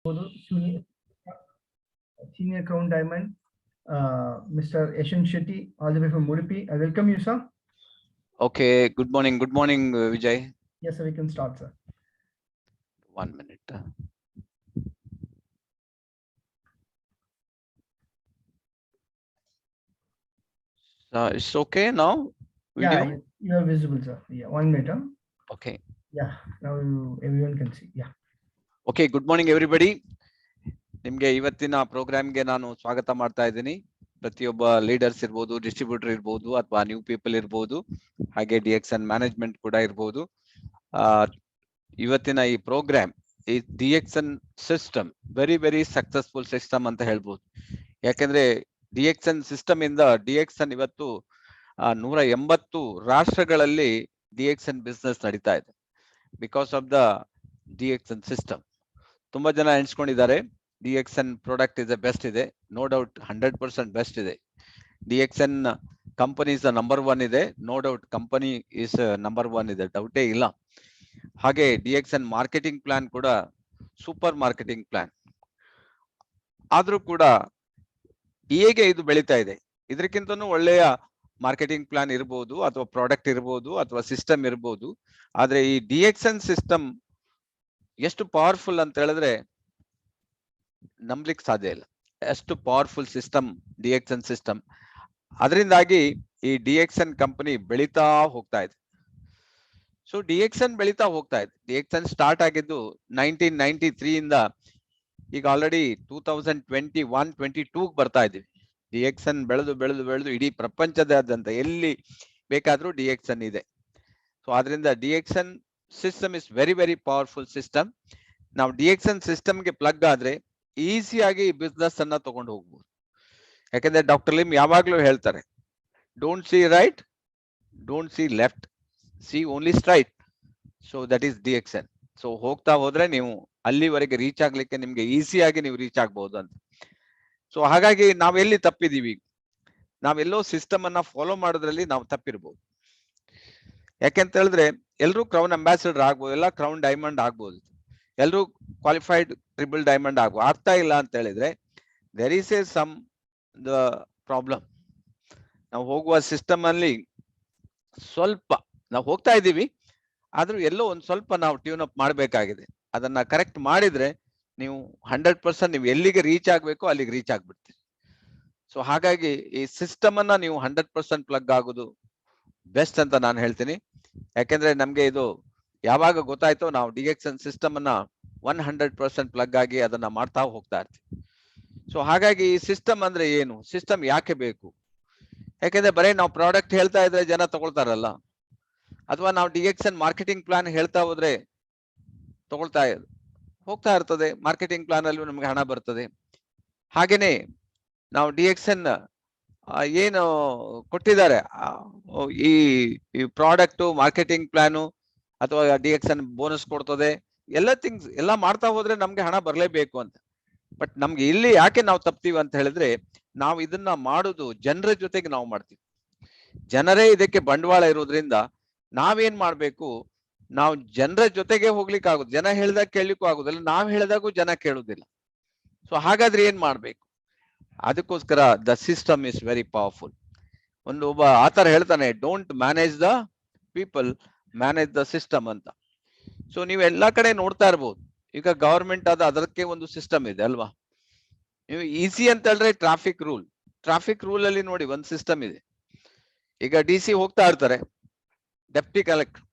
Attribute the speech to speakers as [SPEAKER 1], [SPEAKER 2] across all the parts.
[SPEAKER 1] Senior Crown Diamond, Mr. Yashan Shetty, all the way from Udupi. I welcome you, sir.
[SPEAKER 2] Okay, good morning, Vijay.
[SPEAKER 1] Yes, sir, we can start, sir.
[SPEAKER 2] 1 minute. It's okay now? Video?
[SPEAKER 1] Yeah, you are visible, sir. Yeah, 1 minute. Huh?
[SPEAKER 2] Okay.
[SPEAKER 1] Yeah, now everyone can see. Yeah.
[SPEAKER 2] Okay, good morning everybody. ನಿಮಗೆ ಇವತ್ತಿನ ಪ್ರೋಗ್ರಾಮ್ಗೆ ನಾನು ಸ್ವಾಗತ ಮಾಡ್ತಾ ಇದ್ದೀನಿ. ಪ್ರತಿಯೊಬ್ಬ leaders ಇರ್ಬೋದು, distributor ಇರ್ಬೋದು, ಅಥವಾ ನ್ಯೂ ಪೀಪಲ್ ಇರ್ಬೋದು, ಹಾಗೆ DXN ಮ್ಯಾನೇಜ್ಮೆಂಟ್ ಕೂಡ ಇರ್ಬೋದು. ಇವತ್ತಿನ ಈ ಪ್ರೋಗ್ರಾಮ್ ಈ DXN system very successful system ಅಂತ ಹೇಳ್ಬೋದು. ಯಾಕೆಂದ್ರೆ DXN ಸಿಸ್ಟಮ್ ಇಂದ DXN ಇವತ್ತು 180 ರಾಷ್ಟ್ರಗಳಲ್ಲಿ DXN ಬಿಸ್ನೆಸ್ ನಡೀತಾ ಇದೆ. Because of the DXN system. ತುಂಬಾ ಜನ ಎಣಿಸ್ಕೊಂಡಿದ್ದಾರೆ DXN ಪ್ರಾಡಕ್ಟ್ ಇಸ್ ಬೆಸ್ಟ್ ಇದೆ. ನೋ ಡೌಟ್ 100% ಬೆಸ್ಟ್ ಇದೆ. DXN ಕಂಪನಿ ಇಸ್ ನಂಬರ್ 1 ಇದೆ. No doubt company is number 1 ಇದೆ, ಡೌಟೇ ಇಲ್ಲ. ಹಾಗೆ DXN ಮಾರ್ಕೆಟಿಂಗ್ ಪ್ಲಾನ್ ಕೂಡ ಸೂಪರ್ ಮಾರ್ಕೆಟಿಂಗ್ ಪ್ಲಾನ್. ಆದ್ರೂ ಕೂಡ ಹೇಗೆ ಇದು ಬೆಳೀತಾ ಇದೆ, ಇದಕ್ಕಿಂತನೂ ಒಳ್ಳೆಯ ಮಾರ್ಕೆಟಿಂಗ್ ಪ್ಲಾನ್ ಇರ್ಬೋದು, ಅಥವಾ ಪ್ರಾಡಕ್ಟ್ ಇರ್ಬೋದು, ಅಥವಾ ಸಿಸ್ಟಮ್ ಇರ್ಬೋದು. ಆದ್ರೆ ಈ DXN ಸಿಸ್ಟಮ್ ಎಷ್ಟು ಪವರ್ಫುಲ್ ಅಂತ ಹೇಳಿದ್ರೆ ನಂಬಲಿಕ್ಕೆ ಸಾಧ್ಯ ಇಲ್ಲ. ಎಷ್ಟು ಪವರ್ಫುಲ್ ಸಿಸ್ಟಮ್ DXN ಸಿಸ್ಟಮ್. ಅದರಿಂದಾಗಿ ಈ DXN ಕಂಪನಿ ಬೆಳೀತಾ ಹೋಗ್ತಾ ಇದೆ. ಸೊ DXN ಬೆಳೀತಾ ಹೋಗ್ತಾ ಇದೆ. DXN ಸ್ಟಾರ್ಟ್ ಆಗಿದ್ದು 1993 ಇಂದ ಈಗ ಆಲ್ರೆಡಿ 2021-22 ಬರ್ತಾ ಇದೀವಿ. DXN ಬೆಳೆದು ಇಡೀ ಪ್ರಪಂಚದಾದ್ಯಂತ ಎಲ್ಲಿ ಬೇಕಾದ್ರೂ DXN ಇದೆ. ಸೊ ಆದ್ರಿಂದ DXN system is very powerful system. ನಾವು DXN ಸಿಸ್ಟಮ್ಗೆ ಪ್ಲಗ್ ಆದ್ರೆ ಈಸಿಯಾಗಿ ಬಿಸ್ನೆಸ್ ಅನ್ನ ತಗೊಂಡು ಹೋಗ್ಬೋದು. ಯಾಕಂದ್ರೆ ಡಾಕ್ಟರ್ ಲಿಮ್ ಯಾವಾಗ್ಲೂ ಹೇಳ್ತಾರೆ, don't see right, don't see left, C only straight. So that is DXN. So ಹೋಗ್ತಾ ಹೋದ್ರೆ ನೀವು ಅಲ್ಲಿವರೆಗೆ ರೀಚ್ ಆಗ್ಲಿಕ್ಕೆ ನಿಮ್ಗೆ ಈಸಿಯಾಗಿ ನೀವು ರೀಚ್ ಆಗ್ಬಹುದು ಅಂತ. ಸೊ ಹಾಗಾಗಿ ನಾವೆಲ್ಲಿ ತಪ್ಪಿದೀವಿ, ನಾವೆಲ್ಲೋ ಸಿಸ್ಟಮ್ ಅನ್ನ ಫಾಲೋ ಮಾಡೋದ್ರಲ್ಲಿ ನಾವು ತಪ್ಪಿರ್ಬೋದು. ಯಾಕೆಂತ ಹೇಳಿದ್ರೆ ಎಲ್ರು ಕ್ರೌನ್ ಅಂಬಾಸಿಡರ್ ಆಗ್ಬೋದು, ಎಲ್ಲ ಕ್ರೌನ್ ಡೈಮಂಡ್ ಆಗ್ಬೋದು, ಎಲ್ರು ಕ್ವಾಲಿಫೈಡ್ ಟ್ರಿಬಲ್ ಡೈಮಂಡ್ ಆಗ್ಬೋದು. ಆಗ್ತಾ ಇಲ್ಲ ಅಂತ ಹೇಳಿದ್ರೆ there is a some the problem. ನಾವು ಹೋಗುವ ಸಿಸ್ಟಮ್ ಅಲ್ಲಿ ಸ್ವಲ್ಪ ನಾವು ಹೋಗ್ತಾ ಇದ್ದೀವಿ, ಆದ್ರೂ ಎಲ್ಲೋ ಒಂದ್ ಸ್ವಲ್ಪ ನಾವು ಟ್ಯೂನ್ ಅಪ್ ಮಾಡಬೇಕಾಗಿದೆ. ಅದನ್ನ ಕರೆಕ್ಟ್ ಮಾಡಿದ್ರೆ ನೀವು 100% ನೀವು ಎಲ್ಲಿಗೆ ರೀಚ್ ಆಗ್ಬೇಕು ಅಲ್ಲಿಗೆ ರೀಚ್ ಆಗ್ಬಿಡ್ತೀರಿ. ಸೊ ಹಾಗಾಗಿ ಈ ಸಿಸ್ಟಮ್ ಅನ್ನ ನೀವು 100% ಪ್ಲಗ್ ಆಗೋದು ಬೆಸ್ಟ್ ಅಂತ ನಾನು ಹೇಳ್ತೀನಿ. ಯಾಕೆಂದ್ರೆ ನಮ್ಗೆ ಇದು ಯಾವಾಗ ಗೊತ್ತಾಯ್ತೋ ನಾವು DXN ಸಿಸ್ಟಮ್ ಅನ್ನ 100% ಪ್ಲಗ್ ಆಗಿ ಅದನ್ನ ಮಾಡ್ತಾ ಹೋಗ್ತಾ ಇರ್ತೀವಿ. ಸೊ ಹಾಗಾಗಿ ಈ ಸಿಸ್ಟಮ್ ಅಂದ್ರೆ ಏನು, ಸಿಸ್ಟಮ್ ಯಾಕೆ ಬೇಕು? ಯಾಕೆಂದ್ರೆ ಬರೀ ನಾವು ಪ್ರಾಡಕ್ಟ್ ಹೇಳ್ತಾ ಇದ್ರೆ ಜನ ತಗೊಳ್ತಾರಲ್ಲ, ಅಥವಾ ನಾವು DXN ಮಾರ್ಕೆಟಿಂಗ್ ಪ್ಲಾನ್ ಹೇಳ್ತಾ ಹೋದ್ರೆ ತಗೊಳ್ತಾ ಹೋಗ್ತಾ ಇರ್ತದೆ. ಮಾರ್ಕೆಟಿಂಗ್ ಪ್ಲಾನ್ ಅಲ್ಲೂ ನಮ್ಗೆ ಹಣ ಬರ್ತದೆ. ಹಾಗೇನೆ ನಾವು DXN ಏನು ಕೊಟ್ಟಿದ್ದಾರೆ ಈ ಪ್ರಾಡಕ್ಟ್ ಮಾರ್ಕೆಟಿಂಗ್ ಪ್ಲಾನು, ಅಥವಾ DXN ಬೋನಸ್ ಕೊಡ್ತದೆ, ಎಲ್ಲ ಮಾಡ್ತಾ ಹೋದ್ರೆ ನಮ್ಗೆ ಹಣ ಬರ್ಲೇಬೇಕು ಅಂತ. ಬಟ್ ನಮ್ಗೆ ಇಲ್ಲಿ ಯಾಕೆ ನಾವು ತಪ್ತೀವಿ ಅಂತ ಹೇಳಿದ್ರೆ, ನಾವು ಇದನ್ನ ಮಾಡುದು ಜನರ ಜೊತೆಗೆ ನಾವು ಮಾಡ್ತೀವಿ. ಜನರೇ ಇದಕ್ಕೆ ಬಂಡವಾಳ ಇರೋದ್ರಿಂದ ನಾವೇನ್ ಮಾಡ್ಬೇಕು, ನಾವು ಜನರ ಜೊತೆಗೆ ಹೋಗ್ಲಿಕ್ಕೆ ಆಗುದು. ಜನ ಹೇಳ್ದಾಗ ಕೇಳಲಿಕ್ಕೂ ಆಗುದಿಲ್ಲ, ನಾವ್ ಹೇಳಿದಾಗೂ ಜನ ಕೇಳುದಿಲ್ಲ. ಸೊ ಹಾಗಾದ್ರೆ ಏನ್ ಮಾಡ್ಬೇಕು? ಅದಕ್ಕೋಸ್ಕರ the system is very powerful. ಒಬ್ಬ ಆತರ ಹೇಳ್ತಾನೆ, don't manage the people, manage the system ಅಂತ. ಸೊ ನೀವು ಎಲ್ಲಾ ಕಡೆ ನೋಡ್ತಾ ಇರ್ಬೋದು, ಈಗ ಗವರ್ಮೆಂಟ್ ಅದಕ್ಕೆ ಒಂದು ಸಿಸ್ಟಮ್ ಇದೆ ಅಲ್ವಾ. ನೀವು ಈಸಿ ಅಂತ ಹೇಳಿದ್ರೆ ಟ್ರಾಫಿಕ್ ರೂಲ್ ಅಲ್ಲಿ ನೋಡಿ ಒಂದು ಸಿಸ್ಟಮ್ ಇದೆ. ಈಗ DC ಹೋಗ್ತಾ ಇರ್ತಾರೆ, ಡೆಪ್ಟಿ ಕಲೆಕ್ಟರ್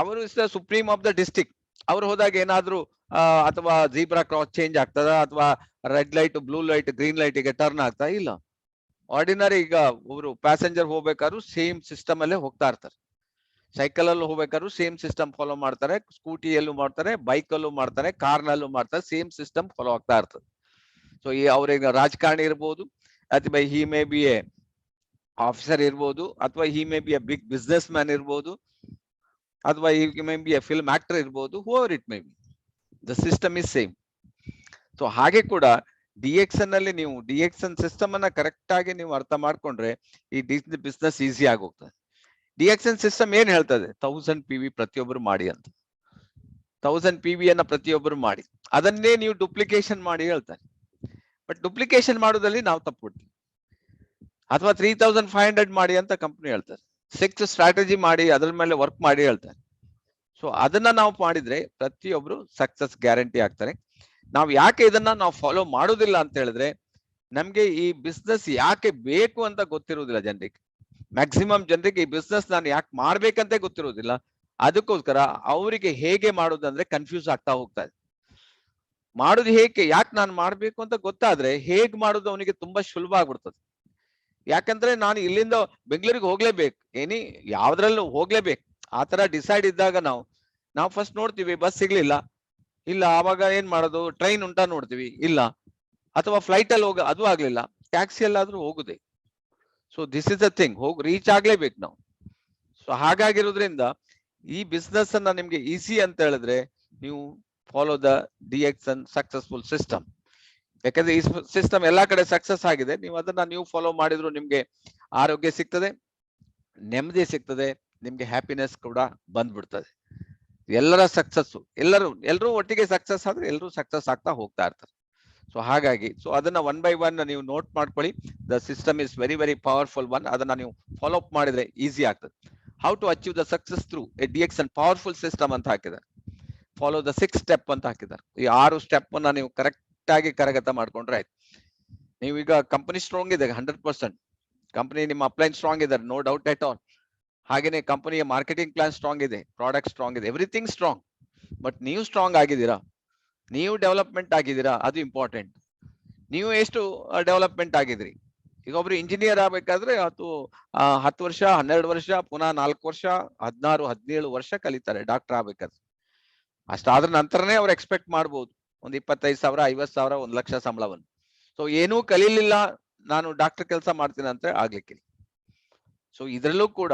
[SPEAKER 2] ಅವರು is the supreme of the district. ಅವ್ರು ಹೋದಾಗ ಏನಾದ್ರು ಅಥವಾ ಜೀಬ್ರಾ ಕ್ರಾಸ್ ಚೇಂಜ್ ಆಗ್ತದ, ಅಥವಾ red light blue light green light ಗೆ ಟರ್ನ್ ಆಗ್ತಾ ಇಲ್ಲ. ಆರ್ಡಿನರಿ ಈಗ ಒಬ್ರು ಪ್ಯಾಸೆಂಜರ್ ಹೋಗ್ಬೇಕಾದ್ರು ಸೇಮ್ ಸಿಸ್ಟಮ್ ಅಲ್ಲೇ ಹೋಗ್ತಾ ಇರ್ತಾರೆ. ಸೈಕಲ್ ಅಲ್ಲೂ ಹೋಗ್ಬೇಕಾದ್ರು ಸೇಮ್ ಸಿಸ್ಟಮ್ ಫಾಲೋ ಮಾಡ್ತಾರೆ, ಸ್ಕೂಟಿಯಲ್ಲೂ ಮಾಡ್ತಾರೆ, ಬೈಕ್ ಅಲ್ಲೂ ಮಾಡ್ತಾರೆ, ಕಾರ್ನಲ್ಲೂ ಮಾಡ್ತಾರೆ, ಸೇಮ್ ಸಿಸ್ಟಮ್ ಫಾಲೋ ಆಗ್ತಾ ಇರ್ತದೆ. ಸೊ ಈ ಅವ್ರೀಗ ರಾಜಕಾರಣಿ ಇರ್ಬೋದು, ಅಥವಾ he may be a officer ಇರ್ಬೋದು, ಅಥವಾ he may be a big business man ಇರ್ಬೋದು, ಅಥವಾ he may be a film actor ಇರ್ಬೋದು, however it may be, the system is same. So ಹಾಗೆ ಕೂಡ DXN ಅಲ್ಲಿ ನೀವು DXN ಸಿಸ್ಟಮ್ ಅನ್ನ ಕರೆಕ್ಟ್ ಆಗಿ ನೀವು ಅರ್ಥ ಮಾಡ್ಕೊಂಡ್ರೆ ಈ ಬಿಸ್ನೆಸ್ ಈಸಿ ಆಗಿ ಹೋಗ್ತದೆ. DXN ಸಿಸ್ಟಮ್ ಏನ್ ಹೇಳ್ತದೆ, 1000 PV ಪ್ರತಿಯೊಬ್ಬರು ಮಾಡಿ ಅಂತ. 1000 PV ಅನ್ನ ಪ್ರತಿಯೊಬ್ಬರು ಮಾಡಿ. ಅದನ್ನೇ ನೀವು ಡುಪ್ಲಿಕೇಶನ್ ಮಾಡಿ ಹೇಳ್ತಾರೆ. ಬಟ್ ಡುಪ್ಲಿಕೇಶನ್ ಮಾಡೋದ್ರಲ್ಲಿ ನಾವು ತಪ್ಪುಬಿಡ್ತೀವಿ. ಅಥವಾ 3500 ಮಾಡಿ ಅಂತ ಕಂಪ್ನಿ ಹೇಳ್ತಾರೆ. 6 ಸ್ಟ್ರಾಟಜಿ ಮಾಡಿ ಅದ್ರ ಮೇಲೆ ವರ್ಕ್ ಮಾಡಿ ಹೇಳ್ತಾರೆ. ಸೊ ಅದನ್ನ ನಾವು ಮಾಡಿದ್ರೆ ಪ್ರತಿಯೊಬ್ರು ಸಕ್ಸಸ್ ಗ್ಯಾರಂಟಿ ಆಗ್ತಾರೆ. ನಾವು ಯಾಕೆ ಇದನ್ನ ನಾವು ಫಾಲೋ ಮಾಡೋದಿಲ್ಲ ಅಂತ ಹೇಳಿದ್ರೆ, ನಮ್ಗೆ ಈ ಬಿಸ್ನೆಸ್ ಯಾಕೆ ಬೇಕು ಅಂತ ಗೊತ್ತಿರುವುದಿಲ್ಲ ಜನರಿಗೆ. ಮ್ಯಾಕ್ಸಿಮಮ್ ಜನರಿಗೆ ಈ ಬಿಸ್ನೆಸ್ ನಾನು ಯಾಕೆ ಮಾಡ್ಬೇಕಂತ ಗೊತ್ತಿರೋದಿಲ್ಲ. ಅದಕ್ಕೋಸ್ಕರ ಅವರಿಗೆ ಹೇಗೆ ಮಾಡೋದಂದ್ರೆ ಕನ್ಫ್ಯೂಸ್ ಆಗ್ತಾ ಹೋಗ್ತಾ ಇದೆ. ಮಾಡೋದು ಹೇಗೆ, ಯಾಕೆ ನಾನು ಮಾಡ್ಬೇಕು ಅಂತ ಗೊತ್ತಾದ್ರೆ ಹೇಗ್ ಮಾಡೋದು ಅವನಿಗೆ ತುಂಬಾ ಸುಲಭ ಆಗ್ಬಿಡ್ತದೆ. ಯಾಕಂದ್ರೆ ನಾನು ಇಲ್ಲಿಂದ ಬೆಂಗಳೂರಿಗೆ ಹೋಗ್ಲೇಬೇಕು, ಯಾವ್ದ್ರಲ್ಲೂ ಹೋಗ್ಲೇಬೇಕು ಆತರ ಡಿಸೈಡ್ ಇದ್ದಾಗ ನಾವು ಫಸ್ಟ್ ನೋಡ್ತೀವಿ, ಬಸ್ ಸಿಗ್ಲಿಲ್ಲ, ಇಲ್ಲ ಆವಾಗ ಏನ್ ಮಾಡೋದು, ಟ್ರೈನ್ ಉಂಟಾ ನೋಡ್ತೀವಿ, ಇಲ್ಲ, ಅಥವಾ ಫ್ಲೈಟ್ ಅಲ್ಲಿ ಅದು ಆಗ್ಲಿಲ್ಲ, ಟ್ಯಾಕ್ಸಿ ಎಲ್ಲಾದ್ರೂ ಹೋಗುದೆ. So this is the thing, reach ಆಗ್ಲೇಬೇಕು ನಾವು. ಸೊ ಹಾಗಾಗಿರೋದ್ರಿಂದ ಈ ಬಿಸ್ನೆಸ್ ಅನ್ನ ನಿಮ್ಗೆ ಈಸಿ ಅಂತ ಹೇಳಿದ್ರೆ ನೀವು follow the DXN successful system. ಯಾಕಂದ್ರೆ ಈ ಸಿಸ್ಟಮ್ ಎಲ್ಲಾ ಕಡೆ ಸಕ್ಸಸ್ ಆಗಿದೆ. ನೀವು ಅದನ್ನ ನೀವು ಫಾಲೋ ಮಾಡಿದ್ರು ನಿಮ್ಗೆ ಆರೋಗ್ಯ ಸಿಗ್ತದೆ, ನೆಮ್ಮದಿ ಸಿಗ್ತದೆ, ನಿಮ್ಗೆ ಹ್ಯಾಪಿನೆಸ್ ಕೂಡ ಬಂದ್ಬಿಡ್ತದೆ. ಎಲ್ಲರ ಸಕ್ಸಸ್, ಎಲ್ಲರೂ ಒಟ್ಟಿಗೆ ಸಕ್ಸಸ್ ಆದ್ರೆ ಎಲ್ಲರೂ ಸಕ್ಸಸ್ ಆಗ್ತಾ ಹೋಗ್ತಾ ಇರ್ತಾರೆ. ಸೊ ಹಾಗಾಗಿ ಅದನ್ನ 1 by 1 ನೀವು ನೋಟ್ ಮಾಡ್ಕೊಳ್ಳಿ. The system is very very powerful one. ಅದನ್ನ ನೀವು ಫಾಲೋ ಅಪ್ ಮಾಡಿದ್ರೆ ಈಸಿ ಆಗ್ತದೆ. How to achieve the success through a DXN powerful system ಅಂತ ಹಾಕಿದ್ದಾರೆ. ಫಾಲೋ ದ 6 ಸ್ಟೆಪ್ ಅಂತ ಹಾಕಿದ್ದಾರೆ. ಈ 6 ಸ್ಟೆಪ್ ಅನ್ನ ನೀವು ಕರೆಕ್ಟ್ ಆಗಿ ಕರಗತ ಮಾಡ್ಕೊಂಡ್ರೆ ಆಯ್ತು. ನೀವೀಗ ಕಂಪನಿ ಸ್ಟ್ರಾಂಗ್ ಇದೆ 100%, ಕಂಪನಿ ನಿಮ್ಮ ಅಪ್ಲೈನ್ ಸ್ಟ್ರಾಂಗ್ ಇದ್ದಾರೆ, ನೋ ಡೌಟ್ ಎಟ್ ಆಲ್. ಹಾಗೇನೆ ಕಂಪನಿಯ ಮಾರ್ಕೆಟಿಂಗ್ ಪ್ಲಾನ್ ಸ್ಟ್ರಾಂಗ್ ಇದೆ, ಪ್ರಾಡಕ್ಟ್ ಸ್ಟ್ರಾಂಗ್ ಇದೆ, ಎವ್ರಿಥಿಂಗ್ ಸ್ಟ್ರಾಂಗ್. ಬಟ್ ನೀವು ಸ್ಟ್ರಾಂಗ್ ಆಗಿದ್ದೀರಾ, ನೀವು ಡೆವಲಪ್ಮೆಂಟ್ ಆಗಿದ್ದೀರಾ, ಅದು ಇಂಪಾರ್ಟೆಂಟ್. ನೀವು ಎಷ್ಟು ಡೆವಲಪ್ಮೆಂಟ್ ಆಗಿದ್ರಿ. ಈಗ ಒಬ್ರು ಇಂಜಿನಿಯರ್ ಆಗ್ಬೇಕಾದ್ರೆ 10 ವರ್ಷ, 12 ವರ್ಷ, ಪುನಃ 4 ವರ್ಷ, 16, 17 ವರ್ಷ ಕಲಿತಾರೆ ಡಾಕ್ಟರ್ ಆಗ್ಬೇಕಾದ್ರೆ. ಅಷ್ಟಾದ್ರ ನಂತರನೇ ಅವ್ರು ಎಕ್ಸ್ಪೆಕ್ಟ್ ಮಾಡ್ಬೋದು ಒಂದು 25,000, 50,000, 1 ಲಕ್ಷ ಸಂಬಳವನ್ನು. ಸೊ ಏನೂ ಕಲೀಲಿಲ್ಲ, ನಾನು ಡಾಕ್ಟರ್ ಕೆಲಸ ಮಾಡ್ತೀನಿ ಅಂತ ಆಗ್ಲಿಕ್ಕೆ. ಸೊ ಇದ್ರಲ್ಲೂ ಕೂಡ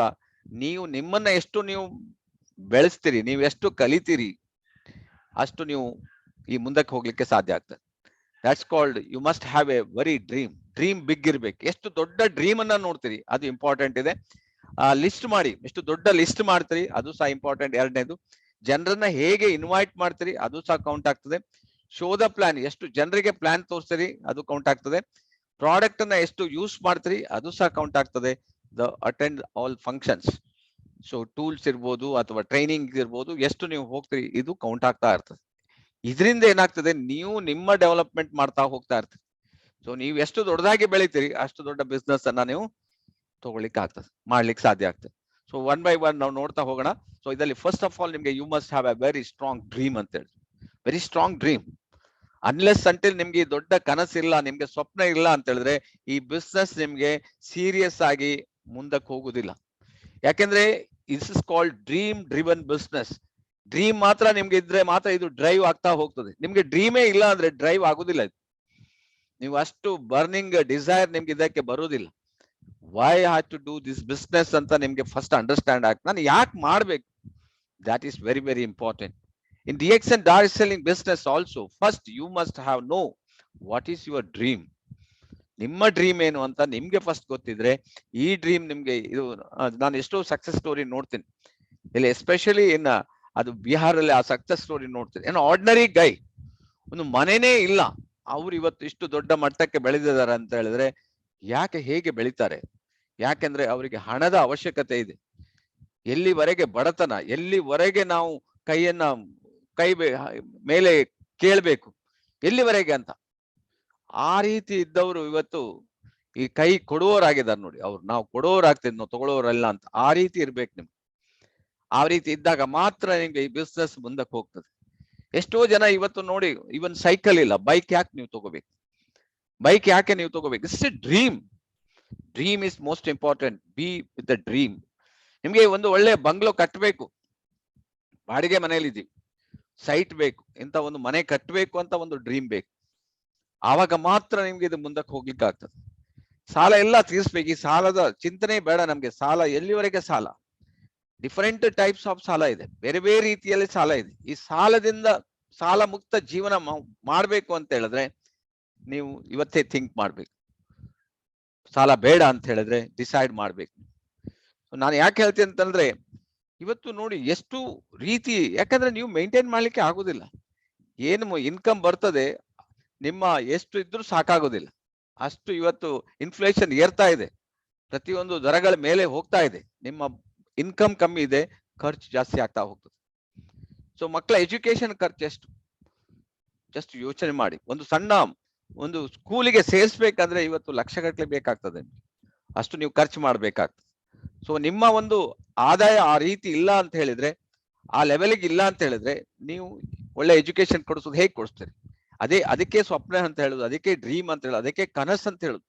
[SPEAKER 2] ನೀವು ನಿಮ್ಮನ್ನ ಎಷ್ಟು ನೀವು ಬೆಳೆಸ್ತೀರಿ, ನೀವು ಎಷ್ಟು ಕಲಿತೀರಿ, ಅಷ್ಟು ನೀವು ಈ ಮುಂದಕ್ಕೆ ಹೋಗ್ಲಿಕ್ಕೆ ಸಾಧ್ಯ ಆಗ್ತದೆ. That's called you must have a very dream big ಇರ್ಬೇಕು. ಎಷ್ಟು ದೊಡ್ಡ ಡ್ರೀಮ್ ಅನ್ನ ನೋಡ್ತೀರಿ ಅದು ಇಂಪಾರ್ಟೆಂಟ್ ಇದೆ. ಲಿಸ್ಟ್ ಮಾಡಿ, ಎಷ್ಟು ದೊಡ್ಡ ಲಿಸ್ಟ್ ಮಾಡ್ತೀರಿ ಅದು ಸಹ ಇಂಪಾರ್ಟೆಂಟ್. ಎರಡನೇದು, ಜನರನ್ನ ಹೇಗೆ ಇನ್ವೈಟ್ ಮಾಡ್ತೀರಿ ಅದು ಸಹ ಕೌಂಟ್ ಆಗ್ತದೆ. ಶೋ ದ ಪ್ಲಾನ್, ಎಷ್ಟು ಜನರಿಗೆ ಪ್ಲಾನ್ ತೋರಿಸ್ತೀರಿ ಅದು ಕೌಂಟ್ ಆಗ್ತದೆ. ಪ್ರಾಡಕ್ಟ್ ಅನ್ನ ಎಷ್ಟು ಯೂಸ್ ಮಾಡ್ತೀರಿ ಅದು ಸಹ ಕೌಂಟ್ ಆಗ್ತದೆ. The attend all functions, so tools ಇರ್ಬೋದು ಅಥವಾ ಟ್ರೈನಿಂಗ್ ಇರ್ಬೋದು, ಎಷ್ಟು ನೀವು ಹೋಗ್ತೀರಿ ಇದು ಕೌಂಟ್ ಆಗ್ತಾ ಇರ್ತದೆ. ಇದರಿಂದ ಏನಾಗ್ತದೆ, ನೀವು ನಿಮ್ಮ ಡೆವಲಪ್ಮೆಂಟ್ ಮಾಡ್ತಾ ಹೋಗ್ತಾ ಇರ್ತೀರಿ. ಸೊ ನೀವು ಎಷ್ಟು ದೊಡ್ಡದಾಗಿ ಬೆಳಿತೀರಿ ಅಷ್ಟು ದೊಡ್ಡ ಬಿಸ್ನೆಸ್ ಅನ್ನ ನೀವು ತಗೊಳ್ಳಿಕ್ಕೆ ಆಗ್ತದೆ, ಮಾಡ್ಲಿಕ್ಕೆ ಸಾಧ್ಯ ಆಗ್ತದೆ. ಸೊ 1 by 1 ನಾವು ನೋಡ್ತಾ ಹೋಗೋಣ. ಸೊ ಇದರಲ್ಲಿ ಫಸ್ಟ್ ಆಫ್ ಆಲ್ ನಿಮ್ಗೆ you must have a very strong dream ಅಂತ ಹೇಳಿ. Very strong dream. Unless until ನಿಮ್ಗೆ ದೊಡ್ಡ ಕನಸಿಲ್ಲ, ನಿಮ್ಗೆ ಸ್ವಪ್ನ ಇಲ್ಲ ಅಂತ ಹೇಳಿದ್ರೆ ಈ ಬಿಸ್ನೆಸ್ ನಿಮ್ಗೆ ಸೀರಿಯಸ್ ಆಗಿ ಮುಂದಕ್ಕೆ ಹೋಗುದಿಲ್ಲ. ಯಾಕೆಂದ್ರೆ this is called dream driven business. Dream ಮಾತ್ರ ನಿಮ್ಗೆ ಇದ್ರೆ ಮಾತ್ರ ಇದು ಡ್ರೈವ್ ಆಗ್ತಾ ಹೋಗ್ತದೆ. ನಿಮ್ಗೆ ಡ್ರೀಮೇ ಇಲ್ಲ ಅಂದ್ರೆ ಡ್ರೈವ್ ಆಗುದಿಲ್ಲ ಇದು. ನೀವು ಅಷ್ಟು ಬರ್ನಿಂಗ್ ಡಿಸೈರ್ ನಿಮ್ಗೆ ಇದಕ್ಕೆ ಬರುವುದಿಲ್ಲ. Why have to do this business ಅಂತ ನಿಮ್ಗೆ ಫಸ್ಟ್ ಅಂಡರ್ಸ್ಟ್ಯಾಂಡ್ ಆಗ್ತದೆ. ನಾನು ಯಾಕೆ ಮಾಡ್ಬೇಕು, that is very very important. In DXN direct selling business also, first you must have know what is your dream. ನಿಮ್ಮ ಡ್ರೀಮ್ ಏನು ಅಂತ ನಿಮ್ಗೆ ಫಸ್ಟ್ ಗೊತ್ತಿದ್ರೆ ಈ ಡ್ರೀಮ್ ನಿಮ್ಗೆ ಇದು. ನಾನು ಎಷ್ಟೋ ಸಕ್ಸಸ್ ಸ್ಟೋರಿ ನೋಡ್ತೀನಿ ಇಲ್ಲಿ, ಎಸ್ಪೆಷಲಿ ಇನ್ ಅದು ಬಿಹಾರಲ್ಲಿ ಆ ಸಕ್ಸಸ್ ಸ್ಟೋರಿ ನೋಡ್ತೀನಿ. ಏನೋ ಆರ್ಡಿನರಿ ಗೈ, ಒಂದು ಮನೆನೇ ಇಲ್ಲ, ಅವ್ರು ಇವತ್ತು ಇಷ್ಟು ದೊಡ್ಡ ಮಟ್ಟಕ್ಕೆ ಬೆಳೆದಿದ್ದಾರೆ ಅಂತ ಹೇಳಿದ್ರೆ ಯಾಕೆ, ಹೇಗೆ ಬೆಳಿತಾರೆ? ಯಾಕೆಂದ್ರೆ ಅವರಿಗೆ ಹಣದ ಅವಶ್ಯಕತೆ ಇದೆ. ಎಲ್ಲಿವರೆಗೆ ಬಡತನ, ಎಲ್ಲಿವರೆಗೆ ನಾವು ಕೈ ಮೇಲೆ ಕೇಳ್ಬೇಕು, ಎಲ್ಲಿವರೆಗೆ ಅಂತ. ಆ ರೀತಿ ಇದ್ದವರು ಇವತ್ತು ಈ ಕೈ ಕೊಡುವವರಾಗಿದ್ದಾರೆ ನೋಡಿ. ಅವ್ರು ನಾವು ಕೊಡುವವರಾಗ್ತಿದ್, ನಾವು ತಗೊಳ್ಳೋರಲ್ಲ ಅಂತ. ಆ ರೀತಿ ಇರ್ಬೇಕು ನಿಮ್ಗೆ. ಆ ರೀತಿ ಇದ್ದಾಗ ಮಾತ್ರ ನಿಮ್ಗೆ ಈ ಬಿಸ್ನೆಸ್ ಮುಂದಕ್ಕೆ ಹೋಗ್ತದೆ. ಎಷ್ಟೋ ಜನ ಇವತ್ತು ನೋಡಿ, ಇವನ್ ಸೈಕಲ್ ಇಲ್ಲ, ಬೈಕ್ ಯಾಕೆ ನೀವು ತಗೋಬೇಕು? ಬೈಕ್ ಯಾಕೆ ನೀವು ತಗೋಬೇಕು? It's A dream. Dream is most important. Be with the dream. ನಿಮ್ಗೆ ಒಂದು ಒಳ್ಳೆ ಬಂಗ್ಲೋ ಕಟ್ಟಬೇಕು, ಬಾಡಿಗೆ ಮನೆಯಲ್ಲಿದ್ದೀವಿ, ಸೈಟ್ ಬೇಕು, ಇಂತ ಒಂದು ಮನೆ ಕಟ್ಟಬೇಕು ಅಂತ ಒಂದು ಡ್ರೀಮ್ ಬೇಕು. ಆವಾಗ ಮಾತ್ರ ನಿಮ್ಗೆ ಇದು ಮುಂದಕ್ಕೆ ಹೋಗ್ಲಿಕ್ಕೆ ಆಗ್ತದೆ. ಸಾಲ ಎಲ್ಲ ತೀರಿಸ್ಬೇಕು. ಈ ಸಾಲದ ಚಿಂತನೆ ಬೇಡ ನಮ್ಗೆ. ಸಾಲ ಎಲ್ಲಿವರೆಗೆ ಸಾಲ, ಡಿಫರೆಂಟ್ ಟೈಪ್ಸ್ ಆಫ್ ಸಾಲ ಇದೆ, ಬೇರೆ ಬೇರೆ ರೀತಿಯಲ್ಲಿ ಸಾಲ ಇದೆ. ಈ ಸಾಲದಿಂದ ಸಾಲ ಮುಕ್ತ ಜೀವನ ಮಾಡ್ಬೇಕು ಅಂತ ಹೇಳಿದ್ರೆ ನೀವು ಇವತ್ತೇ ಥಿಂಕ್ ಮಾಡ್ಬೇಕು. ಸಾಲ ಬೇಡ ಅಂತ ಹೇಳಿದ್ರೆ ಡಿಸೈಡ್ ಮಾಡ್ಬೇಕು. ನಾನು ಯಾಕೆ ಹೇಳ್ತೀನಿ ಅಂತಂದ್ರೆ ಇವತ್ತು ನೋಡಿ ಎಷ್ಟು ರೀತಿ, ಯಾಕಂದ್ರೆ ನೀವು ಮೇಂಟೈನ್ ಮಾಡ್ಲಿಕ್ಕೆ ಆಗುದಿಲ್ಲ. ಏನು ಇನ್ಕಮ್ ಬರ್ತದೆ ನಿಮ್ಮ ಎಷ್ಟು ಇದ್ರೂ ಸಾಕಾಗೋದಿಲ್ಲ. ಅಷ್ಟು ಇವತ್ತು ಇನ್ಫ್ಲೇಷನ್ ಏರ್ತಾ ಇದೆ, ಪ್ರತಿಯೊಂದು ದರಗಳ ಮೇಲೆ ಹೋಗ್ತಾ ಇದೆ, ನಿಮ್ಮ ಇನ್ಕಮ್ ಕಮ್ಮಿ ಇದೆ, ಖರ್ಚು ಜಾಸ್ತಿ ಆಗ್ತಾ ಹೋಗ್ತದೆ. ಸೊ ಮಕ್ಕಳ ಎಜುಕೇಶನ್ ಖರ್ಚು ಎಷ್ಟು ಜಸ್ಟ್ ಯೋಚನೆ ಮಾಡಿ. ಒಂದು ಸಣ್ಣ ಒಂದು ಸ್ಕೂಲಿಗೆ ಸೇರಿಸ್ಬೇಕಂದ್ರೆ ಇವತ್ತು ಲಕ್ಷಗಟ್ಟಲೆ ಬೇಕಾಗ್ತದೆ, ಅಷ್ಟು ನೀವು ಖರ್ಚು ಮಾಡ್ಬೇಕಾಗ್ತದೆ. ಸೊ ನಿಮ್ಮ ಒಂದು ಆದಾಯ ಆ ರೀತಿ ಇಲ್ಲ ಅಂತ ಹೇಳಿದ್ರೆ, ಆ ಲೆವೆಲ್ಗೆ ಇಲ್ಲ ಅಂತ ಹೇಳಿದ್ರೆ, ನೀವು ಒಳ್ಳೆ ಎಜುಕೇಶನ್ ಕೊಡಿಸೋದು ಹೇಗೆ ಕೊಡಿಸ್ತೀರಿ? ಅದಕ್ಕೆ ಸ್ವಪ್ನ ಅಂತ ಹೇಳುದು, ಅದಕ್ಕೆ ಡ್ರೀಮ್ ಅಂತ ಹೇಳುದು, ಅದಕ್ಕೆ ಕನಸು ಅಂತ ಹೇಳುದು.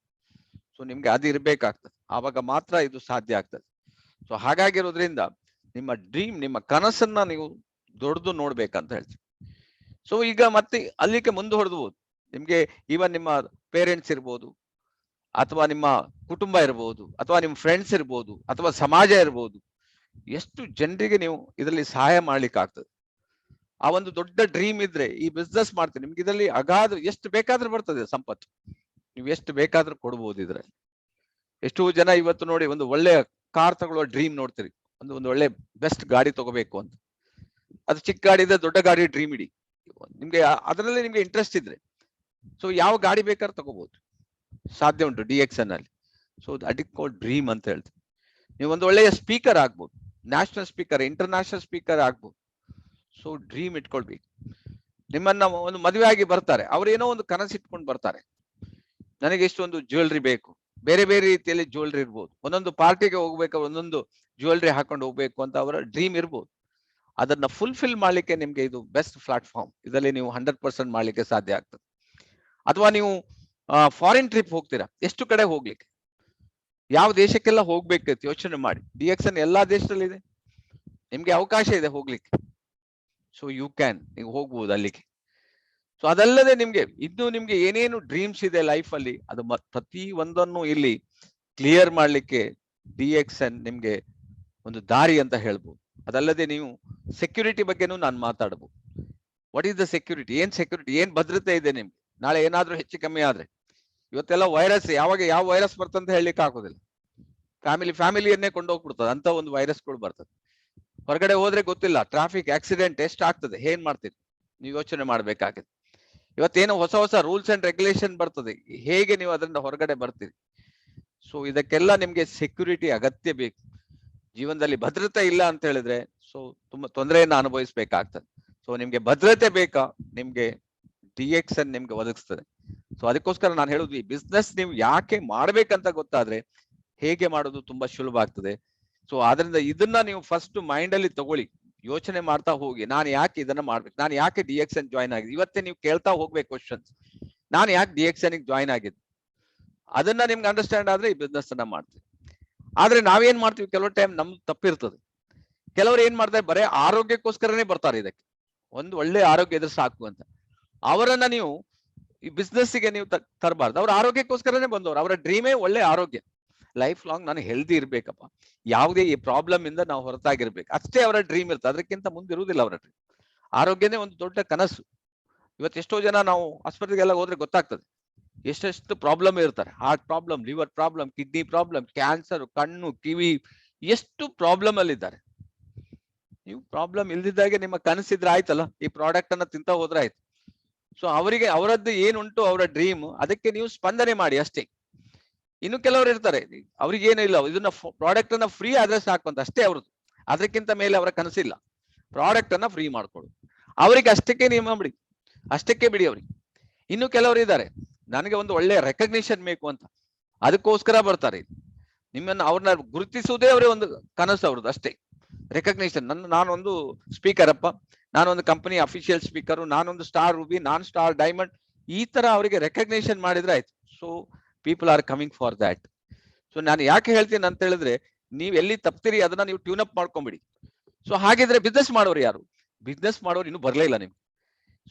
[SPEAKER 2] ಸೊ ನಿಮ್ಗೆ ಅದು ಇರ್ಬೇಕಾಗ್ತದೆ, ಆವಾಗ ಮಾತ್ರ ಇದು ಸಾಧ್ಯ ಆಗ್ತದೆ. ಸೊ ಹಾಗಾಗಿರೋದ್ರಿಂದ ನಿಮ್ಮ ಡ್ರೀಮ್, ನಿಮ್ಮ ಕನಸನ್ನ ನೀವು ದೊಡ್ಡದು ನೋಡ್ಬೇಕಂತ ಹೇಳ್ತೀವಿ. ಸೊ ಈಗ ಮತ್ತೆ ಅಲ್ಲಿಗೆ ಮುಂದುವರೆದಬಹುದು. ನಿಮ್ಗೆ ಈವನ್ ನಿಮ್ಮ ಪೇರೆಂಟ್ಸ್ ಇರ್ಬೋದು, ಅಥವಾ ನಿಮ್ಮ ಕುಟುಂಬ ಇರ್ಬೋದು, ಅಥವಾ ನಿಮ್ಮ ಫ್ರೆಂಡ್ಸ್ ಇರ್ಬೋದು, ಅಥವಾ ಸಮಾಜ ಇರ್ಬೋದು, ಎಷ್ಟು ಜನರಿಗೆ ನೀವು ಇದರಲ್ಲಿ ಸಹಾಯ ಮಾಡ್ಲಿಕ್ಕೆ ಆಗ್ತದೆ. ಆ ಒಂದು ದೊಡ್ಡ ಡ್ರೀಮ್ ಇದ್ರೆ ಈ ಬಿಸ್ನೆಸ್ ಮಾಡ್ತೀವಿ, ನಿಮ್ಗೆ ಇದರಲ್ಲಿ ಅಗಾಧ ಎಷ್ಟು ಬೇಕಾದ್ರೂ ಬರ್ತದೆ ಸಂಪತ್ತು, ನೀವು ಎಷ್ಟು ಬೇಕಾದ್ರೂ ಕೊಡ್ಬೋದು ಇದ್ರಲ್ಲಿ. ಎಷ್ಟೋ ಜನ ಇವತ್ತು ನೋಡಿ, ಒಂದು ಒಳ್ಳೆ ಕಾರ್ ತಗೊಳ್ಳೋ ಡ್ರೀಮ್ ನೋಡ್ತೀರಿ, ಒಂದು ಒಳ್ಳೆ ಬೆಸ್ಟ್ ಗಾಡಿ ತಗೋಬೇಕು ಅಂತ. ಅದು ಚಿಕ್ಕ ಗಾಡಿ ಇದೆ, ದೊಡ್ಡ ಗಾಡಿ ಡ್ರೀಮ್ ಇಡಿ, ನಿಮ್ಗೆ ಅದರಲ್ಲಿ ನಿಮ್ಗೆ ಇಂಟ್ರೆಸ್ಟ್ ಇದ್ರೆ ಸೊ ಯಾವ ಗಾಡಿ ಬೇಕಾದ್ರೂ ತಗೋಬಹುದು, ಸಾಧ್ಯ ಉಂಟು DXN ಅಲ್ಲಿ. ಸೊ ಅದಕ್ಕೆ ಡ್ರೀಮ್ ಅಂತ ಹೇಳ್ತೀವಿ. ನೀವು ಒಂದು ಒಳ್ಳೆಯ ಸ್ಪೀಕರ್ ಆಗ್ಬೋದು, ನ್ಯಾಷನಲ್ ಸ್ಪೀಕರ್, ಇಂಟರ್ನ್ಯಾಷನಲ್ ಸ್ಪೀಕರ್ ಆಗ್ಬೋದು. ಸೊ ಡ್ರೀಮ್ ಇಟ್ಕೊಳ್ಬೇಕು. ನಿಮ್ಮನ್ನ ಒಂದು ಮದುವೆ ಆಗಿ ಬರ್ತಾರೆ, ಅವ್ರೇನೋ ಒಂದು ಕನಸು ಇಟ್ಕೊಂಡು ಬರ್ತಾರೆ, ನನಗೆ ಇಷ್ಟೊಂದು ಜ್ಯುವೆಲ್ರಿ ಬೇಕು, ಬೇರೆ ಬೇರೆ ರೀತಿಯಲ್ಲಿ ಜ್ಯುವೆಲ್ರಿ ಇರ್ಬೋದು, ಒಂದೊಂದು ಪಾರ್ಟಿಗೆ ಹೋಗ್ಬೇಕು, ಒಂದೊಂದು ಜ್ಯುವೆಲ್ರಿ ಹಾಕೊಂಡು ಹೋಗ್ಬೇಕು ಅಂತ ಅವರ ಡ್ರೀಮ್ ಇರ್ಬೋದು. ಅದನ್ನ ಫುಲ್ಫಿಲ್ ಮಾಡ್ಲಿಕ್ಕೆ ನಿಮ್ಗೆ ಇದು ಬೆಸ್ಟ್ ಪ್ಲಾಟ್ಫಾರ್ಮ್, ಇದರಲ್ಲಿ ನೀವು 100% ಮಾಡ್ಲಿಕ್ಕೆ ಸಾಧ್ಯ ಆಗ್ತದೆ. ಅಥವಾ ನೀವು ಫಾರಿನ್ ಟ್ರಿಪ್ ಹೋಗ್ತೀರಾ, ಎಷ್ಟು ಕಡೆ ಹೋಗ್ಲಿಕ್ಕೆ, ಯಾವ ದೇಶಕ್ಕೆಲ್ಲ ಹೋಗ್ಬೇಕಂತ ಯೋಚನೆ ಮಾಡಿ. DXN ಎಲ್ಲಾ ದೇಶದಲ್ಲಿ ಇದೆ, ನಿಮ್ಗೆ ಅವಕಾಶ ಇದೆ ಹೋಗ್ಲಿಕ್ಕೆ. ಸೊ ಯು ಕ್ಯಾನ್, ನೀವು ಹೋಗ್ಬೋದು ಅಲ್ಲಿಗೆ. ಸೊ ಅದಲ್ಲದೆ ನಿಮ್ಗೆ ಏನೇನು ಡ್ರೀಮ್ಸ್ ಇದೆ ಲೈಫ್ ಅಲ್ಲಿ, ಅದು ಪ್ರತಿ ಒಂದನ್ನು ಇಲ್ಲಿ ಕ್ಲಿಯರ್ ಮಾಡ್ಲಿಕ್ಕೆ DXN ನಿಮ್ಗೆ ಒಂದು ದಾರಿ ಅಂತ ಹೇಳ್ಬೋದು. ಅದಲ್ಲದೆ ನೀವು ಸೆಕ್ಯೂರಿಟಿ ಬಗ್ಗೆನೂ ನಾನು ಮಾತಾಡಬಹುದು. ವಾಟ್ ಈಸ್ ದ ಸೆಕ್ಯೂರಿಟಿ, ಏನ್ ಭದ್ರತೆ ಇದೆ ನಿಮ್ಗೆ, ನಾಳೆ ಏನಾದ್ರೂ ಹೆಚ್ಚು ಕಮ್ಮಿ ಆದ್ರೆ. ಇವತ್ತೆಲ್ಲ ವೈರಸ್, ಯಾವಾಗ ಯಾವ ವೈರಸ್ ಬರ್ತಂತ ಹೇಳಲಿಕ್ಕೆ ಆಗೋದಿಲ್ಲ, ಫ್ಯಾಮಿಲಿಯನ್ನೇ ಕೊಂಡೋಗ್ಬಿಡ್ತದೆ ಅಂತ ಒಂದು ವೈರಸ್ಗಳು ಬರ್ತದೆ. ಹೊರಗಡೆ ಹೋದ್ರೆ ಗೊತ್ತಿಲ್ಲ, ಟ್ರಾಫಿಕ್ ಆಕ್ಸಿಡೆಂಟ್ ಎಷ್ಟು ಆಗ್ತದೆ, ಏನ್ ಮಾಡ್ತೀರಿ ನೀವು ಯೋಚನೆ ಮಾಡ್ಬೇಕಾಗಿದೆ. ಇವತ್ತೇನೋ ಹೊಸ ರೂಲ್ಸ್ ಅಂಡ್ ರೆಗ್ಯುಲೇಷನ್ ಬರ್ತದೆ, ಹೇಗೆ ನೀವು ಅದರಿಂದ ಹೊರಗಡೆ ಬರ್ತೀರಿ. ಸೊ ಇದಕ್ಕೆಲ್ಲ ನಿಮ್ಗೆ ಸೆಕ್ಯೂರಿಟಿ ಅಗತ್ಯ ಬೇಕು. ಜೀವನದಲ್ಲಿ ಭದ್ರತೆ ಇಲ್ಲ ಅಂತ ಹೇಳಿದ್ರೆ ಸೊ ತುಂಬಾ ತೊಂದರೆಯನ್ನ ಅನುಭವಿಸ್ಬೇಕಾಗ್ತದೆ. ಸೊ ನಿಮ್ಗೆ ಭದ್ರತೆ ಬೇಕಾ, ನಿಮ್ಗೆ DXN ನಿಮ್ಗೆ ಒದಗಿಸ್ತದೆ. ಸೊ ಅದಕ್ಕೋಸ್ಕರ ನಾನು ಹೇಳುದು, ಈ ಬಿಸ್ನೆಸ್ ನೀವು ಯಾಕೆ ಮಾಡ್ಬೇಕಂತ ಗೊತ್ತಾದ್ರೆ ಹೇಗೆ ಮಾಡೋದು ತುಂಬಾ ಸುಲಭ ಆಗ್ತದೆ. ಸೊ ಆದ್ರಿಂದ ಇದನ್ನ ನೀವು ಫಸ್ಟ್ ಮೈಂಡ್ ಅಲ್ಲಿ ತಗೊಳ್ಳಿ, ಯೋಚನೆ ಮಾಡ್ತಾ ಹೋಗಿ, ನಾನು ಯಾಕೆ ಇದನ್ನ ಮಾಡ್ಬೇಕು, ನಾನು ಯಾಕೆ DXN ಜಾಯ್ನ್ ಆಗಿದೆ. ಇವತ್ತೇ ನೀವು ಕೇಳ್ತಾ ಹೋಗ್ಬೇಕು ಕ್ವಶನ್ಸ್, ನಾನು ಯಾಕೆ DXN ಜಾಯ್ನ್ ಆಗಿದ್ದು. ಅದನ್ನ ನಿಮ್ಗೆ ಅಂಡರ್ಸ್ಟ್ಯಾಂಡ್ ಆದ್ರೆ ಈ ಬಿಸ್ನೆಸ್ ಅನ್ನ ಮಾಡ್ತೀವಿ. ಆದ್ರೆ ನಾವೇನ್ ಮಾಡ್ತೀವಿ, ಕೆಲವು ಟೈಮ್ ನಮ್ದು ತಪ್ಪಿರ್ತದೆ. ಕೆಲವರು ಏನ್ ಮಾಡ್ತಾರೆ, ಬರೇ ಆರೋಗ್ಯಕ್ಕೋಸ್ಕರನೇ ಬರ್ತಾರೆ ಇದಕ್ಕೆ, ಒಂದು ಒಳ್ಳೆ ಆರೋಗ್ಯ ಇದ್ರೆ ಸಾಕು ಅಂತ. ಅವರನ್ನ ನೀವು ಈ ಬಿಸ್ನೆಸ್ಸಿಗೆ ನೀವು ತರಬಾರ್ದು. ಅವ್ರ ಆರೋಗ್ಯಕ್ಕೋಸ್ಕರನೇ ಬಂದವರು, ಅವರ ಡ್ರೀಮೇ ಒಳ್ಳೆ ಆರೋಗ್ಯ, ಲೈಫ್ ಲಾಂಗ್ ನಾನು ಹೆಲ್ದಿ ಇರ್ಬೇಕಪ್ಪ, ಯಾವುದೇ ಈ ಪ್ರಾಬ್ಲಮ್ ಇಂದ ನಾವು ಹೊರತಾಗಿರ್ಬೇಕು, ಅಷ್ಟೇ ಅವರ ಡ್ರೀಮ್ ಇರ್ತದೆ, ಅದಕ್ಕಿಂತ ಮುಂದೆ ಇರುವುದಿಲ್ಲ ಅವರ ಡ್ರೀಮ್. ಆರೋಗ್ಯನೇ ಒಂದು ದೊಡ್ಡ ಕನಸು. ಇವತ್ತು ಎಷ್ಟೋ ಜನ ನಾವು ಆಸ್ಪತ್ರೆಗೆಲ್ಲ ಹೋದ್ರೆ ಗೊತ್ತಾಗ್ತದೆ, ಎಷ್ಟೆಷ್ಟು ಪ್ರಾಬ್ಲಮ್ ಇರ್ತಾರೆ, heart problem, liver problem, kidney problem, cancer, ಕಣ್ಣು, ಕಿವಿ, ಎಷ್ಟು ಪ್ರಾಬ್ಲಮ್ ಅಲ್ಲಿ ಇದ್ದಾರೆ. ನೀವು ಪ್ರಾಬ್ಲಮ್ ಇಲ್ದಿದ್ದಾಗೆ ನಿಮ್ಮ ಕನಸಿದ್ರೆ ಆಯ್ತಲ್ಲ, ಈ ಪ್ರಾಡಕ್ಟ್ ಅನ್ನ ತಿಂತ ಹೋದ್ರೆ ಆಯ್ತು. ಸೊ ಅವರಿಗೆ ಅವರದ್ದು ಏನುಂಟು ಅವರ ಡ್ರೀಮ್, ಅದಕ್ಕೆ ನೀವು ಸ್ಪಂದನೆ ಮಾಡಿ ಅಷ್ಟೇ. ಇನ್ನು ಕೆಲವರು ಇರ್ತಾರೆ, ಅವ್ರಿಗೆ ಏನೂ ಇಲ್ಲ, ಇದನ್ನ ಪ್ರಾಡಕ್ಟ್ ಅನ್ನ ಫ್ರೀ ಆದ್ರೆ ಸಾಕು ಅಂತ ಅಷ್ಟೇ ಅವ್ರದ್ದು, ಅದಕ್ಕಿಂತ ಮೇಲೆ ಅವರ ಕನಸಿಲ್ಲ. ಪ್ರಾಡಕ್ಟ್ ಅನ್ನ ಫ್ರೀ ಮಾಡ್ಕೊಳ್ಳು, ಅವರಿಗೆ ಅಷ್ಟಕ್ಕೆ ನಿಯಮ ಬಿಡಿ, ಅಷ್ಟಕ್ಕೆ ಬಿಡಿ ಅವ್ರಿಗೆ. ಇನ್ನು ಕೆಲವರು ಇದ್ದಾರೆ, ನನಗೆ ಒಂದು ಒಳ್ಳೆ ರೆಕಗ್ನಿಷನ್ ಬೇಕು ಅಂತ, ಅದಕ್ಕೋಸ್ಕರ ಬರ್ತಾರೆ. ನಿಮ್ಮನ್ನ ಅವ್ರನ್ನ ಗುರುತಿಸುವುದೇ ಅವರೇ ಒಂದು ಕನಸು ಅವ್ರದ್ದು ಅಷ್ಟೇ. ರೆಕಗ್ನಿಷನ್, ನಾನೊಂದು ಸ್ಪೀಕರ್ ಅಪ್ಪ, ನಾನೊಂದು ಕಂಪನಿ ಅಫಿಷಿಯಲ್ ಸ್ಪೀಕರು, ನಾನೊಂದು ಸ್ಟಾರ್ ರೂಬಿ, ನಾನ್ ಸ್ಟಾರ್ ಡೈಮಂಡ್, ಈ ತರ ಅವರಿಗೆ ರೆಕಗ್ನಿಷನ್ ಮಾಡಿದ್ರೆ ಆಯ್ತು. So people are coming for that. So ನಾನು ಯಾಕೆ ಹೇಳ್ತೀನಿ ಅಂತ ಹೇಳಿದ್ರೆ, ನೀವು ಎಲ್ಲಿ ತಪ್ತೀರಿ ಅದನ್ನ ನೀವು ಟ್ಯೂನ್ ಅಪ್ ಮಾಡ್ಕೊಂಬಿಡಿ. ಸೊ ಹಾಗಿದ್ರೆ ಬಿಸ್ನೆಸ್ ಮಾಡೋರು ಯಾರು, ಬಿಸ್ನೆಸ್ ಮಾಡೋರು ಇನ್ನೂ ಬರ್ಲೇ ಇಲ್ಲ ನಿಮ್ಗೆ.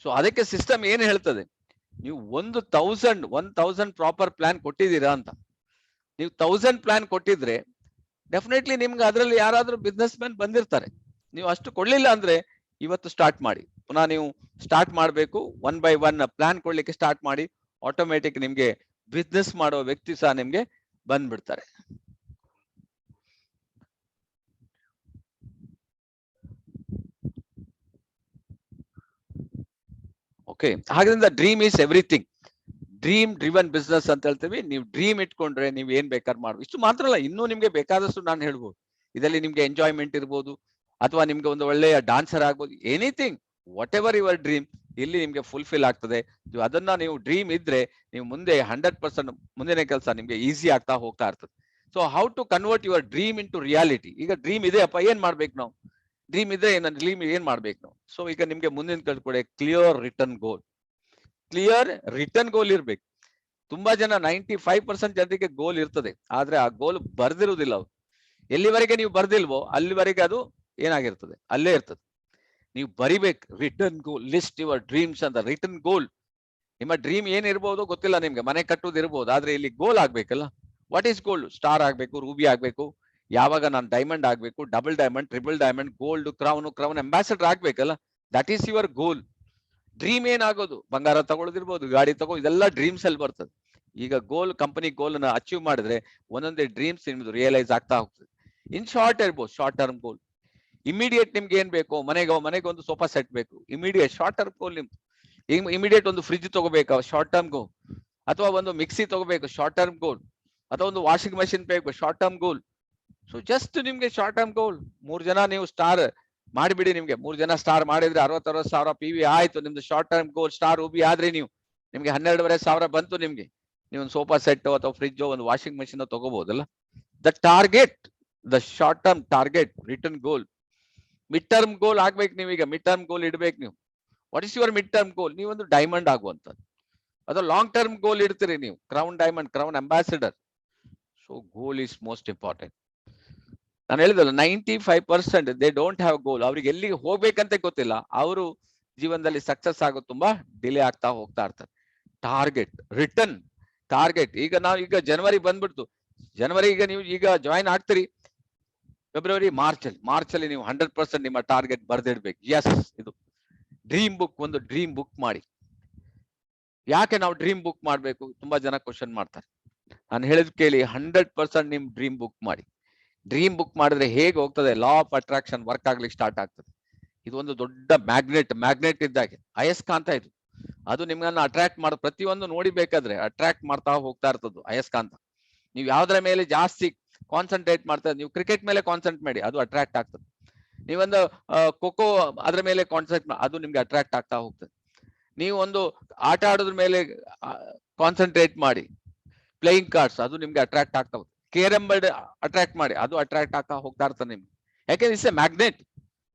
[SPEAKER 2] ಸೊ ಅದಕ್ಕೆ ಸಿಸ್ಟಮ್ ಏನ್ ಹೇಳ್ತದೆ, ನೀವು 1000 ಪ್ರಾಪರ್ ಪ್ಲಾನ್ ಕೊಟ್ಟಿದ್ದೀರಾ ಅಂತ. ನೀವು 1000 ಪ್ಲಾನ್ ಕೊಟ್ಟಿದ್ರೆ ಡೆಫಿನೆಟ್ಲಿ ನಿಮ್ಗೆ ಅದರಲ್ಲಿ ಯಾರಾದ್ರೂ ಬಿಸ್ನೆಸ್ ಮ್ಯಾನ್ ಬಂದಿರ್ತಾರೆ. ನೀವು ಅಷ್ಟು ಕೊಡ್ಲಿಲ್ಲ ಅಂದ್ರೆ ಇವತ್ತು ಸ್ಟಾರ್ಟ್ ಮಾಡಿ, ಪುನಃ ನೀವು ಸ್ಟಾರ್ಟ್ ಮಾಡಬೇಕು. 1 by 1 ಪ್ಲಾನ್ ಕೊಡ್ಲಿಕ್ಕೆ ಸ್ಟಾರ್ಟ್ ಮಾಡಿ, ಆಟೋಮೆಟಿಕ್ ನಿಮ್ಗೆ ಬಿಸ್ನೆಸ್ ಮಾಡೋ ವ್ಯಕ್ತಿ ಸಹ ನಿಮ್ಗೆ ಬಂದ್ಬಿಡ್ತಾರೆ. ಓಕೆ, ಹಾಗಾದ್ರಿಂದ dream is everything. Dream driven business ಅಂತ ಹೇಳ್ತೀವಿ. ನೀವು ಡ್ರೀಮ್ ಇಟ್ಕೊಂಡ್ರೆ ನೀವು ಏನ್ ಬೇಕಾದ್ರೆ ಮಾಡ್ಬೋದು. ಇಷ್ಟು ಮಾತ್ರ ಅಲ್ಲ, ಇನ್ನೂ ನಿಮ್ಗೆ ಬೇಕಾದಷ್ಟು ನಾನು ಹೇಳ್ಬೋದು. ಇದರಲ್ಲಿ ನಿಮ್ಗೆ ಎಂಜಾಯ್ಮೆಂಟ್ ಇರ್ಬೋದು, ಅಥವಾ ನಿಮ್ಗೆ ಒಂದು ಒಳ್ಳೆಯ ಡಾನ್ಸರ್ ಆಗ್ಬೋದು, anything, what ever your dream ಇಲ್ಲಿ ನಿಮ್ಗೆ ಫುಲ್ಫಿಲ್ ಆಗ್ತದೆ. ಅದನ್ನ ನೀವು ಡ್ರೀಮ್ ಇದ್ರೆ ನೀವು ಮುಂದೆ 100% ಮುಂದಿನ ಕೆಲಸ ನಿಮ್ಗೆ ಈಸಿ ಆಗ್ತಾ ಹೋಗ್ತಾ ಇರ್ತದೆ. So how to convert your dream into reality. ಈಗ ಡ್ರೀಮ್ ಇದೆ ಅಪ್ಪ, ಏನ್ ಮಾಡ್ಬೇಕು ನಾವು? ಡ್ರೀಮ್ ಇದ್ರೆ ನನ್ನ ಡ್ರೀಮ್ ಏನ್ ಮಾಡ್ಬೇಕು ನಾವು? ಸೊ ಈಗ ನಿಮ್ಗೆ ಮುಂದಿನ ಕಳ್ಕೊಡೆ ಕ್ಲಿಯರ್ ರಿಟರ್ನ್ ಗೋಲ್. ಕ್ಲಿಯರ್ ರಿಟರ್ನ್ ಗೋಲ್ ಇರ್ಬೇಕು. ತುಂಬಾ ಜನ 95% ಜನರಿಗೆ ಗೋಲ್ ಇರ್ತದೆ, ಆದ್ರೆ ಆ ಗೋಲ್ ಬರ್ದಿರುವುದಿಲ್ಲ. ಅವ್ರು ಎಲ್ಲಿವರೆಗೆ ನೀವು ಬರ್ದಿಲ್ವೋ ಅಲ್ಲಿವರೆಗೆ ಅದು ಏನಾಗಿರ್ತದೆ, ಅಲ್ಲೇ ಇರ್ತದೆ. ನೀವು ಬರಿಬೇಕು written goal, list your dreams ಅಂತ. ರಿಟರ್ನ್ ಗೋಲ್, ನಿಮ್ಮ ಡ್ರೀಮ್ ಏನ್ ಇರ್ಬೋದು ಗೊತ್ತಿಲ್ಲ ನಿಮ್ಗೆ, ಮನೆ ಕಟ್ಟುವುದು ಇರ್ಬೋದು, ಆದ್ರೆ ಇಲ್ಲಿ ಗೋಲ್ ಆಗ್ಬೇಕಲ್ಲ. What is goal? ಸ್ಟಾರ್ ಆಗ್ಬೇಕು, ರೂಬಿ ಆಗ್ಬೇಕು, ಯಾವಾಗ ನಾನು ಡೈಮಂಡ್ ಆಗ್ಬೇಕು, double diamond, triple diamond, gold, crown ambassador ಆಗ್ಬೇಕಲ್ಲ. That is your goal. Dream ಏನಾಗೋದು? ಬಂಗಾರ ತಗೊಳ್ಳೋದಿರ್ಬೋದು, ಗಾಡಿ ತಗೋ, ಇದೆಲ್ಲ ಡ್ರೀಮ್ಸ್ ಅಲ್ಲಿ ಬರ್ತದೆ. ಈಗ ಗೋಲ್, ಕಂಪನಿ ಗೋಲ್ ಅನ್ನ ಅಚೀವ್ ಮಾಡಿದ್ರೆ ಒಂದೊಂದೇ ಡ್ರೀಮ್ಸ್ ನಿಮ್ದು ರಿಯಲೈಸ್ ಆಗ್ತಾ ಹೋಗ್ತದೆ. ಇನ್ ಶಾರ್ಟ್ ಇರ್ಬೋದು ಶಾರ್ಟ್ ಟರ್ಮ್ ಗೋಲ್. ಇಮಿಡಿಯೇಟ್ ನಿಮ್ಗೆ ಏನ್ ಬೇಕು? ಮನೆಗೆ ಒಂದು ಸೋಫಾ ಸೆಟ್ ಬೇಕು, ಇಮಿಡಿಯೇಟ್ ಶಾರ್ಟ್ ಟರ್ಮ್ ಗೋಲ್ ನಿಮ್ದು. ಇಮಿಡಿಯೇಟ್ ಒಂದು ಫ್ರಿಡ್ಜ್ ತಗೋಬೇಕಾ, ಶಾರ್ಟ್ ಟರ್ಮ್ ಗೋಲ್. ಅಥವಾ ಒಂದು ಮಿಕ್ಸಿ ತಗೋಬೇಕು, ಶಾರ್ಟ್ ಟರ್ಮ್ ಗೋಲ್. ಅಥವಾ ಒಂದು ವಾಷಿಂಗ್ ಮಷಿನ್ ಬೇಕು, short term goal. So just ನಿಮ್ಗೆ ಶಾರ್ಟ್ ಟರ್ಮ್ ಗೋಲ್. 3 ಜನ ನೀವು ಸ್ಟಾರ್ ಮಾಡಿಬಿಡಿ. ನಿಮ್ಗೆ 3 ಜನ ಸ್ಟಾರ್ ಮಾಡಿದ್ರೆ 60,000 PV ಆಯ್ತು. ನಿಮ್ದು short term goal star ruby ಆದ್ರೆ ನಿಮ್ಗೆ 12,500 ಬಂತು. ನಿಮ್ಗೆ ನೀವು ಒಂದು ಸೋಫಾ ಸೆಟ್ ಅಥವಾ ಫ್ರಿಡ್ಜ್, ಒಂದು ವಾಷಿಂಗ್ ಮಷಿನ್ ತಗೋಬಹುದಲ್ಲ. The target, the short term target, return goal. Mid term goal ಆಗ್ಬೇಕು. ನೀವೀಗ ಮಿಡ್ ಟರ್ಮ್ ಗೋಲ್ ಇಡ್ಬೇಕು ನೀವು. What is your mid term goal? ನೀವೊಂದು ಡೈಮಂಡ್ ಆಗುವಂಥದ್ದು. ಅದು ಲಾಂಗ್ ಟರ್ಮ್ ಗೋಲ್ ಇಡ್ತೀರಿ ನೀವು, crown diamond, crown ambassador. So goal is most important. ನಾನು ಹೇಳಿದಲ್ಲ, 95% ದೇ ಡೋಂಟ್ ಹ್ಯಾವ್ ಗೋಲ್. ಅವ್ರಿಗೆ ಎಲ್ಲಿಗೆ ಹೋಗ್ಬೇಕಂತ ಗೊತ್ತಿಲ್ಲ. ಅವರು ಜೀವನದಲ್ಲಿ ಸಕ್ಸಸ್ ಆಗೋದು ತುಂಬಾ ಡಿಲೇ ಆಗ್ತಾ ಹೋಗ್ತಾ ಇರ್ತಾರೆ. Target, return target. ಈಗ ಜನವರಿ ಬಂದ್ಬಿಡ್ತು. ಜನವರಿ ಈಗ ನೀವು ಈಗ ಜಾಯಿನ್ ಆಗ್ತೀರಿ. ಫೆಬ್ರವರಿ, ಮಾರ್ಚ್ ಅಲ್ಲಿ ನೀವು 100% ನಿಮ್ಮ ಟಾರ್ಗೆಟ್ ಬರ್ದಿಡ್ಬೇಕು. ಎಸ್, ಇದು ಡ್ರೀಮ್ ಬುಕ್, ಒಂದು ಡ್ರೀಮ್ ಬುಕ್ ಮಾಡಿ. ಯಾಕೆ ನಾವು ಡ್ರೀಮ್ ಬುಕ್ ಮಾಡ್ಬೇಕು? ತುಂಬಾ ಜನ ಕ್ವಶನ್ ಮಾಡ್ತಾರೆ. ನಾನು ಹೇಳಿದ್ ಕೇಳಿ, 100% ನಿಮ್ ಡ್ರೀಮ್ ಬುಕ್ ಮಾಡಿ. ಡ್ರೀಮ್ ಬುಕ್ ಮಾಡಿದ್ರೆ ಹೇಗೆ ಹೋಗ್ತದೆ, ಲಾ ಆಫ್ ಅಟ್ರಾಕ್ಷನ್ ವರ್ಕ್ ಆಗ್ಲಿಕ್ಕೆ ಸ್ಟಾರ್ಟ್ ಆಗ್ತದೆ. ಇದು ಒಂದು ದೊಡ್ಡ ಮ್ಯಾಗ್ನೆಟ್ ಇದ್ದಾಗೆ, ಅಯಸ್ಕಾಂತ ಇದು. ಅದು ನಿಮ್ಮನ್ನ ಅಟ್ರಾಕ್ಟ್ ಮಾಡೋ ಪ್ರತಿಯೊಂದು ನೋಡಿಬೇಕಾದ್ರೆ ಅಟ್ರಾಕ್ಟ್ ಮಾಡ್ತಾ ಹೋಗ್ತಾ ಇರ್ತದ್ದು ಅಯಸ್ಕಾಂತ. ನೀವು ಯಾವ್ದ್ರ ಮೇಲೆ ಜಾಸ್ತಿ ಕಾನ್ಸಂಟ್ರೇಟ್ ಮಾಡ್ತಾ, ನೀವು ಕ್ರಿಕೆಟ್ ಮೇಲೆ ಕಾನ್ಸಂಟ್ರೇಟ್ ಮಾಡಿ, ಅದು ಅಟ್ರಾಕ್ಟ್ ಆಗ್ತದೆ. ನೀವೊಂದು ಖೋಖೋ ಅದ್ರ ಮೇಲೆ ಕಾನ್ಸಂಟ್ರೇಟ್, ಅದು ನಿಮ್ಗೆ ಅಟ್ರಾಕ್ಟ್ ಆಗ್ತಾ ಹೋಗ್ತದೆ. ನೀವು ಒಂದು ಆಟ ಆಡೋದ್ರ ಮೇಲೆ ಕಾನ್ಸಂಟ್ರೇಟ್ ಮಾಡಿ, ಪ್ಲೇಯಿಂಗ್ ಕಾರ್ಡ್ಸ್, ಅದು ನಿಮ್ಗೆ ಅಟ್ರಾಕ್ಟ್ ಆಗ್ತಾ ಹೋಗ್ತದೆ. ಕೇರಂ ಬೋರ್ಡ್ ಅಟ್ರಾಕ್ಟ್ ಮಾಡಿ, ಅದು ಅಟ್ರಾಕ್ಟ್ ಆಗ್ತಾ ಹೋಗ್ತಾ ಇರ್ತದೆ ನಿಮ್ಗೆ. ಯಾಕೆಂದ್ರೆ ಇಟ್ಸ್ ಎ ಮ್ಯಾಗ್ನೆಟ್.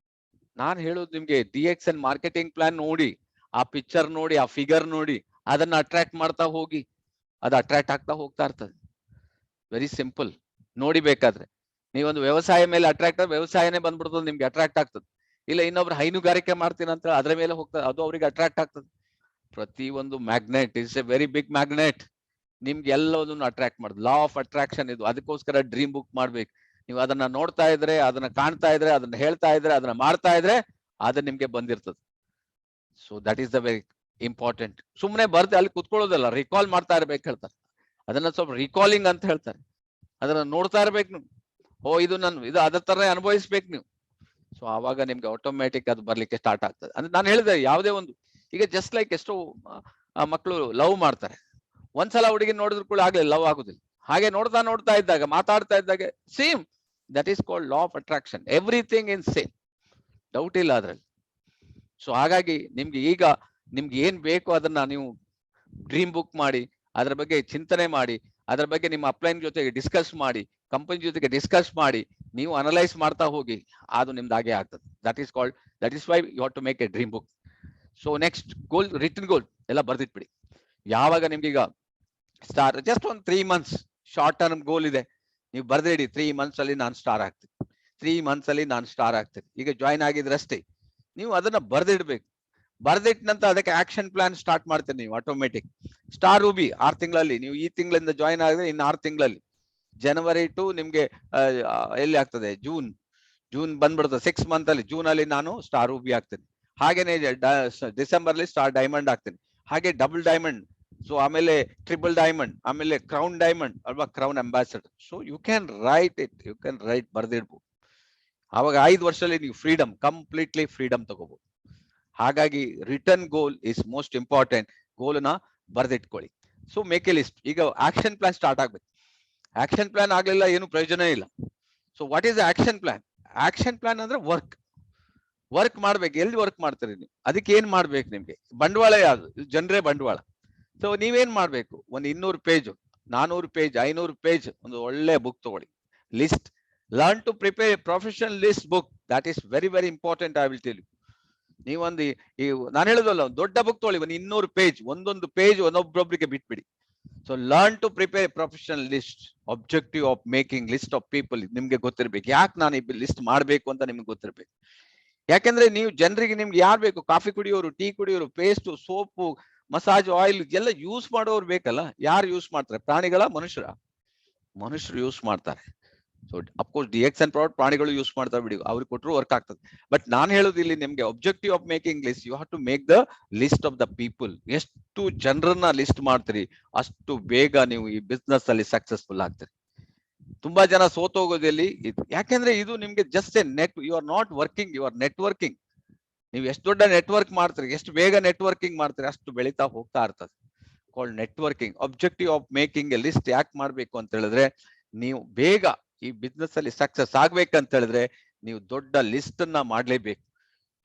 [SPEAKER 2] ನಾನು ಹೇಳೋದು ನಿಮ್ಗೆ, DXN ಮಾರ್ಕೆಟಿಂಗ್ ಪ್ಲಾನ್ ನೋಡಿ, ಆ ಪಿಕ್ಚರ್ ನೋಡಿ, ಆ ಫಿಗರ್ ನೋಡಿ, ಅದನ್ನ ಅಟ್ರಾಕ್ಟ್ ಮಾಡ್ತಾ ಹೋಗಿ, ಅದು ಅಟ್ರಾಕ್ಟ್ ಆಗ್ತಾ ಹೋಗ್ತಾ ಇರ್ತದೆ. Very simple. ನೋಡಿ ಬೇಕಾದ್ರೆ ನೀವೊಂದು ವ್ಯವಸಾಯ ಮೇಲೆ ಅಟ್ರಾಕ್ಟ್ ಆದ್ರೆ ವ್ಯವಸಾಯನೇ ಬಂದ್ಬಿಡ್ತದೆ, ನಿಮ್ಗೆ ಅಟ್ರಾಕ್ಟ್ ಆಗ್ತದೆ. ಇಲ್ಲ ಇನ್ನೊಬ್ರು ಹೈನುಗಾರಿಕೆ ಮಾಡ್ತೀನಿ ಅಂತ ಅದ್ರ ಮೇಲೆ ಹೋಗ್ತದೆ, ಅದು ಅವ್ರಿಗೆ ಅಟ್ರಾಕ್ಟ್ ಆಗ್ತದೆ. ಪ್ರತಿ ಒಂದು magnet is a very big magnet. ನಿಮ್ಗೆ ಎಲ್ಲದನ್ನು ಅಟ್ರಾಕ್ಟ್ ಮಾಡುದು. ಲಾ ಆಫ್ ಅಟ್ರಾಕ್ಷನ್ ಇದು. ಅದಕ್ಕೋಸ್ಕರ ಡ್ರೀಮ್ ಬುಕ್ ಮಾಡ್ಬೇಕು. ನೀವು ಅದನ್ನ ನೋಡ್ತಾ ಇದ್ರೆ, ಅದನ್ನ ಕಾಣ್ತಾ ಇದ್ರೆ, ಅದನ್ನ ಹೇಳ್ತಾ ಇದ್ರೆ, ಅದನ್ನ ಮಾಡ್ತಾ ಇದ್ರೆ, ಅದು ನಿಮ್ಗೆ ಬಂದಿರ್ತದೆ. So that is the very important. ಸುಮ್ಮನೆ ಬರ್ದು ಅಲ್ಲಿ ಕುತ್ಕೊಳ್ಳೋದಲ್ಲ, ರಿಕಾಲ್ ಮಾಡ್ತಾ ಇರ್ಬೇಕು ಹೇಳ್ತಾರೆ. ಅದನ್ನ ಸ್ವಲ್ಪ ರಿಕಾಲಿಂಗ್ ಅಂತ ಹೇಳ್ತಾರೆ. ಅದನ್ನ ನೋಡ್ತಾ ಇರ್ಬೇಕು ನೀವು. ಇದು ಅದ್ರ ತರ ಅನುಭವಿಸ್ಬೇಕು ನೀವು. ಸೊ ಆವಾಗ ನಿಮ್ಗೆ ಆಟೋಮ್ಯಾಟಿಕ್ ಅದು ಬರ್ಲಿಕ್ಕೆ ಸ್ಟಾರ್ಟ್ ಆಗ್ತದೆ. ಅಂದ್ರೆ ನಾನು ಹೇಳಿದೆ, ಯಾವುದೇ ಒಂದು, ಈಗ ಜಸ್ಟ್ ಲೈಕ್ ಎಷ್ಟೋ ಮಕ್ಕಳು ಲವ್ ಮಾಡ್ತಾರೆ. ಒಂದ್ಸಲ ಹುಡುಗಿ ನೋಡಿದ್ರು ಕೂಡ ಆಗ್ಲಿ ಲವ್ ಆಗುದಿಲ್ಲ. ಹಾಗೆ ನೋಡ್ತಾ ಇದ್ದಾಗ, ಮಾತಾಡ್ತಾ ಇದ್ದಾಗ same. That is called law of attraction. Everything in same, doubt ಇಲ್ಲ ಅದ್ರಲ್ಲಿ. ಸೊ ಹಾಗಾಗಿ ನಿಮ್ಗೆ ಏನ್ ಬೇಕು ಅದನ್ನ ನೀವು ಡ್ರೀಮ್ ಬುಕ್ ಮಾಡಿ, ಅದ್ರ ಬಗ್ಗೆ ಚಿಂತನೆ ಮಾಡಿ, ಅದ್ರ ಬಗ್ಗೆ ನಿಮ್ಮ ಅಪ್ಲೈನ್ ಜೊತೆಗೆ ಡಿಸ್ಕಸ್ ಮಾಡಿ, ಕಂಪನಿ ಜೊತೆಗೆ ಡಿಸ್ಕಸ್ ಮಾಡಿ, ನೀವು ಅನಲೈಸ್ ಮಾಡ್ತಾ ಹೋಗಿ, ಅದು ನಿಮ್ದು ಹಾಗೆ ಆಗ್ತದೆ. That is why you have to make a dream book. So next goal, return goal ಎಲ್ಲ ಬರ್ದಿಟ್ಬಿಡಿ. ಯಾವಾಗ ನಿಮ್ಗೆ ಈಗ ಜಸ್ಟ್ ಒಂದು 3 months ಶಾರ್ಟ್ ಟರ್ಮ್ ಗೋಲ್ ಇದೆ, ನೀವು ಬರ್ದಿಡಿ, 3 months ಅಲ್ಲಿ ನಾನು ಸ್ಟಾರ್ ಆಗ್ತೀನಿ, 3 months ಅಲ್ಲಿ ನಾನು ಸ್ಟಾರ್ ಆಗ್ತೀನಿ. ಈಗ ಜಾಯಿನ್ ಆಗಿದ್ರಷ್ಟೇ, ನೀವು ಅದನ್ನ ಬರ್ದಿಡ್ಬೇಕು. ಬರ್ದಿಟ್ಟ ನಂತರ ಅದಕ್ಕೆ ಆಕ್ಷನ್ ಪ್ಲಾನ್ ಸ್ಟಾರ್ಟ್ ಮಾಡ್ತೀರಿ ನೀವು ಆಟೋಮೆಟಿಕ್. ಸ್ಟಾರ್ ರೂಬಿ 6 ತಿಂಗಳಲ್ಲಿ, ನೀವು ಈ ತಿಂಗಳಿಂದ ಜಾಯಿನ್ ಆಗಿದ್ರೆ ಇನ್ನು 6 ತಿಂಗಳಲ್ಲಿ, ಜನವರಿ ಟು ನಿಮ್ಗೆ ಎಲ್ಲಿ ಆಗ್ತದೆ, ಜೂನ್ ಬಂದ್ಬಿಡ್ತದೆ. 6 months ಅಲ್ಲಿ, ಜೂನ್ ಅಲ್ಲಿ ನಾನು ಸ್ಟಾರ್ ರೂಬಿ ಆಗ್ತೀನಿ. ಹಾಗೇನೆ ಡಿಸೆಂಬರ್ ಅಲ್ಲಿ ಸ್ಟಾರ್ ಡೈಮಂಡ್ ಆಗ್ತೀನಿ. ಹಾಗೆ ಡಬಲ್ ಡೈಮಂಡ್, ಸೊ ಆಮೇಲೆ ಟ್ರಿಬಲ್ ಡೈಮಂಡ್, ಆಮೇಲೆ ಕ್ರೌನ್ ಡೈಮಂಡ್ ಅಲ್ವಾ, crown ambassador. So you can write ಬರ್ದಿಡ್ಬೋದು. ಅವಾಗ 5 ವರ್ಷದಲ್ಲಿ ನೀವು ಕಂಪ್ಲೀಟ್ಲಿ ಫ್ರೀಡಮ್ ತಗೋಬಹುದು. ಹಾಗಾಗಿ return goal is most important. ಗೋಲ್ನ ಬರ್ದಿಟ್ಕೊಳ್ಳಿ. So make a list. ಈಗ ಆಕ್ಷನ್ ಪ್ಲಾನ್ ಸ್ಟಾರ್ಟ್ ಆಗ್ಬೇಕು. ಆಕ್ಷನ್ ಪ್ಲಾನ್ ಆಗ್ಲಿಲ್ಲ ಏನು ಪ್ರಯೋಜನ ಇಲ್ಲ. So what is action plan? Action plan ಅಂದ್ರೆ ವರ್ಕ್ ಮಾಡ್ಬೇಕು. ಎಲ್ಲಿ ವರ್ಕ್ ಮಾಡ್ತೀರಿ ನೀವು? ಅದಕ್ಕೆ ಏನ್ ಮಾಡ್ಬೇಕು? ನಿಮ್ಗೆ ಬಂಡವಾಳ ಯಾವ್ದು? ಜನರೇ ಬಂಡವಾಳ. ಸೊ ನೀವೇನ್ ಮಾಡ್ಬೇಕು? ಒಂದು 200 ಪೇಜ್, 400 ಪೇಜ್, 500 ಪೇಜ್ ಒಂದು ಒಳ್ಳೆ ಬುಕ್ ತಗೊಳ್ಳಿ. List. Learn to prepare a professional list book. That is very very important. I will tell you. ನೀವೊಂದು ಈ ನಾನು ಹೇಳುದಲ್ಲ, ಒಂದು ದೊಡ್ಡ ಬುಕ್ ತಗೊಳ್ಳಿ, ಒಂದು 200 ಪೇಜ್, ಒಂದೊಂದು ಪೇಜ್ ಒಂದೊಬ್ಬೊಬ್ರಿಗೆ ಬಿಟ್ಬಿಡಿ. So learn to prepare professional list. Objective of making list of people ನಿಮ್ಗೆ ಗೊತ್ತಿರ್ಬೇಕು. ಯಾಕೆ ನಾನು ಈ ಲಿಸ್ಟ್ ಮಾಡ್ಬೇಕು ಅಂತ ನಿಮ್ಗೆ ಗೊತ್ತಿರ್ಬೇಕು. ಯಾಕೆಂದ್ರೆ ನೀವು ಜನರಿಗೆ ನಿಮ್ಗೆ ಯಾರು ಬೇಕು? ಕಾಫಿ ಕುಡಿಯೋರು, ಟೀ ಕುಡಿಯೋರು, ಪೇಸ್ಟ್, ಸೋಪು, ಮಸಾಜ್ ಆಯಿಲ್ ಎಲ್ಲ ಯೂಸ್ ಮಾಡೋರು ಬೇಕಲ್ಲ. ಯಾರು ಯೂಸ್ ಮಾಡ್ತಾರೆ? ಪ್ರಾಣಿಗಳ, ಮನುಷ್ಯರು ಯೂಸ್ ಮಾಡ್ತಾರೆ. ಸೊ ಅಫ್ಕೋರ್ಸ್ DXN ಪ್ರಾಡಕ್ಟ್ ಪ್ರಾಣಿಗಳು ಯೂಸ್ ಮಾಡ್ತಾರೆ ಬಿಡಿ, ಅವ್ರಿಗೆ ಕೊಟ್ಟರು ವರ್ಕ್ ಆಗ್ತದೆ. ಬಟ್ ನಾನು ಹೇಳೋದು ಇಲ್ಲಿ ನಿಮ್ಗೆ objective of making list, you have to make the list of the people. ಎಷ್ಟು ಜನರನ್ನ ಲಿಸ್ಟ್ ಮಾಡ್ತೀರಿ ಅಷ್ಟು ಬೇಗ ನೀವು ಈ ಬಿಸ್ನೆಸ್ ಅಲ್ಲಿ ಸಕ್ಸಸ್ಫುಲ್ ಆಗ್ತೀರಿ. ತುಂಬಾ ಜನ ಸೋತೋಗೋದಲ್ಲಿ ಇದು. ಯಾಕೆಂದ್ರೆ ಇದು ನಿಮ್ಗೆ just a net. You are not working, you are networking. ನೀವು ಎಷ್ಟು ದೊಡ್ಡ ನೆಟ್ವರ್ಕ್ ಮಾಡ್ತೀರಿ, ಎಷ್ಟು ಬೇಗ ನೆಟ್ವರ್ಕಿಂಗ್ ಮಾಡ್ತೀರಿ, ಅಷ್ಟು ಬೆಳೀತಾ ಹೋಗ್ತಾ ಇರ್ತದೆ. Called networking. Objective of making A list ಯಾಕೆ ಮಾಡ್ಬೇಕು ಅಂತ ಹೇಳಿದ್ರೆ, ನೀವು ಬೇಗ ಈ ಬಿಸ್ನೆಸ್ ಅಲ್ಲಿ ಸಕ್ಸಸ್ ಆಗ್ಬೇಕಂತ ಹೇಳಿದ್ರೆ ನೀವು ದೊಡ್ಡ ಲಿಸ್ಟ್ ಅನ್ನ ಮಾಡ್ಲೇಬೇಕು.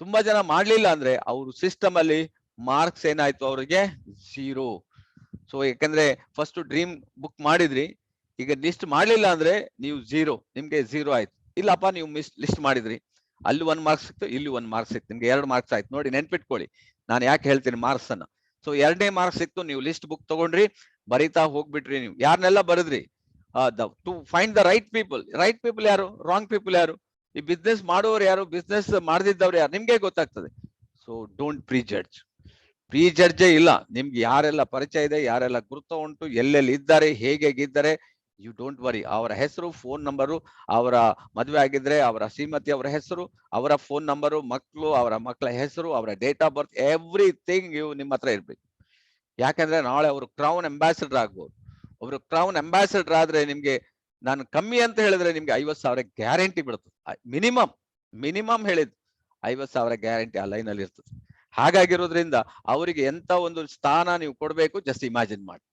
[SPEAKER 2] ತುಂಬಾ ಜನ ಮಾಡ್ಲಿಲ್ಲ ಅಂದ್ರೆ ಅವ್ರ ಸಿಸ್ಟಮ್ ಅಲ್ಲಿ ಮಾರ್ಕ್ಸ್ ಏನಾಯ್ತು? ಅವ್ರಿಗೆ 0. ಸೊ ಯಾಕಂದ್ರೆ ಫಸ್ಟ್ ಡ್ರೀಮ್ ಬುಕ್ ಮಾಡಿದ್ರಿ, ಈಗ ಲಿಸ್ಟ್ ಮಾಡ್ಲಿಲ್ಲ ಅಂದ್ರೆ ನೀವು 0, ನಿಮ್ಗೆ 0 ಆಯ್ತು. ಇಲ್ಲಪ್ಪ ನೀವು ಲಿಸ್ಟ್ ಮಾಡಿದ್ರಿ, ಅಲ್ಲಿ 1 ಮಾರ್ಕ್ಸ್ ಸಿಕ್ತು, ಇಲ್ಲಿ 1 ಮಾರ್ಕ್ಸ್ ಸಿಕ್ತು, ನಿಮ್ಗೆ 2 ಮಾರ್ಕ್ಸ್ ಆಯ್ತು. ನೋಡಿ, ನೆನ್ಪಿಟ್ಕೊಳ್ಳಿ ನಾನು ಯಾಕೆ ಹೇಳ್ತೀನಿ ಮಾರ್ಕ್ಸ್ ಅನ್ನ. ಸೊ 2ನೇ ಮಾರ್ಕ್ಸ್ ಸಿಕ್ತು, ನೀವು ಲಿಸ್ಟ್ ಬುಕ್ ತಗೊಂಡ್ರಿ, ಬರೀತಾ ಹೋಗ್ಬಿಟ್ರಿ. ನೀವು ಯಾರನ್ನೆಲ್ಲ ಬರೆದ್ರಿ? To find the right people. Right people ಯಾರು? ರಾಂಗ್ ಪೀಪಲ್ ಯಾರು? ಈ ಬಿಸ್ನೆಸ್ ಮಾಡೋರು ಯಾರು? ಬಿಸ್ನೆಸ್ ಮಾಡದಿದ್ದವ್ರು ಯಾರು? ನಿಮ್ಗೆ ಗೊತ್ತಾಗ್ತದೆ. ಸೊ ಡೋಂಟ್ ಪ್ರೀಜಡ್ಜೇ ಇಲ್ಲ. ನಿಮ್ಗೆ ಯಾರೆಲ್ಲ ಪರಿಚಯ ಇದೆ, ಯಾರೆಲ್ಲ ಗುರುತ ಉಂಟು, ಎಲ್ಲೆಲ್ಲಿ ಇದ್ದಾರೆ, ಹೇಗಿದ್ದಾರೆ, ಯು ಡೋಂಟ್ ವರಿ. ಅವರ ಹೆಸರು, ಫೋನ್ ನಂಬರು, ಅವರ ಮದುವೆ ಆಗಿದ್ರೆ ಅವರ ಶ್ರೀಮತಿ ಅವರ ಹೆಸರು, ಅವರ ಫೋನ್ ನಂಬರು, ಮಕ್ಕಳು, ಅವರ ಮಕ್ಕಳ ಹೆಸರು, ಅವರ ಡೇಟ್ ಆಫ್ ಬರ್ತ್, ಎವ್ರಿಥಿಂಗ್ ನಿಮ್ಮ ಹತ್ರ ಇರ್ಬೇಕು. ಯಾಕಂದ್ರೆ ನಾಳೆ ಅವರು ಕ್ರೌನ್ ಅಂಬಾಸಿಡರ್ ಆಗ್ಬೋದು. ಒಬ್ರು ಕ್ರೌನ್ ಅಂಬಾಸಿಡರ್ ಆದ್ರೆ ನಿಮ್ಗೆ, ನಾನು ಕಮ್ಮಿ ಅಂತ ಹೇಳಿದ್ರೆ ನಿಮ್ಗೆ 50,000 ಗ್ಯಾರಂಟಿ ಬಿಡುತ್ತದೆ. ಮಿನಿಮಮ್ ಹೇಳಿದ್ 50,000 ಗ್ಯಾರಂಟಿ ಆ ಲೈನ್ ಅಲ್ಲಿ ಇರ್ತದೆ. ಹಾಗಾಗಿರೋದ್ರಿಂದ ಅವರಿಗೆ ಎಂತ ಒಂದು ಸ್ಥಾನ ನೀವು ಕೊಡ್ಬೇಕು, ಜಸ್ಟ್ ಇಮ್ಯಾಜಿನ್ ಮಾಡಿ.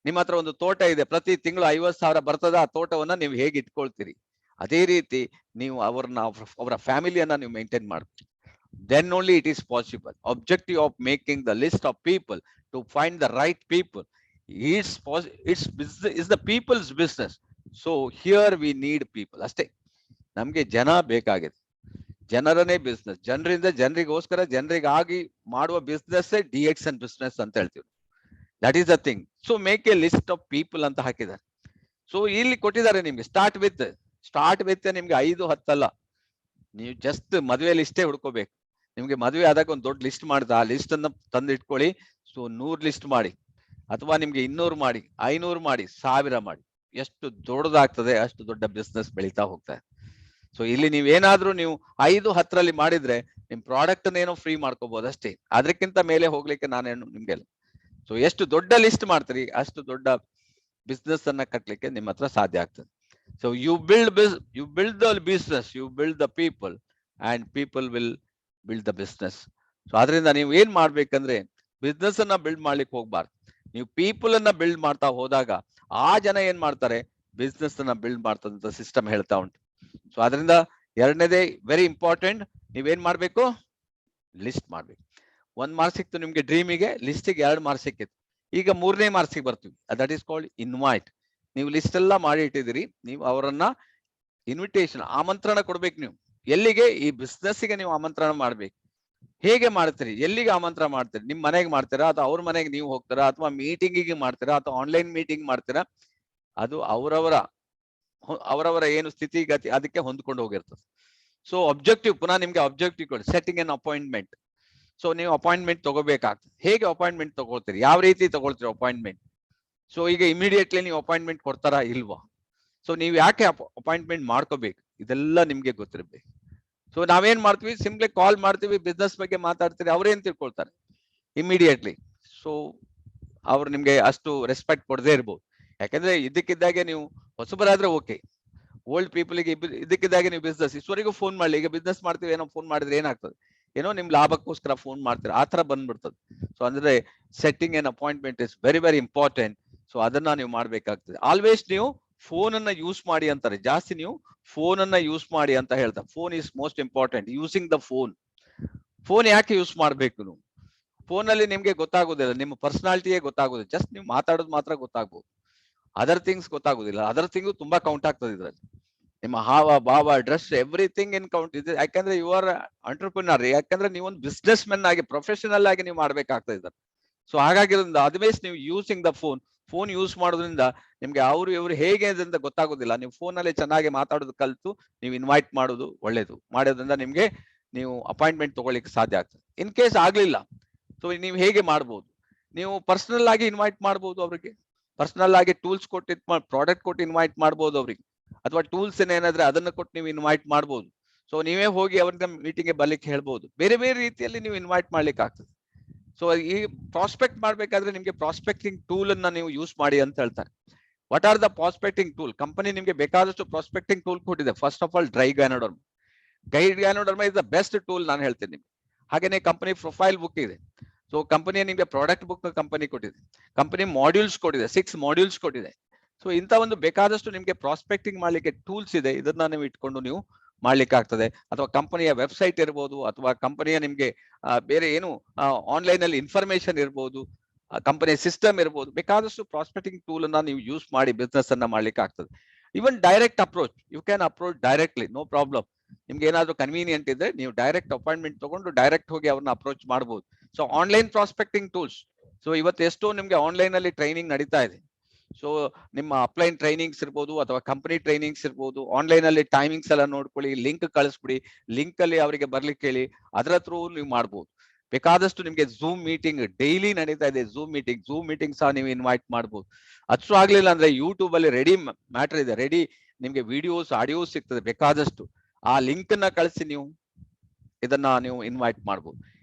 [SPEAKER 2] ನಿಮ್ಮ ಹತ್ರ ಒಂದು ತೋಟ ಇದೆ, ಪ್ರತಿ ತಿಂಗಳು 50,000 ಬರ್ತದ. ಆ ತೋಟವನ್ನ ನೀವು ಹೇಗೆ ಇಟ್ಕೊಳ್ತೀರಿ, ಅದೇ ರೀತಿ ನೀವು ಅವರ ಫ್ಯಾಮಿಲಿಯನ್ನ ನೀವು ಮೇಂಟೈನ್ ಮಾಡ್ತೀರಿ. then only it is possible. Objective of making the list of people to find the right people. It's business, is the people's business. So here we need people. ಅಷ್ಟೇ, ನಮ್ಗೆ ಜನ ಬೇಕಾಗಿದೆ. ಜನರನ್ನೇ ಬಿಸ್ನೆಸ್. ಜನರಿಂದ ಜನರಿಗೋಸ್ಕರ, ಜನರಿಗಾಗಿ ಮಾಡುವ ಬಿಸ್ನೆಸ್ DXN ಬಿಸ್ನೆಸ್ ಅಂತ ಹೇಳ್ತೀವಿ. That is the thing. So make a list of people ಅಂತ ಹಾಕಿದ್ದಾರೆ. ಸೊ ಇಲ್ಲಿ ಕೊಟ್ಟಿದ್ದಾರೆ ನಿಮ್ಗೆ ಸ್ಟಾರ್ಟ್ ವಿತ್ ನಿಮ್ಗೆ 5-10 ಅಲ್ಲ. ನೀವು ಜಸ್ಟ್ ಮದುವೆ ಲಿಸ್ಟೇ ಹುಡ್ಕೋಬೇಕು. ನಿಮ್ಗೆ ಮದುವೆ ಆದಾಗ ಒಂದು ದೊಡ್ಡ ಲಿಸ್ಟ್ ಮಾಡಿದ, ಆ ಲಿಸ್ಟ್ ಅನ್ನ ತಂದು ಇಟ್ಕೊಳ್ಳಿ. ಸೊ 100 ಲಿಸ್ಟ್ ಮಾಡಿ, ಅಥವಾ ನಿಮ್ಗೆ 200 ಮಾಡಿ, 500 ಮಾಡಿ, 1000 ಮಾಡಿ. ಎಷ್ಟು ದೊಡ್ಡದಾಗ್ತದೆ ಅಷ್ಟು ದೊಡ್ಡ ಬಿಸ್ನೆಸ್ ಬೆಳೀತಾ ಹೋಗ್ತಾ ಇದೆ. ಸೊ ಇಲ್ಲಿ ನೀವೇನಾದ್ರೂ ನೀವು 5-10ರಲ್ಲಿ ಮಾಡಿದ್ರೆ ನಿಮ್ ಪ್ರಾಡಕ್ಟ್ ಏನೋ ಫ್ರೀ ಮಾಡ್ಕೋಬಹುದು ಅಷ್ಟೇ. ಅದಕ್ಕಿಂತ ಮೇಲೆ ಹೋಗ್ಲಿಕ್ಕೆ ನಾನೇನು ನಿಮ್ಗೆಲ್ಲ. ಸೊ ಎಷ್ಟು ದೊಡ್ಡ ಲಿಸ್ಟ್ ಮಾಡ್ತೀರಿ ಅಷ್ಟು ದೊಡ್ಡ ಬಿಸ್ನೆಸ್ ಅನ್ನ ಕಟ್ಲಿಕ್ಕೆ ನಿಮ್ಮ ಹತ್ರ ಸಾಧ್ಯ ಆಗ್ತದೆ. So you build the business, you build the people, and people will build the business. So ಅದರಿಂದ ನೀವು ಏನ್ ಮಾಡ್ಬೇಕಂದ್ರೆ, ಬಿಸ್ನೆಸ್ ಅನ್ನ ಬಿಲ್ಡ್ ಮಾಡ್ಲಿಕ್ಕೆ ಹೋಗ್ಬಾರ್ದು. ನೀವು ಪೀಪಲ್ ಅನ್ನ ಬಿಲ್ಡ್ ಮಾಡ್ತಾ ಹೋದಾಗ ಆ ಜನ ಏನ್ ಮಾಡ್ತಾರೆ, ಬಿಸ್ನೆಸ್ ಅನ್ನ ಬಿಲ್ಡ್ ಮಾಡ್ತದಂತ ಸಿಸ್ಟಮ್ ಹೇಳ್ತಾ ಉಂಟು. ಸೊ ಅದರಿಂದ ಎರಡನೇದೇ ವೆರಿ ಇಂಪಾರ್ಟೆಂಟ್. ನೀವೇನ್ ಮಾಡ್ಬೇಕು? ಲಿಸ್ಟ್ ಮಾಡ್ಬೇಕು. 1 ಮಾರ್ಕ್ಸ್ ಸಿಕ್ತು ನಿಮ್ಗೆ ಡ್ರೀಮಿಗೆ, ಲಿಸ್ಟಿಗೆ 2 ಮಾರ್ಕ್ಸ್ ಸಿಕ್ಕಿತ್ತು. ಈಗ 3ನೇ ಮಾರ್ಕ್ಸಿಗೆ ಬರ್ತೀವಿ. That is called invite. ನೀವು ಲಿಸ್ಟ್ ಎಲ್ಲ ಮಾಡಿ ಇಟ್ಟಿದ್ದೀರಿ, ನೀವು ಅವರನ್ನ ಇನ್ವಿಟೇಷನ್, ಆಮಂತ್ರಣ ಕೊಡ್ಬೇಕು. ನೀವು ಎಲ್ಲಿಗೆ? ಈ ಬಿಸ್ನೆಸ್ಗೆ ನೀವು ಆಮಂತ್ರಣ ಮಾಡ್ಬೇಕು. ಹೇಗೆ ಮಾಡ್ತೀರಿ? ಎಲ್ಲಿಗೆ ಆಮಂತ್ರಣ ಮಾಡ್ತೀರಿ? ನಿಮ್ ಮನೆಗೆ ಮಾಡ್ತೀರಾ, ಅಥವಾ ಅವ್ರ ಮನೆಗೆ ನೀವು ಹೋಗ್ತೀರಾ, ಅಥವಾ ಮೀಟಿಂಗಿಗೆ ಮಾಡ್ತೀರಾ, ಅಥವಾ ಆನ್ಲೈನ್ ಮೀಟಿಂಗ್ ಮಾಡ್ತೀರಾ? ಅದು ಅವರವರ ಏನು ಸ್ಥಿತಿಗತಿ ಅದಕ್ಕೆ ಹೊಂದ್ಕೊಂಡು ಹೋಗಿರ್ತದೆ. ಸೊ ಆಬ್ಜೆಕ್ಟಿವ್, ಪುನಃ ನಿಮ್ಗೆ ಆಬ್ಜೆಕ್ಟಿವ್ ಕೊಡಿ. Setting an appointment. ಸೊ ನೀವು ಅಪಾಯಿಂಟ್ಮೆಂಟ್ ತಗೋಬೇಕಾಗ್ತದೆ. ಹೇಗೆ ಅಪಾಯಿಂಟ್ಮೆಂಟ್ ತಗೊಳ್ತೀರಿ, ಯಾವ ರೀತಿ ತಗೊಳ್ತೀರಿ ಅಪಾಯಿಂಟ್ಮೆಂಟ್? ಸೊ ಈಗ ಇಮಿಡಿಯೇಟ್ಲಿ ನೀವು ಅಪಾಯಿಂಟ್ಮೆಂಟ್ ಕೊಡ್ತಾರಾ ಇಲ್ವಾ? ಸೊ ನೀವು ಯಾಕೆ ಅಪಾಯಿಂಟ್ಮೆಂಟ್ ಮಾಡ್ಕೋಬೇಕು, ಇದೆಲ್ಲ ನಿಮ್ಗೆ ಗೊತ್ತಿರ್ಬೇಕು. ಸೊ ನಾವೇನ್ ಮಾಡ್ತೀವಿ, ಸಿಂಪ್ಲಿ ಕಾಲ್ ಮಾಡ್ತೀವಿ, ಬಿಸ್ನೆಸ್ ಬಗ್ಗೆ ಮಾತಾಡ್ತೀರಿ, ಅವ್ರೇನ್ ತಿಳ್ಕೊಳ್ತಾರೆ ಇಮಿಡಿಯೇಟ್ಲಿ. ಸೊ ಅವ್ರು ನಿಮ್ಗೆ ಅಷ್ಟು ರೆಸ್ಪೆಕ್ಟ್ ಕೊಡದೇ ಇರ್ಬೋದು. ಯಾಕಂದ್ರೆ ಇದಕ್ಕಿದ್ದಾಗೆ ನೀವು ಹೊಸಬರಾದ್ರೆ ಓಕೆ, ಓಲ್ಡ್ ಪೀಪಲ್ಗೆ ಇದಕ್ಕಿದ್ದಾಗೆ ನೀವು ಬಿಸ್ನೆಸ್ ಇಷ್ಟವರೆಗೂ ಫೋನ್ ಮಾಡ್ಲಿ. ಈಗ ಬಿಸ್ನೆಸ್ ಮಾಡ್ತೀವಿ ಏನೋ ಫೋನ್ ಮಾಡಿದ್ರೆ ಏನಾಗ್ತದೆ, ಏನೋ ನಿಮ್ ಲಾಭಕ್ಕೋಸ್ಕರ ಫೋನ್ ಮಾಡ್ತೀರಾ, ಆ ತರ ಬಂದ್ಬಿಡ್ತದೆ. ಸೊ ಅಂದ್ರೆ setting an appointment is very very important. So ಅದನ್ನ ನೀವು ಮಾಡ್ಬೇಕಾಗ್ತದೆ. ಆಲ್ವೇಸ್ ನೀವು ಫೋನ್ ಅನ್ನ ಯೂಸ್ ಮಾಡಿ ಅಂತಾರೆ, ಜಾಸ್ತಿ ನೀವು ಫೋನ್ ಅನ್ನ ಯೂಸ್ ಮಾಡಿ ಅಂತ ಹೇಳ್ತಾರೆ. Phone is most important. Using the phone. Phone ಯಾಕೆ ಯೂಸ್ ಮಾಡ್ಬೇಕು ನೀವು? ಫೋನ್ ಅಲ್ಲಿ ನಿಮ್ಗೆ ಗೊತ್ತಾಗೋದಿಲ್ಲ, ನಿಮ್ಮ ಪರ್ಸನಾಲಿಟಿಯೇ ಗೊತ್ತಾಗೋದಿಲ್ಲ. ಜಸ್ಟ್ ನೀವು ಮಾತಾಡೋದು ಮಾತ್ರ ಗೊತ್ತಾಗ್ಬೋದು, ಅದರ್ ಥಿಂಗ್ಸ್ ಗೊತ್ತಾಗೋದಿಲ್ಲ. ಅದರ್ ಥಿಂಗ್ ತುಂಬಾ ಕೌಂಟ್ ಆಗ್ತದೆ ಇದ್ರಲ್ಲಿ. ನಿಮ್ಮ ಹಾವ ಭಾವ ಡ್ರೆಸ್ ಎವ್ರಿಥಿಂಗ್ ಇನ್ ಕೌಂಟ್ ಇದೆ. ಯಾಕಂದ್ರೆ ಯು ಆರ್ ಎಂಟರ್ಪ್ರಿನರ್. ಯಾಕಂದ್ರೆ ನೀವು ಒಂದು ಬಿಸ್ನೆಸ್ ಮೆನ್ ಆಗಿ ಪ್ರೊಫೆಷನಲ್ ಆಗಿ ನೀವು ಮಾಡ್ಬೇಕಾಗ್ತದೆ ಇದನ್ನ. ಸೊ ಹಾಗಾಗಿರೋದ್ರಿಂದ ಅದಮೇಸ್ ನೀವು using the phone. Phone use ಮಾಡೋದ್ರಿಂದ ನಿಮ್ಗೆ ಅವರು ಇವರು ಹೇಗೆ ಅಂತ ಗೊತ್ತಾಗೋದಿಲ್ಲ. ನೀವು ಫೋನ್ ಅಲ್ಲಿ ಚೆನ್ನಾಗಿ ಮಾತಾಡೋದು ಕಲ್ತು ನೀವು ಇನ್ವೈಟ್ ಮಾಡೋದು ಒಳ್ಳೇದು. ಮಾಡೋದ್ರಿಂದ ನಿಮ್ಗೆ ನೀವು ಅಪಾಯಿಂಟ್ಮೆಂಟ್ ತಗೊಳ್ಳಿಕ್ಕೆ ಸಾಧ್ಯ ಆಗ್ತದೆ. ಇನ್ ಕೇಸ್ ಆಗ್ಲಿಲ್ಲ, ಸೊ ನೀವು ಹೇಗೆ ಮಾಡ್ಬೋದು? ನೀವು ಪರ್ಸನಲ್ ಆಗಿ ಇನ್ವೈಟ್ ಮಾಡ್ಬೋದು ಅವ್ರಿಗೆ. ಪರ್ಸನಲ್ ಆಗಿ ಟೂಲ್ಸ್ ಕೊಟ್ಟು ಪ್ರಾಡಕ್ಟ್ ಕೊಟ್ಟು ಇನ್ವೈಟ್ ಮಾಡ್ಬೋದು ಅವ್ರಿಗೆ. ಅಥವಾ ಟೂಲ್ಸ್ ಏನಾದ್ರೆ ಅದನ್ನ ಕೊಟ್ಟು ನೀವು ಇನ್ವೈಟ್ ಮಾಡ್ಬೋದು. ಸೊ ನೀವೇ ಹೋಗಿ ಅವ್ರಿಗೆ ಮೀಟಿಂಗ್ಗೆ ಬರ್ಲಿಕ್ಕೆ ಹೇಳ್ಬೋದು. ಬೇರೆ ಬೇರೆ ರೀತಿಯಲ್ಲಿ ನೀವು ಇನ್ವೈಟ್ ಮಾಡ್ಲಿಕ್ಕೆ ಆಗ್ತದೆ. ಸೊ ಈ ಪ್ರಾಸ್ಪೆಕ್ಟ್ ಮಾಡ್ಬೇಕಾದ್ರೆ ನಿಮ್ಗೆ ಪ್ರಾಸ್ಪೆಕ್ಟಿಂಗ್ ಟೂಲ್ ಅನ್ನ ನೀವು ಯೂಸ್ ಮಾಡಿ ಅಂತ ಹೇಳ್ತಾರೆ. What are the prospecting tool? Company ನಿಮ್ಗೆ ಬೇಕಾದಷ್ಟು ಪ್ರಾಸ್ಪೆಕ್ಟಿಂಗ್ ಟೂಲ್ ಕೊಟ್ಟಿದೆ. ಫಸ್ಟ್ ಆಫ್ ಆಲ್ ಡ್ರೈಗ್ಯಾನೋಡರ್ಮ್. ಗೈಡ್ಗ್ಯಾನೋಡರ್ಮ್ ಇಸ್ ದ ಬೆಸ್ಟ್ ಟೂಲ್ ನಾನು ಹೇಳ್ತೀನಿ ನಿಮ್ಗೆ. ಹಾಗೇನೆ ಕಂಪನಿ ಪ್ರೊಫೈಲ್ ಬುಕ್ ಇದೆ. ಸೊ ಕಂಪನಿ ನಿಮ್ಗೆ ಪ್ರಾಡಕ್ಟ್ ಬುಕ್ ಕಂಪನಿ ಕೊಟ್ಟಿದೆ. ಕಂಪನಿ ಮಾಡ್ಯೂಲ್ಸ್ ಕೊಟ್ಟಿದೆ, 6 ಮಾಡ್ಯೂಲ್ಸ್ ಕೊಟ್ಟಿದೆ. ಸೊ ಇಂಥ ಒಂದು ಬೇಕಾದಷ್ಟು ನಿಮ್ಗೆ ಪ್ರಾಸ್ಪೆಕ್ಟಿಂಗ್ ಮಾಡ್ಲಿಕ್ಕೆ ಟೂಲ್ಸ್ ಇದೆ. ಇದನ್ನ ನೀವು ಇಟ್ಕೊಂಡು ನೀವು ಮಾಡ್ಲಿಕ್ಕೆ ಆಗ್ತದೆ. ಅಥವಾ ಕಂಪನಿಯ ವೆಬ್ಸೈಟ್ ಇರ್ಬೋದು, ಅಥವಾ ಕಂಪನಿಯ ನಿಮ್ಗೆ ಬೇರೆ ಏನು ಆನ್ಲೈನ್ ಅಲ್ಲಿ ಇನ್ಫಾರ್ಮೇಶನ್ ಇರ್ಬೋದು, ಕಂಪನಿಯ ಸಿಸ್ಟಮ್ ಇರ್ಬೋದು. ಬೇಕಾದಷ್ಟು ಪ್ರಾಸ್ಪೆಕ್ಟಿಂಗ್ ಟೂಲ್ ಅನ್ನ ನೀವು ಯೂಸ್ ಮಾಡಿ ಬಿಸ್ನೆಸ್ ಅನ್ನ ಮಾಡ್ಲಿಕ್ಕೆ ಆಗ್ತದೆ. Even direct approach, you can approach directly, no problem. ನಿಮ್ಗೆ ಏನಾದ್ರು ಕನ್ವೀನಿಯಂಟ್ ಇದ್ರೆ ನೀವು ಡೈರೆಕ್ಟ್ ಅಪಾಯಿಂಟ್ಮೆಂಟ್ ತಗೊಂಡು ಡೈರೆಕ್ಟ್ ಹೋಗಿ ಅವ್ರನ್ನ ಅಪ್ರೋಚ್ ಮಾಡಬಹುದು. So online prospecting tools. So ಇವತ್ತು ಎಷ್ಟೋ ನಿಮ್ಗೆ ಆನ್ಲೈನ್ ಅಲ್ಲಿ ಟ್ರೈನಿಂಗ್ ನಡೀತಾ ಇದೆ. ಸೊ ನಿಮ್ಮ ಅಪ್ಲೈನ್ ಟ್ರೈನಿಂಗ್ಸ್ ಇರ್ಬೋದು, ಅಥವಾ ಕಂಪನಿ ಟ್ರೈನಿಂಗ್ಸ್ ಇರ್ಬೋದು. ಆನ್ಲೈನ್ ಅಲ್ಲಿ ಟೈಮಿಂಗ್ಸ್ ಎಲ್ಲ ನೋಡ್ಕೊಳ್ಳಿ, ಲಿಂಕ್ ಕಳಿಸ್ಬಿಡಿ. ಲಿಂಕ್ ಅಲ್ಲಿ ಅವರಿಗೆ ಬರ್ಲಿಕ್ಕೆ ಹೇಳಿ, ಅದರ ಥ್ರೂ ನೀವು ಮಾಡ್ಬೋದು. ಬೇಕಾದಷ್ಟು ನಿಮ್ಗೆ ಝೂಮ್ ಮೀಟಿಂಗ್ ಡೈಲಿ ನಡೀತಾ ಇದೆ. ಝೂಮ್ ಮೀಟಿಂಗ್ ಸಹ ನೀವು ಇನ್ವೈಟ್ ಮಾಡ್ಬೋದು. ಅಷ್ಟು ಆಗ್ಲಿಲ್ಲ ಅಂದ್ರೆ ಯೂಟ್ಯೂಬ್ ಅಲ್ಲಿ ರೆಡಿ ಮ್ಯಾಟರ್ ಇದೆ, ರೆಡಿ ನಿಮ್ಗೆ ವಿಡಿಯೋಸ್ ಆಡಿಯೋಸ್ ಸಿಗ್ತದೆ ಬೇಕಾದಷ್ಟು. ಆ ಲಿಂಕ್ ಅನ್ನ ಕಳಿಸಿ ನೀವು ಇದನ್ನ ನೀವು ಇನ್ವೈಟ್ ಮಾಡ್ಬೋದು.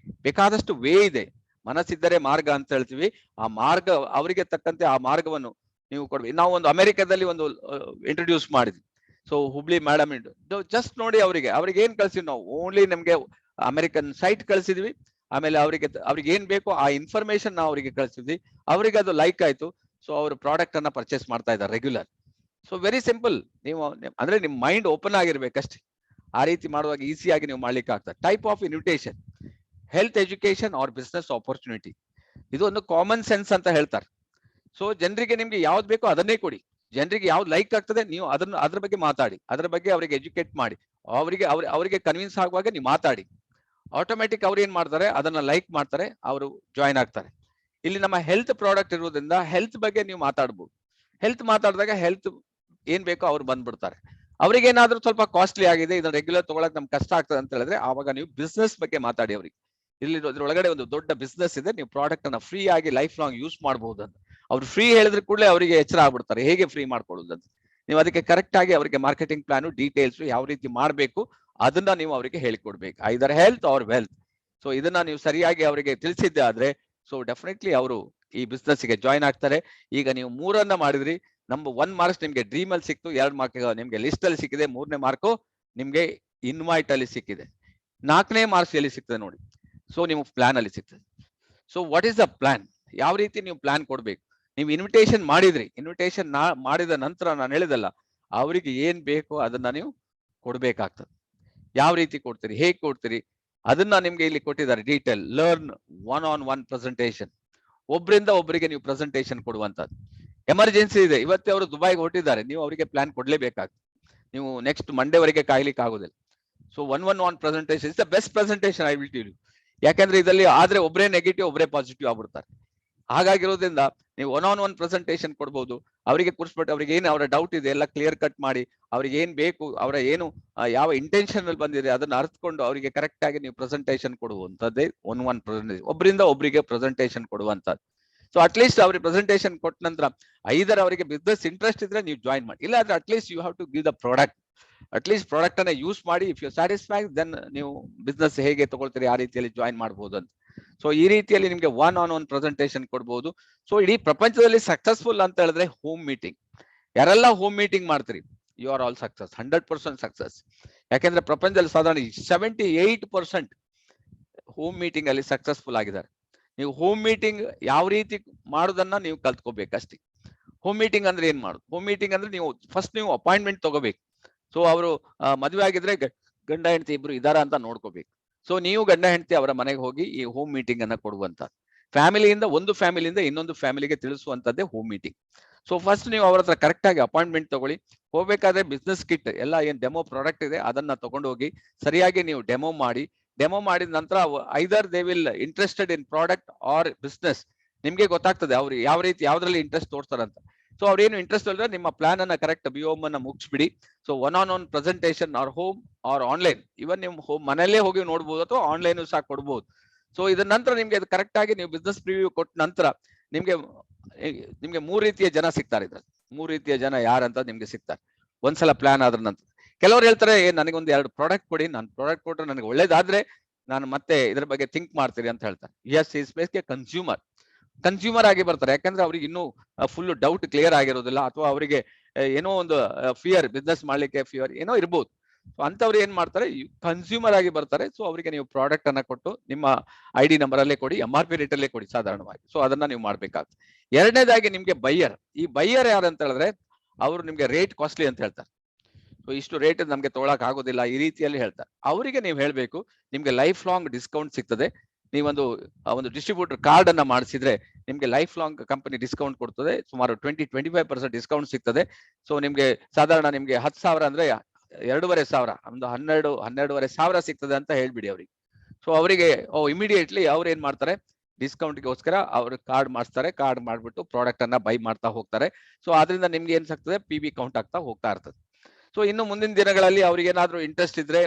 [SPEAKER 2] ಬೇಕಾದಷ್ಟು ವೇ ಇದೆ. ಮನಸ್ಸಿದ್ದರೆ ಮಾರ್ಗ ಅಂತ ಹೇಳ್ತೀವಿ. ಆ ಮಾರ್ಗ ಅವರಿಗೆ ತಕ್ಕಂತೆ ಆ ಮಾರ್ಗವನ್ನು ನೀವು ಕೊಡ್ಬೇಕು. ನಾವು ಒಂದು ಅಮೆರಿಕದಲ್ಲಿ ಒಂದು ಇಂಟ್ರೊಡ್ಯೂಸ್ ಮಾಡಿದ್ವಿ. ಸೊ ಹುಬ್ಳಿ ಮೇಡಮ್ ಜಸ್ಟ್ ನೋಡಿ ಅವ್ರಿಗೆ ಏನ್ ಕಳ್ಸಿದ್ವಿ ನಾವು? ಓನ್ಲಿ ನಮ್ಗೆ ಅಮೆರಿಕನ್ ಸೈಟ್ ಕಳ್ಸಿದ್ವಿ. ಆಮೇಲೆ ಅವ್ರಿಗೆ ಏನ್ ಬೇಕು ಆ ಇನ್ಫಾರ್ಮೇಶನ್ ನಾವು ಅವರಿಗೆ ಕಳ್ಸಿದ್ವಿ. ಅವರಿಗೆ ಅದು ಲೈಕ್ ಆಯ್ತು. ಸೊ ಅವ್ರ ಪ್ರಾಡಕ್ಟ್ ಅನ್ನ ಪರ್ಚೇಸ್ ಮಾಡ್ತಾ ಇದ್ದಾರೆ ರೆಗ್ಯುಲರ್. So very simple. ನೀವು ಅಂದ್ರೆ ನಿಮ್ ಮೈಂಡ್ ಓಪನ್ ಆಗಿರ್ಬೇಕಷ್ಟೇ. ಆ ರೀತಿ ಮಾಡುವಾಗ ಈಸಿಯಾಗಿ ನೀವು ಮಾಡ್ಲಿಕ್ಕೆ ಆಗ್ತದೆ. Type of invitation, health education or business opportunity. ಇದು ಒಂದು ಕಾಮನ್ ಸೆನ್ಸ್ ಅಂತ ಹೇಳ್ತಾರೆ. ಸೊ ಜನರಿಗೆ ನಿಮ್ಗೆ ಯಾವ್ದು ಬೇಕೋ ಅದನ್ನೇ ಕೊಡಿ. ಜನರಿಗೆ ಯಾವ್ದು ಲೈಕ್ ಆಗ್ತದೆ ನೀವು ಅದ್ರ ಬಗ್ಗೆ ಮಾತಾಡಿ, ಅದ್ರ ಬಗ್ಗೆ ಅವರಿಗೆ ಎಜುಕೇಟ್ ಮಾಡಿ. ಅವರಿಗೆ ಕನ್ವಿನ್ಸ್ ಆಗುವಾಗ ನೀವು ಮಾತಾಡಿ. ಆಟೋಮೆಟಿಕ್ ಅವ್ರು ಏನ್ ಮಾಡ್ತಾರೆ, ಅದನ್ನ ಲೈಕ್ ಮಾಡ್ತಾರೆ, ಅವರು ಜಾಯಿನ್ ಆಗ್ತಾರೆ. ಇಲ್ಲಿ ನಮ್ಮ ಹೆಲ್ತ್ ಪ್ರಾಡಕ್ಟ್ ಇರೋದ್ರಿಂದ ಹೆಲ್ತ್ ಬಗ್ಗೆ ನೀವು ಮಾತಾಡ್ಬೋದು. ಹೆಲ್ತ್ ಮಾತಾಡಿದಾಗ ಹೆಲ್ತ್ ಏನ್ ಬೇಕೋ ಅವ್ರು ಬಂದ್ಬಿಡ್ತಾರೆ. ಅವ್ರಿಗೆ ಏನಾದ್ರೂ ಸ್ವಲ್ಪ ಕಾಸ್ಟ್ಲಿ ಆಗಿದೆ, ಇದನ್ನ ರೆಗ್ಯುಲರ್ ತಗೊಳಕ್ ನಮ್ಗೆ ಕಷ್ಟ ಆಗ್ತದೆ ಅಂತ ಹೇಳಿದ್ರೆ ಆವಾಗ ನೀವು ಬಿಸ್ನೆಸ್ ಬಗ್ಗೆ ಮಾತಾಡಿ ಅವ್ರಿಗೆ. ಇಲ್ಲಿ ಇದ್ರೊಳಗಡೆ ಒಂದು ದೊಡ್ಡ ಬಿಸ್ನೆಸ್ ಇದೆ, ನೀವು ಪ್ರಾಡಕ್ಟ್ ಅನ್ನ ಫ್ರೀ ಆಗಿ ಲೈಫ್ ಲಾಂಗ್ ಯೂಸ್ ಮಾಡಬಹುದು ಅಂತ. ಅವ್ರು ಫ್ರೀ ಹೇಳಿದ್ರೆ ಕೂಡಲೇ ಅವರಿಗೆ ಎಚ್ಚರ ಆಗ್ಬಿಡ್ತಾರೆ ಹೇಗೆ ಫ್ರೀ ಮಾಡ್ಕೊಳ್ಳೋದು ಅಂತ. ನೀವು ಅದಕ್ಕೆ ಕರೆಕ್ಟ್ ಆಗಿ ಅವರಿಗೆ ಮಾರ್ಕೆಟಿಂಗ್ ಪ್ಲಾನ್, ಡೀಟೇಲ್ಸ್ ಯಾವ ರೀತಿ ಮಾಡಬೇಕು ಅದನ್ನ ನೀವು ಅವರಿಗೆ ಹೇಳಿಕೊಡ್ಬೇಕು. ಐದರ್ ಹೆಲ್ತ್ ಆರ್ ವೆಲ್ತ್. ಸೊ ಇದನ್ನ ನೀವು ಸರಿಯಾಗಿ ಅವರಿಗೆ ತಿಳಿಸಿದ್ದೆ ಆದ್ರೆ ಸೊ ಡೆಫಿನೆಟ್ಲಿ ಅವರು ಈ ಬಿಸ್ನೆಸ್ ಗೆ ಜಾಯಿನ್ ಆಗ್ತಾರೆ. ಈಗ ನೀವು 3 ಮಾಡಿದ್ರಿ. ನಂಬರ್ 1 ಮಾರ್ಕ್ಸ್ ನಿಮ್ಗೆ ಡ್ರೀಮ್ ಅಲ್ಲಿ ಸಿಕ್ತು, 2 ಮಾರ್ಕ್ ನಿಮ್ಗೆ ಲಿಸ್ಟ್ ಅಲ್ಲಿ ಸಿಕ್ಕಿದೆ, 3ನೇ ಮಾರ್ಕು ನಿಮ್ಗೆ ಇನ್ವೈಟ್ ಅಲ್ಲಿ ಸಿಕ್ಕಿದೆ, 4ನೇ ಮಾರ್ಕ್ಸ್ ಎಲ್ಲಿ ಸಿಗ್ತದೆ ನೋಡಿ. ಸೊ ನೀವು ಪ್ಲಾನ್ ಅಲ್ಲಿ ಸಿಗ್ತದೆ. So what is the plan? ಯಾವ ರೀತಿ ನೀವು ಪ್ಲಾನ್ ಕೊಡ್ಬೇಕು? ನೀವು ಇನ್ವಿಟೇಷನ್ ಮಾಡಿದ್ರಿ, ಇನ್ವಿಟೇಷನ್ ಮಾಡಿದ ನಂತರ ನಾನು ಹೇಳಿದಲ್ಲ, ಅವರಿಗೆ ಏನ್ ಬೇಕು ಅದನ್ನ ನೀವು ಕೊಡ್ಬೇಕಾಗ್ತದೆ. ಯಾವ ರೀತಿ ಕೊಡ್ತೀರಿ, ಹೇಗೆ ಕೊಡ್ತೀರಿ ಅದನ್ನ ನಿಮ್ಗೆ ಇಲ್ಲಿ ಕೊಟ್ಟಿದ್ದಾರೆ ಡೀಟೇಲ್. Learn 1-on-1 presentation. ಒಬ್ಬರಿಂದ ಒಬ್ಬರಿಗೆ ನೀವು ಪ್ರೆಸೆಂಟೇಷನ್ ಕೊಡುವಂತದ್ದು. ಎಮರ್ಜೆನ್ಸಿ ಇದೆ, ಇವತ್ತೇ ಅವರು ದುಬೈಗೆ ಹೊರಟಿದ್ದಾರೆ, ನೀವು ಅವರಿಗೆ ಪ್ಲಾನ್ ಕೊಡ್ಲೇಬೇಕಾಗ್ತದೆ. ನೀವು ನೆಕ್ಸ್ಟ್ ಮಂಡೇವರೆಗೆ ಕಾಯ್ಲಿಕ್ಕೆ ಆಗೋದಿಲ್ಲ. So 1-on-1 presentation is the best presentation, I will tell you. ಯಾಕಂದ್ರೆ ಇದರಲ್ಲಿ ಆದ್ರೆ ಒಬ್ಬರೇ ನೆಗೆಟಿವ್, ಒಬ್ಬರೇ ಪಾಸಿಟಿವ್ ಆಗ್ಬಿಡ್ತಾರೆ. ಹಾಗಾಗಿರೋದ್ರಿಂದ ನೀವು 1-on-1 ಪ್ರೆಸೆಂಟೇಷನ್ ಕೊಡ್ಬೋದು. ಅವರಿಗೆ ಕೂರಿಸ್ಬಿಟ್ಟು ಅವ್ರಿಗೆ ಏನು ಅವರ ಡೌಟ್ ಇದೆ ಎಲ್ಲ ಕ್ಲಿಯರ್ ಕಟ್ ಮಾಡಿ, ಅವ್ರಿಗೆ ಏನ್ ಬೇಕು, ಅವರ ಏನು ಯಾವ ಇಂಟೆನ್ಷನ್ ಅಲ್ಲಿ ಬಂದಿದೆ ಅದನ್ನ ಅರ್ಥಕೊಂಡು ಅವರಿಗೆ ಕರೆಕ್ಟ್ ಆಗಿ ನೀವು ಪ್ರೆಸೆಂಟೇಷನ್ ಕೊಡುವಂತದ್ದೇ 1-on-1 ಪ್ರೆಸೆಂಟೇಷನ್. ಒಬ್ಬರಿಂದ ಒಬ್ಬರಿಗೆ ಪ್ರೆಸೆಂಟೇಷನ್ ಕೊಡುವಂತದ್ದು. ಸೊ ಅಟ್ಲೀಸ್ಟ್ ಅವ್ರಿಗೆ ಪ್ರೆಸೆಂಟೇಷನ್ ಕೊಟ್ಟ ನಂತರ ಐದರ್ ಅವರಿಗೆ ಬಿಸ್ನೆಸ್ ಇಂಟ್ರೆಸ್ಟ್ ಇದ್ರೆ ನೀವು ಜಾಯಿನ್ ಮಾಡಿ, ಇಲ್ಲ ಅಂದ್ರೆ at least you have to give the product. At least product ಅನ್ನ ಯೂಸ್ ಮಾಡಿ, ಇಫ್ ಯು ಸ್ಯಾಟಿಸ್ಫೈಡ್ ದೆನ್ ನೀವು ಬಿಸ್ನೆಸ್ ಹೇಗೆ ತಗೊಳ್ತೀರಿ ಆ ರೀತಿಯಲ್ಲಿ ಜಾಯಿನ್ ಮಾಡಬಹುದು ಅಂತ. ಸೊ ಈ ರೀತಿಯಲ್ಲಿ ನಿಮ್ಗೆ 1-on-1 ಪ್ರೆಸೆಂಟೇಷನ್ ಕೊಡ್ಬೋದು. ಸೊ ಇಡೀ ಪ್ರಪಂಚದಲ್ಲಿ ಸಕ್ಸಸ್ಫುಲ್ ಅಂತ ಹೇಳಿದ್ರೆ ಹೋಮ್ ಮೀಟಿಂಗ್. ಯಾರೆಲ್ಲ ಹೋಮ್ ಮೀಟಿಂಗ್ ಮಾಡ್ತೀರಿ, you are all success, 100% success. ಯಾಕೆಂದ್ರೆ ಪ್ರಪಂಚದಲ್ಲಿ ಸಾಧಾರಣ 78% ಹೋಮ್ ಮೀಟಿಂಗ್ ಅಲ್ಲಿ ಸಕ್ಸಸ್ಫುಲ್ ಆಗಿದ್ದಾರೆ. ನೀವು ಹೋಮ್ ಮೀಟಿಂಗ್ ಯಾವ ರೀತಿ ಮಾಡೋದನ್ನ ನೀವು ಕಲ್ತ್ಕೋಬೇಕಷ್ಟೇ. ಹೋಮ್ ಮೀಟಿಂಗ್ ಅಂದ್ರೆ ಏನ್ ಮಾಡುದು? ಹೋಮ್ ಮೀಟಿಂಗ್ ಅಂದ್ರೆ ನೀವು ಫಸ್ಟ್ ನೀವು ಅಪಾಯಿಂಟ್ಮೆಂಟ್ ತಗೋಬೇಕು. ಸೊ ಅವರು ಮದುವೆ ಆಗಿದ್ರೆ ಗಂಡ ಹೆಂಡತಿ ಇಬ್ರು ಇದಾರ ಅಂತ ನೋಡ್ಕೋಬೇಕು. ಸೊ ನೀವು ಗಂಡ ಹೆಂಡತಿ ಅವರ ಮನೆಗೆ ಹೋಗಿ ಈ ಹೋಮ್ ಮೀಟಿಂಗ್ ಅನ್ನ ಕೊಡುವಂತ, ಫ್ಯಾಮಿಲಿಯಿಂದ ಒಂದು ಫ್ಯಾಮಿಲಿಯಿಂದ ಇನ್ನೊಂದು ಫ್ಯಾಮಿಲಿಗೆ ತಿಳಿಸುವಂತದ್ದೇ ಹೋಮ್ ಮೀಟಿಂಗ್. ಸೊ ಫಸ್ಟ್ ನೀವು ಅವ್ರ ಹತ್ರ ಕರೆಕ್ಟ್ ಆಗಿ ಅಪಾಯಿಂಟ್ಮೆಂಟ್ ತಗೊಳ್ಳಿ. ಹೋಗ್ಬೇಕಾದ್ರೆ ಬಿಸ್ನೆಸ್ ಕಿಟ್ ಎಲ್ಲ ಏನ್ ಡೆಮೋ ಪ್ರಾಡಕ್ಟ್ ಇದೆ ಅದನ್ನ ತಗೊಂಡು ಹೋಗಿ ಸರಿಯಾಗಿ ನೀವು ಡೆಮೋ ಮಾಡಿ. ಡೆಮೋ ಮಾಡಿದ ನಂತರ either they will interested in product or business. ನಿಮ್ಗೆ ಗೊತ್ತಾಗ್ತದೆ ಅವ್ರು ಯಾವ ರೀತಿ ಯಾವ್ದ್ರಲ್ಲಿ ಇಂಟ್ರೆಸ್ಟ್ ತೋರ್ತಾರಂತ. ಸೊ ಅವ್ರೇನು ಇಂಟ್ರೆಸ್ಟ್ ಅಲ್ದ್ರೆ ನಿಮ್ಮ ಪ್ಲಾನ್ ಅನ್ನ ಕರೆಕ್ಟ್ ಬಿಒಮ್ ಅನ್ನ ಮುಗಿಸ್ಬಿಡಿ. So one presentation or home or online, even ನಿಮ್ ಹೋಮ್ ಮನೆಯಲ್ಲೇ ಹೋಗಿ ನೋಡ್ಬೋದು ಅಥವಾ ಆನ್ಲೈನ್ ಸಹ ಕೊಡ್ಬೋದು. ಸೊ ಇದ್ರ ನಂತರ ನಿಮ್ಗೆ ಅದು ಕರೆಕ್ಟ್ ಆಗಿ ನೀವು ಬಿಸ್ನೆಸ್ ಪ್ರಿವ್ಯೂ ಕೊಟ್ಟ ನಂತರ ನಿಮ್ಗೆ ಮೂರು ರೀತಿಯ ಜನ ಸಿಗ್ತಾರೆ. ಇದ್ರಲ್ಲಿ ಮೂರು ರೀತಿಯ ಜನ ಯಾರಂತ ನಿಮ್ಗೆ ಸಿಗ್ತಾರೆ ಒಂದ್ಸಲ ಪ್ಲಾನ್ ಆದ್ರ ನಂತರ. ಕೆಲವರು ಹೇಳ್ತಾರೆ ನನಗೊಂದು 2 ಪ್ರಾಡಕ್ಟ್ ಕೊಡಿ, ನಾನು ಪ್ರಾಡಕ್ಟ್ ಕೊಟ್ಟರೆ ನನಗೆ ಒಳ್ಳೇದಾದ್ರೆ ನಾನು ಮತ್ತೆ ಇದ್ರ ಬಗ್ಗೆ ಥಿಂಕ್ ಮಾಡ್ತೀರಿ ಅಂತ ಹೇಳ್ತಾರೆ. ಎಸ್, ಈಸ್ ಬೇಸಿಕ್ ಕನ್ಸ್ಯೂಮರ್ ಆಗಿ ಬರ್ತಾರೆ. ಯಾಕಂದ್ರೆ ಅವ್ರಿಗೆ ಇನ್ನೂ ಫುಲ್ ಡೌಟ್ ಕ್ಲಿಯರ್ ಆಗಿರೋದಿಲ್ಲ, ಅಥವಾ ಅವರಿಗೆ ಏನೋ ಒಂದು ಫಿಯರ್, ಬಿಸ್ನೆಸ್ ಮಾಡ್ಲಿಕ್ಕೆ ಫಿಯರ್ ಏನೋ ಇರ್ಬೋದು. ಸೊ ಅಂತವ್ರು ಏನ್ ಮಾಡ್ತಾರೆ, ಕನ್ಸ್ಯೂಮರ್ ಆಗಿ ಬರ್ತಾರೆ. ಸೊ ಅವರಿಗೆ ನೀವು ಪ್ರಾಡಕ್ಟ್ ಅನ್ನ ಕೊಟ್ಟು ನಿಮ್ಮ ID ನಂಬರ್ ಅಲ್ಲೇ ಕೊಡಿ, MRP ರೇಟ್ ಅಲ್ಲೇ ಕೊಡಿ ಸಾಧಾರಣವಾಗಿ. ಸೊ ಅದನ್ನ ನೀವು ಮಾಡ್ಬೇಕಾಗ್ತದೆ. ಎರಡನೇದಾಗಿ ನಿಮ್ಗೆ ಬೈಯರ್. ಈ ಬೈಯರ್ ಯಾರು ಅಂತ ಹೇಳಿದ್ರೆ ಅವರು ನಿಮ್ಗೆ ರೇಟ್ ಕಾಸ್ಟ್ಲಿ ಅಂತ ಹೇಳ್ತಾರೆ. ಸೊ ಇಷ್ಟು ರೇಟ್ ನಮ್ಗೆ ತೊಗೊಳಕ್ ಆಗೋದಿಲ್ಲ ಈ ರೀತಿಯಲ್ಲಿ ಹೇಳ್ತಾರೆ. ಅವರಿಗೆ ನೀವು ಹೇಳ್ಬೇಕು ನಿಮ್ಗೆ ಲೈಫ್ ಲಾಂಗ್ ಡಿಸ್ಕೌಂಟ್ ಸಿಗ್ತದೆ. ನೀವೊಂದು ಒಂದು ಡಿಸ್ಟ್ರಿಬ್ಯೂಟರ್ ಕಾರ್ಡ್ ಅನ್ನ ಮಾಡಿಸಿದ್ರೆ ನಿಮ್ಗೆ ಲೈಫ್ ಲಾಂಗ್ ಕಂಪನಿ ಡಿಸ್ಕೌಂಟ್ ಕೊಡ್ತದೆ. ಸುಮಾರು 20-25% ಡಿಸ್ಕೌಂಟ್ ಸಿಗ್ತದೆ. ಸೊ ನಿಮ್ಗೆ ಸಾಧಾರಣ ನಿಮ್ಗೆ 10,000 ಅಂದ್ರೆ 2,500, ಒಂದು 12,500 ಸಿಗ್ತದೆ ಅಂತ ಹೇಳ್ಬಿಡಿ ಅವ್ರಿಗೆ. ಸೊ ಅವರಿಗೆ ಇಮಿಡಿಯೇಟ್ಲಿ ಅವ್ರು ಏನ್ ಮಾಡ್ತಾರೆ, ಡಿಸ್ಕೌಂಟ್ಗೋಸ್ಕರ ಅವ್ರು ಕಾರ್ಡ್ ಮಾಡಿಸ್ತಾರೆ. ಕಾರ್ಡ್ ಮಾಡ್ಬಿಟ್ಟು ಪ್ರಾಡಕ್ಟ್ ಅನ್ನ ಬೈ ಮಾಡ್ತಾ ಹೋಗ್ತಾರೆ. ಸೊ ಅದರಿಂದ ನಿಮ್ಗೆ ಏನ್ ಸಿಗ್ತದೆ, PB ಕೌಂಟ್ ಆಗ್ತಾ ಹೋಗ್ತಾ ಇರ್ತದೆ. ಸೊ ಇನ್ನು ಮುಂದಿನ ದಿನಗಳಲ್ಲಿ ಅವ್ರಿಗೆ ಏನಾದ್ರು ಇಂಟ್ರೆಸ್ಟ್ ಇದ್ರೆ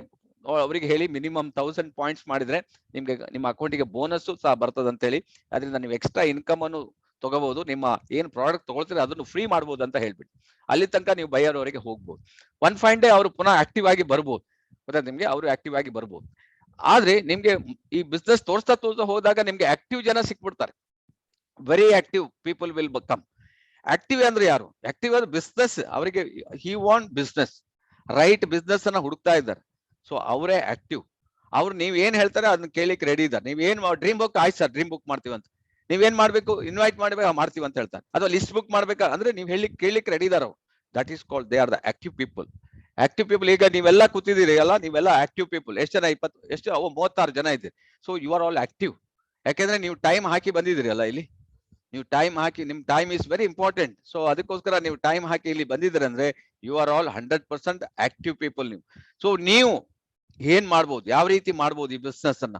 [SPEAKER 2] ಅವರಿಗೆ ಹೇಳಿ ಮಿನಿಮಮ್ 1000 ಪಾಯಿಂಟ್ಸ್ ಮಾಡಿದ್ರೆ ನಿಮ್ಗೆ ನಿಮ್ಮ ಅಕೌಂಟಿಗೆ ಬೋನಸ್ ಸಹ ಬರ್ತದೆ ಅಂತ ಹೇಳಿ. ಅದರಿಂದ ನೀವು ಎಕ್ಸ್ಟ್ರಾ ಇನ್ಕಮ್ ಅನ್ನು ತಗೋಬಹುದು. ನಿಮ್ಮ ಏನ್ ಪ್ರಾಡಕ್ಟ್ ತಗೊಳ್ತೀರಿ ಅದನ್ನು ಫ್ರೀ ಮಾಡ್ಬೋದು ಅಂತ ಹೇಳ್ಬಿಟ್ಟು ಅಲ್ಲಿ ತನಕ ನೀವು ಬೈಯರ್ ಅವರಿಗೆ ಹೋಗ್ಬೋದು. ಒನ್ ಫೈನ್ ಡೇ ಅವರು ಪುನಃ ಆಕ್ಟಿವ್ ಆಗಿ ಬರ್ಬೋದು. ಗೊತ್ತಾ ನಿಮ್ಗೆ, ಅವರು ಆಕ್ಟಿವ್ ಆಗಿ ಬರ್ಬೋದು. ಆದ್ರೆ ನಿಮ್ಗೆ ಈ ಬಿಸ್ನೆಸ್ ತೋರಿಸ್ತಾ ಹೋದಾಗ ನಿಮ್ಗೆ ಆಕ್ಟಿವ್ ಜನ ಸಿಕ್ಬಿಡ್ತಾರೆ. Very active people will come. Active ಅಂದ್ರೆ ಯಾರು? ಆಕ್ಟಿವ್ ಅಂದ್ರೆ ಬಿಸ್ನೆಸ್ ಅವರಿಗೆ, he want business, right business ಅನ್ನ ಹುಡುಕ್ತಾ ಇದ್ದಾರೆ. ಸೊ ಅವರೇ ಆಕ್ಟಿವ್. ಅವ್ರು ನೀವ್ ಏನ್ ಹೇಳ್ತಾರೆ ಅದನ್ನ ಕೇಳಿಕ್ ರೆಡಿ ಇದ್ದಾರೆ. ನೀವ್ ಏನ್ ಡ್ರೀಮ್ ಬುಕ್, ಆಯ್ತು ಸರ್ ಡ್ರೀಮ್ ಬುಕ್ ಮಾಡ್ತೀವಿ ಅಂತ. ನೀವೇನ್ ಮಾಡ್ಬೇಕು, ಇನ್ವೈಟ್ ಮಾಡ್ಬೇಕು, ಮಾಡ್ತೀವಿ ಅಂತ ಹೇಳ್ತಾರೆ. ಅಥವಾ ಲಿಸ್ಟ್ ಬುಕ್ ಮಾಡ್ಬೇಕಾ ಅಂದ್ರೆ ನೀವ್ ಕೇಳಿಕ್ ರೆಡಿ ಇದಾರ. That is called they are the active people. Active people. ಈಗ ನೀವೆಲ್ಲ ಕೂತಿದ್ದೀರಿ ಅಲ್ಲ, ನೀವೆಲ್ಲ ಆಕ್ಟಿವ್ ಪೀಪಲ್. ಎಷ್ಟು ಜನ? 36 ಜನ ಇದ್ದೀರಿ. So you are all active. ಯಾಕೆಂದ್ರೆ ನೀವು ಟೈಮ್ ಹಾಕಿ ಬಂದಿದ್ದೀರಿ ಅಲ್ಲ ಇಲ್ಲಿ. ನೀವು ಟೈಮ್ ಹಾಕಿ, ನಿಮ್ time is very important. So ಅದಕ್ಕೋಸ್ಕರ ನೀವು ಟೈಮ್ ಹಾಕಿ ಇಲ್ಲಿ ಬಂದಿದ್ದೀರಿ ಅಂದ್ರೆ you are all 100% active people ನೀವು. ಸೊ ನೀವು ಏನ್ ಮಾಡ್ಬೋದು, ಯಾವ ರೀತಿ ಮಾಡ್ಬೋದು ಈ ಬಿಸ್ನೆಸ್ ಅನ್ನ,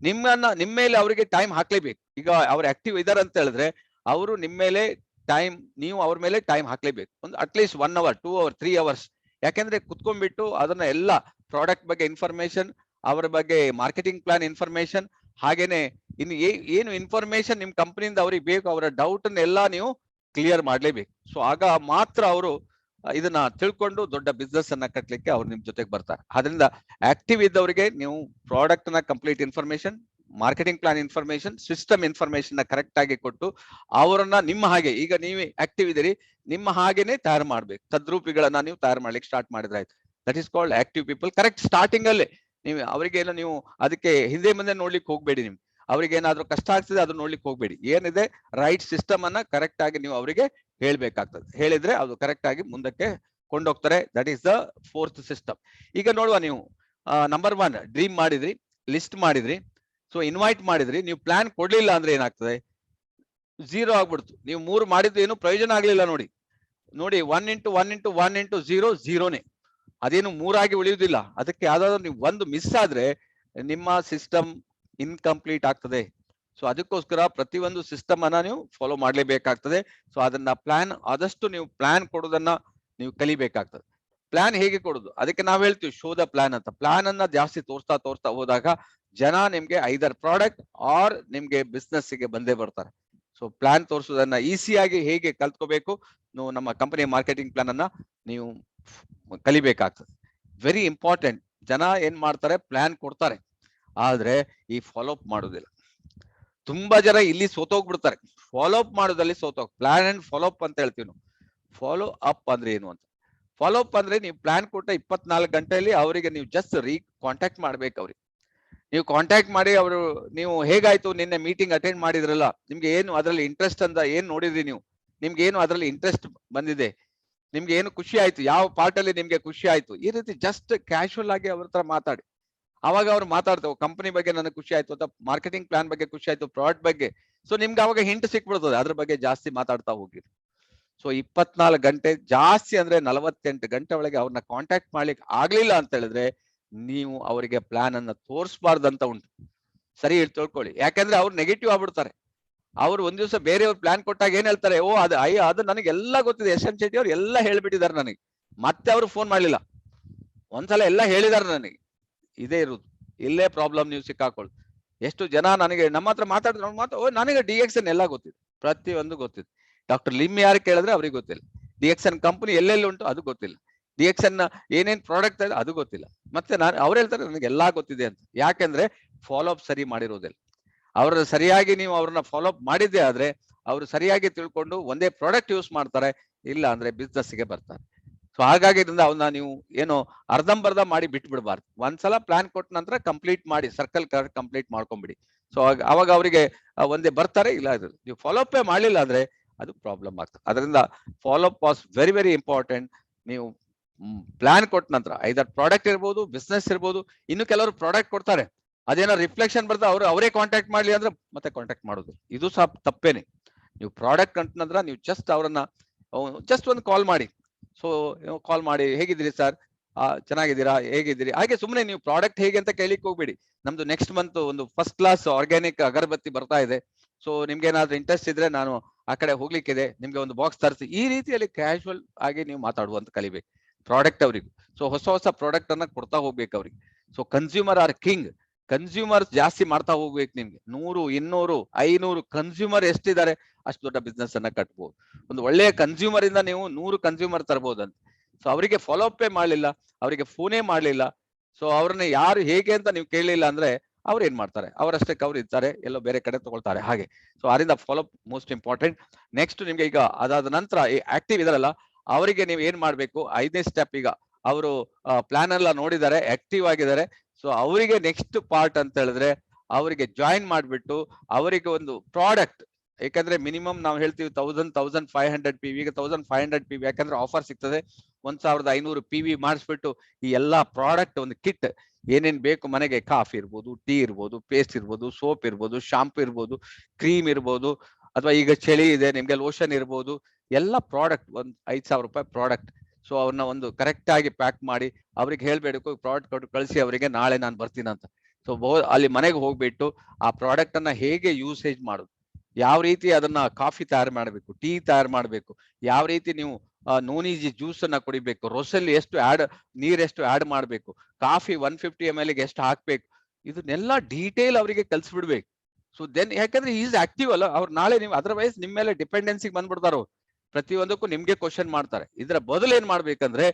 [SPEAKER 2] ನಿಮ್ಮ ಮೇಲೆ ಅವರಿಗೆ ಟೈಮ್ ಹಾಕ್ಲೇಬೇಕು. ಈಗ ಅವ್ರು ಆಕ್ಟಿವ್ ಇದಾರೆ ಅಂತ ಹೇಳಿದ್ರೆ ಅವರು ನಿಮ್ಮ ಮೇಲೆ ಟೈಮ್, ನೀವು ಅವ್ರ ಮೇಲೆ ಟೈಮ್ ಹಾಕ್ಲೇಬೇಕು. ಒಂದು ಅಟ್ಲೀಸ್ಟ್ 1 hour, 2 hours, 3 hours. ಯಾಕೆಂದ್ರೆ ಕುತ್ಕೊಂಡ್ಬಿಟ್ಟು ಅದನ್ನ ಎಲ್ಲ ಪ್ರಾಡಕ್ಟ್ ಬಗ್ಗೆ ಇನ್ಫಾರ್ಮೇಶನ್, ಅವರ ಬಗ್ಗೆ ಮಾರ್ಕೆಟಿಂಗ್ ಪ್ಲಾನ್ ಇನ್ಫಾರ್ಮೇಶನ್, ಹಾಗೇನೆ ಇನ್ನು ಏನು ಇನ್ಫಾರ್ಮೇಶನ್ ನಿಮ್ ಕಂಪನಿಯಿಂದ ಅವ್ರಿಗೆ ಬೇಕು, ಅವರ ಡೌಟ್ ಎಲ್ಲ ನೀವು ಕ್ಲಿಯರ್ ಮಾಡ್ಲೇಬೇಕು. ಸೊ ಆಗ ಮಾತ್ರ ಅವರು ಇದನ್ನ ತಿಳ್ಕೊಂಡು ದೊಡ್ಡ ಬಿಸ್ನೆಸ್ ಅನ್ನ ಕಟ್ಲಿಕ್ಕೆ ಅವ್ರು ನಿಮ್ ಜೊತೆಗೆ ಬರ್ತಾರೆ. ಅದರಿಂದ ಆಕ್ಟಿವ್ ಇದ್ದವರಿಗೆ ನೀವು ಪ್ರಾಡಕ್ಟ್ ನ complete information, marketing plan information, system information ನ ಕರೆಕ್ಟ್ ಆಗಿ ಕೊಟ್ಟು ಅವರನ್ನ ನಿಮ್ಮ ಹಾಗೆ, ಈಗ ನೀವೇ ಆಕ್ಟಿವ್ ಇದೀರಿ, ನಿಮ್ಮ ಹಾಗೇನೆ ತಯಾರು ಮಾಡ್ಬೇಕು. ತದ್ರೂಪಿಗಳನ್ನ ನೀವು ತಯಾರು ಮಾಡ್ಲಿಕ್ಕೆ ಸ್ಟಾರ್ಟ್ ಮಾಡಿದ್ರೆ ಆಯ್ತು. That is called active people. Correct starting ಅಲ್ಲೇ ನೀವು ಅವರಿಗೆಲ್ಲ ನೀವು ಅದಕ್ಕೆ ಹಿಂದೆ ಮುಂದೆ ನೋಡ್ಲಿಕ್ಕೆ ಹೋಗ್ಬೇಡಿ. ನಿಮ್ಗೆ ಅವ್ರಿಗೆ ಏನಾದ್ರು ಕಷ್ಟ ಆಗ್ತದೆ ಅದನ್ನ ನೋಡ್ಲಿಕ್ಕೆ ಹೋಗ್ಬೇಡಿ. ಏನಿದೆ ರೈಟ್ ಸಿಸ್ಟಮ್ ಅನ್ನ ಕರೆಕ್ಟ್ ಆಗಿ ನೀವು ಅವರಿಗೆ ಹೇಳ್ಬೇಕಾಗ್ತದೆ. ಹೇಳಿದ್ರೆ ಅದು ಕರೆಕ್ಟ್ ಆಗಿ ಮುಂದಕ್ಕೆ ಕೊಂಡೋಗ್ತಾರೆ. That is the 4th system. ಈಗ ನೋಡುವ, ನೀವು ನಂಬರ್ 1 ಡ್ರೀಮ್ ಮಾಡಿದ್ರಿ, ಲಿಸ್ಟ್ ಮಾಡಿದ್ರಿ, ಸೊ ಇನ್ವೈಟ್ ಮಾಡಿದ್ರಿ. ನೀವು ಪ್ಲಾನ್ ಕೊಡ್ಲಿಲ್ಲ ಅಂದ್ರೆ ಏನಾಗ್ತದೆ, 0 ಆಗ್ಬಿಡ್ತು. ನೀವು 3 ಮಾಡಿದ್ದು ಏನು ಪ್ರಯೋಜನ ಆಗ್ಲಿಲ್ಲ. ನೋಡಿ 1 × 1 × 1 × 0 0ನೇ. ಅದೇನು 3 ಆಗಿ ಉಳಿಯುವುದಿಲ್ಲ. ಅದಕ್ಕೆ ಯಾವ್ದಾದ್ರು ನೀವು ಒಂದು ಮಿಸ್ ಆದ್ರೆ ನಿಮ್ಮ ಸಿಸ್ಟಮ್ ಇನ್ಕಂಪ್ಲೀಟ್ ಆಗ್ತದೆ. ಸೊ ಅದಕ್ಕೋಸ್ಕರ ಪ್ರತಿಯೊಂದು ಸಿಸ್ಟಮ್ ಅನ್ನ ನೀವು ಫಾಲೋ ಮಾಡ್ಲೇಬೇಕಾಗ್ತದೆ. ಸೊ ಅದನ್ನ ಪ್ಲಾನ್, ಆದಷ್ಟು ನೀವು ಪ್ಲಾನ್ ಕೊಡೋದನ್ನ ನೀವು ಕಲಿಬೇಕಾಗ್ತದೆ. ಪ್ಲಾನ್ ಹೇಗೆ ಕೊಡುದು, ಅದಕ್ಕೆ ನಾವ್ ಹೇಳ್ತೀವಿ ಶೋ ದ ಪ್ಲಾನ್ ಅಂತ. ಪ್ಲಾನ್ ಅನ್ನ ಜಾಸ್ತಿ ತೋರ್ಸ್ತಾ ಹೋದಾಗ ಜನ ನಿಮ್ಗೆ ಐದರ್ ಪ್ರಾಡಕ್ಟ್ ಆರ್ ನಿಮ್ಗೆ ಬಿಸ್ನೆಸ್ ಗೆ ಬಂದೇ ಬರ್ತಾರೆ. ಸೊ ಪ್ಲಾನ್ ತೋರಿಸೋದನ್ನ ಈಸಿಯಾಗಿ ಹೇಗೆ ಕಲ್ತ್ಕೋಬೇಕು, ನೀವು ನಮ್ಮ ಕಂಪನಿಯ ಮಾರ್ಕೆಟಿಂಗ್ ಪ್ಲಾನ್ ಅನ್ನ ನೀವು ಕಲಿಬೇಕಾಗ್ತದೆ. Very important. ಜನ ಏನ್ ಮಾಡ್ತಾರೆ, ಪ್ಲಾನ್ ಕೊಡ್ತಾರೆ, ಆದ್ರೆ ಈ ಫಾಲೋ ಅಪ್ ಮಾಡೋದಿಲ್ಲ. ತುಂಬಾ ಜನ ಇಲ್ಲಿ ಸೋತೋಗ್ಬಿಡ್ತಾರೆ. ಫಾಲೋ ಅಪ್ ಮಾಡೋದಲ್ಲಿ ಪ್ಲಾನ್ ಅಂಡ್ ಫಾಲೋ ಅಪ್ ಅಂತ ಹೇಳ್ತೀವಿ ನಾವು. ಫಾಲೋ ಅಪ್ ಅಂದ್ರೆ ಏನು ಅಂತ, ಫಾಲೋ ಅಪ್ ಅಂದ್ರೆ ನೀವು ಪ್ಲಾನ್ ಕೊಟ್ಟ 24 ಗಂಟೆಯಲ್ಲಿ ಅವರಿಗೆ ನೀವು ಜಸ್ಟ್ ಕಾಂಟ್ಯಾಕ್ಟ್ ಮಾಡ್ಬೇಕು. ಅವ್ರಿಗೆ ನೀವು ಕಾಂಟ್ಯಾಕ್ಟ್ ಮಾಡಿ ಅವರು ನೀವು ಹೇಗಾಯ್ತು ನಿನ್ನೆ ಮೀಟಿಂಗ್ ಅಟೆಂಡ್ ಮಾಡಿದ್ರಲ್ಲ, ನಿಮ್ಗೆ ಏನು ಅದರಲ್ಲಿ ಇಂಟ್ರೆಸ್ಟ್ ಅಂತ ಏನ್ ನೋಡಿದ್ರಿ ನೀವು, ನಿಮ್ಗೆ ಏನು ಅದರಲ್ಲಿ ಇಂಟ್ರೆಸ್ಟ್ ಬಂದಿದೆ, ನಿಮ್ಗೆ ಏನು ಖುಷಿ ಆಯ್ತು, ಯಾವ ಪಾರ್ಟ್ ಅಲ್ಲಿ ನಿಮ್ಗೆ ಖುಷಿ ಆಯ್ತು, ಈ ರೀತಿ ಜಸ್ಟ್ ಕ್ಯಾಶುವಲ್ ಆಗಿ ಅವ್ರ ಹತ್ರ ಮಾತಾಡಿ. ಅವಾಗ ಅವ್ರು ಮಾತಾಡ್ತೇವೆ ಕಂಪನಿ ಬಗ್ಗೆ ನನಗೆ ಖುಷಿ ಆಯ್ತು, ಅಥವಾ ಮಾರ್ಕೆಟಿಂಗ್ ಪ್ಲಾನ್ ಬಗ್ಗೆ ಖುಷಿ ಆಯ್ತು, ಪ್ರಾಡಕ್ಟ್ ಬಗ್ಗೆ. ಸೊ ನಿಮ್ಗೆ ಅವಾಗ ಹಿಂಟ್ ಸಿಕ್ಬಿಡ್ತದೆ, ಅದ್ರ ಬಗ್ಗೆ ಜಾಸ್ತಿ ಮಾತಾಡ್ತಾ ಹೋಗಿರಿ. ಸೊ 24 ಗಂಟೆ ಜಾಸ್ತಿ ಅಂದ್ರೆ 48 ಗಂಟೆ ಒಳಗೆ ಅವ್ರನ್ನ ಕಾಂಟ್ಯಾಕ್ಟ್ ಮಾಡ್ಲಿಕ್ಕೆ ಆಗ್ಲಿಲ್ಲ ಅಂತ ಹೇಳಿದ್ರೆ ನೀವು ಅವರಿಗೆ ಪ್ಲಾನ್ ಅನ್ನ ತೋರಿಸಬಾರ್ದಂತ ಉಂಟು. ಸರಿ ತಿಳ್ಕೊಳ್ಳಿ, ಯಾಕಂದ್ರೆ ಅವ್ರು ನೆಗೆಟಿವ್ ಆಗ್ಬಿಡ್ತಾರೆ. ಅವ್ರು ಒಂದ್ ದಿವಸ ಬೇರೆಯವ್ರು ಪ್ಲಾನ್ ಕೊಟ್ಟಾಗ ಏನ್ ಹೇಳ್ತಾರೆ, ಓ ಅದು ನನಗೆಲ್ಲ ಗೊತ್ತಿದೆ, ಎಸ್ ಎಂ ಶೆಟ್ಟಿ ಅವ್ರು ಎಲ್ಲ ಹೇಳ್ಬಿಟ್ಟಿದ್ದಾರೆ ನನಗೆ, ಮತ್ತೆ ಅವ್ರು ಫೋನ್ ಮಾಡ್ಲಿಲ್ಲ, ಒಂದ್ಸಲ ಎಲ್ಲ ಹೇಳಿದಾರೆ ನನಗೆ. ಇದೇ ಇರುದು, ಇಲ್ಲೇ ಪ್ರಾಬ್ಲಮ್ ನೀವು ಸಿಕ್ಕಾಕೊಳ್ಳಿ. ಎಷ್ಟು ಜನ ನನಗೆ ನಮ್ಮ ಹತ್ರ ಮಾತಾಡಿದ್ರು, ಓ ನನಗೆ DXN ಎಲ್ಲ ಗೊತ್ತಿದೆ, ಪ್ರತಿಯೊಂದು ಗೊತ್ತಿದೆ. ಡಾಕ್ಟರ್ ಲಿಮ್ ಯಾರು ಕೇಳಿದ್ರೆ ಅವ್ರಿಗೆ ಗೊತ್ತಿಲ್ಲ. DXN ಕಂಪನಿ ಎಲ್ಲೆಲ್ಲಿ ಉಂಟು ಅದು ಗೊತ್ತಿಲ್ಲ. DXN ಏನೇನ್ ಪ್ರಾಡಕ್ಟ್ ಇದೆ ಅದು ಗೊತ್ತಿಲ್ಲ. ಮತ್ತೆ ಅವ್ರು ಹೇಳ್ತಾರೆ ನನಗೆ ಎಲ್ಲಾ ಗೊತ್ತಿದೆ ಅಂತ. ಯಾಕೆಂದ್ರೆ ಫಾಲೋ ಅಪ್ ಸರಿ ಮಾಡಿರೋದಿಲ್ಲ. ಅವ್ರ ಸರಿಯಾಗಿ ನೀವು ಅವ್ರನ್ನ ಫಾಲೋ ಅಪ್ ಮಾಡಿದ್ದೆ ಆದ್ರೆ ಅವರು ಸರಿಯಾಗಿ ತಿಳ್ಕೊಂಡು ಒಂದೇ ಪ್ರಾಡಕ್ಟ್ ಯೂಸ್ ಮಾಡ್ತಾರೆ, ಇಲ್ಲ ಅಂದ್ರೆ ಬಿಸ್ನೆಸ್ಗೆ ಬರ್ತಾರೆ. ಸೊ ಹಾಗಾಗಿ ಇದರಿಂದ ಅವನ್ನ ನೀವು ಏನು ಅರ್ಧಂಬರ್ಧ ಮಾಡಿ ಬಿಟ್ಬಿಡ್ಬಾರ್ದು. ಒಂದ್ಸಲ ಪ್ಲಾನ್ ಕೊಟ್ಟ ನಂತರ ಕಂಪ್ಲೀಟ್ ಮಾಡಿ, ಸರ್ಕಲ್ ಕಂಪ್ಲೀಟ್ ಮಾಡ್ಕೊಂಡ್ಬಿಡಿ. ಸೊ ಅವಾಗ ಅವರಿಗೆ ಒಂದೇ ಬರ್ತಾರೆ, ಇಲ್ಲ ನೀವು ಫಾಲೋ ಅಪ್ ಮಾಡ್ಲಿಲ್ಲ ಅಂದ್ರೆ ಅದು ಪ್ರಾಬ್ಲಮ್ ಆಗ್ತದೆ. ಅದರಿಂದ follow up was very very important. ನೀವು ಪ್ಲಾನ್ ಕೊಟ್ಟ ನಂತರ ಐದರ್ ಪ್ರಾಡಕ್ಟ್ ಇರ್ಬೋದು, ಬಿಸ್ನೆಸ್ ಇರ್ಬೋದು, ಇನ್ನು ಕೆಲವರು ಪ್ರಾಡಕ್ಟ್ ಕೊಡ್ತಾರೆ, ಅದೇನೋ ರಿಫ್ಲೆಕ್ಷನ್ ಬರ್ತಾ ಅವರೇ ಕಾಂಟ್ಯಾಕ್ಟ್ ಮಾಡ್ಲಿ ಅಂದ್ರೆ ಮತ್ತೆ ಕಾಂಟ್ಯಾಕ್ಟ್ ಮಾಡೋದು, ಇದು ಸಹ ತಪ್ಪೇನೆ. ನೀವು ಪ್ರಾಡಕ್ಟ್ ಕಂಡ ನಂತರ ನೀವು ಜಸ್ಟ್ ಅವರನ್ನ ಜಸ್ಟ್ ಒಂದು ಕಾಲ್ ಮಾಡಿ. ಸೊ ಕಾಲ್ ಮಾಡಿ, ಹೇಗಿದ್ದೀರಿ ಸರ್, ಚೆನ್ನಾಗಿದ್ದೀರಾ, ಹೇಗಿದ್ದೀರಿ, ಹಾಗೆ ಸುಮ್ಮನೆ ನೀವು ಪ್ರಾಡಕ್ಟ್ ಹೇಗೆ ಅಂತ ಕೇಳಿಕ್ ಹೋಗ್ಬೇಡಿ. ನಮ್ದು ನೆಕ್ಸ್ಟ್ ಮಂತ್ ಒಂದು ಫಸ್ಟ್ ಕ್ಲಾಸ್ ಆರ್ಗ್ಯಾನಿಕ್ ಅಗರಬತ್ತಿ ಬರ್ತಾ ಇದೆ, ಸೊ ನಿಮ್ಗೆ ಏನಾದ್ರು ಇಂಟ್ರೆಸ್ಟ್ ಇದ್ರೆ ನಾನು ಆ ಕಡೆ ಹೋಗ್ಲಿಕ್ಕಿದೆ, ನಿಮ್ಗೆ ಒಂದು ಬಾಕ್ಸ್ ತರಿಸಿ. ಈ ರೀತಿಯಲ್ಲಿ ಕ್ಯಾಶುವಲ್ ಆಗಿ ನೀವು ಮಾತಾಡುವಂತ ಕಲಿಬೇಕು ಪ್ರಾಡಕ್ಟ್ ಅವರಿಗೆ. ಸೊ ಹೊಸ ಪ್ರಾಡಕ್ಟ್ ಅನ್ನ ಕೊಡ್ತಾ ಹೋಗ್ಬೇಕು ಅವ್ರಿಗೆ. So consumer are king. Consumer ಜಾಸ್ತಿ ಮಾಡ್ತಾ ಹೋಗ್ಬೇಕು. ನಿಮ್ಗೆ 100, 200, 500 ಕನ್ಸ್ಯೂಮರ್ ಎಷ್ಟಿದ್ದಾರೆ ಅಷ್ಟು ದೊಡ್ಡ ಬಿಸ್ನೆಸ್ ಅನ್ನ ಕಟ್ಬಹುದು. ಒಂದು ಒಳ್ಳೆಯ ಕನ್ಸ್ಯೂಮರ್ ಇಂದ ನೀವು 100 ಕನ್ಸ್ಯೂಮರ್ ತರಬಹುದಂತ. ಸೊ ಅವರಿಗೆ ಫಾಲೋ ಅಪ್ ಮಾಡಲಿಲ್ಲ, ಅವರಿಗೆ ಫೋನೇ ಮಾಡ್ಲಿಲ್ಲ, ಸೊ ಅವ್ರನ್ನ ಯಾರು ಹೇಗೆ ಅಂತ ನೀವು ಕೇಳಲಿಲ್ಲ ಅಂದ್ರೆ ಅವ್ರು ಏನ್ ಮಾಡ್ತಾರೆ, ಅವರಷ್ಟಕ್ಕೆ ಅವ್ರು ಇರ್ತಾರೆ, ಎಲ್ಲೋ ಬೇರೆ ಕಡೆ ತಗೊಳ್ತಾರೆ ಹಾಗೆ. ಸೊ ಅದರಿಂದ follow up most important. Next ನಿಮ್ಗೆ ಈಗ ಅದಾದ ನಂತರ ಆಕ್ಟಿವ್ ಇದಾರಲ್ಲ ಅವರಿಗೆ ನೀವು ಏನ್ ಮಾಡ್ಬೇಕು, 5ನೇ ಸ್ಟೆಪ್. ಈಗ ಅವರು ಪ್ಲಾನ್ ಎಲ್ಲ ನೋಡಿದ್ದಾರೆ, ಆಕ್ಟಿವ್ ಆಗಿದ್ದಾರೆ. ಸೊ ಅವರಿಗೆ ನೆಕ್ಸ್ಟ್ ಪಾರ್ಟ್ ಅಂತ ಹೇಳಿದ್ರೆ ಅವರಿಗೆ ಜಾಯಿನ್ ಮಾಡ್ಬಿಟ್ಟು ಅವರಿಗೆ ಒಂದು ಪ್ರಾಡಕ್ಟ್, ಯಾಕಂದ್ರೆ ಮಿನಿಮಮ್ ನಾವು ಹೇಳ್ತೀವಿ 1500 PV, ಈಗ 1500 PV, ಯಾಕಂದ್ರೆ ಆಫರ್ ಸಿಗ್ತದೆ. 1500 PV ಮಾಡಿಸ್ಬಿಟ್ಟು ಈ ಎಲ್ಲಾ ಪ್ರಾಡಕ್ಟ್ ಒಂದು ಕಿಟ್ ಏನೇನ್ ಬೇಕು ಮನೆಗೆ, ಕಾಫಿ ಇರ್ಬೋದು, ಟೀ ಇರ್ಬೋದು, ಪೇಸ್ಟ್ ಇರ್ಬೋದು, ಸೋಪ್ ಇರ್ಬೋದು, ಶಾಂಪೂ ಇರ್ಬೋದು, ಕ್ರೀಮ್ ಇರ್ಬೋದು, ಅಥವಾ ಈಗ ಚಳಿ ಇದೆ ನಿಮ್ಗೆ ಲೋಷನ್ ಇರ್ಬೋದು, ಎಲ್ಲ ಪ್ರಾಡಕ್ಟ್ ಒಂದು 5000 ರೂಪಾಯಿ ಪ್ರಾಡಕ್ಟ್. ಸೊ ಅವ್ರನ್ನ ಒಂದು ಕರೆಕ್ಟ್ ಆಗಿ ಪ್ಯಾಕ್ ಮಾಡಿ ಅವ್ರಿಗೆ ಹೇಳ್ಬೇಕು, ಪ್ರಾಡಕ್ಟ್ ಕೊಟ್ಟು ಕಳಿಸಿ ಅವರಿಗೆ, ನಾಳೆ ನಾನು ಬರ್ತೀನಿ ಅಂತ. ಸೊ ಅಲ್ಲಿ ಮನೆಗೆ ಹೋಗ್ಬಿಟ್ಟು ಆ ಪ್ರಾಡಕ್ಟ್ ಅನ್ನ ಹೇಗೆ ಯೂಸೇಜ್ ಮಾಡೋದು, ಯಾವ ರೀತಿ ಅದನ್ನ ಕಾಫಿ ತಯಾರು ಮಾಡಬೇಕು, ಟೀ ತಯಾರು ಮಾಡಬೇಕು, ಯಾವ ರೀತಿ ನೀವು ನೋನಿಜಿ ಜ್ಯೂಸ್ ಅನ್ನ ಕುಡಿಬೇಕು, ರೊಸಲ್ಲಿ ಎಷ್ಟು ನೀರ್ ಎಷ್ಟು ಆಡ್ ಮಾಡಬೇಕು, ಕಾಫಿ 150 ml ಗೆ ಎಷ್ಟು ಹಾಕ್ಬೇಕು, ಇದನ್ನೆಲ್ಲ ಡೀಟೇಲ್ ಅವರಿಗೆ ಕಲ್ಸ್ಬಿಡ್ಬೇಕು. ಸೊ ದೆನ್, ಯಾಕಂದ್ರೆ ಈಸ್ ಆಕ್ಟಿವ್ ಅಲ್ಲ ಅವ್ರು, ನಾಳೆ ನೀವು ಅದರ್ವೈಸ್ ನಿಮ್ಮ ಮೇಲೆ ಡಿಪೆಂಡೆನ್ಸಿಗೆ ಬಂದ್ಬಿಡ್ತಾರ ಅವ್ರು, ಪ್ರತಿಯೊಂದಕ್ಕೂ ನಿಮ್ಗೆ ಕ್ವಶನ್ ಮಾಡ್ತಾರೆ. ಇದರ ಬದಲು ಏನ್ ಮಾಡ್ಬೇಕಂದ್ರೆ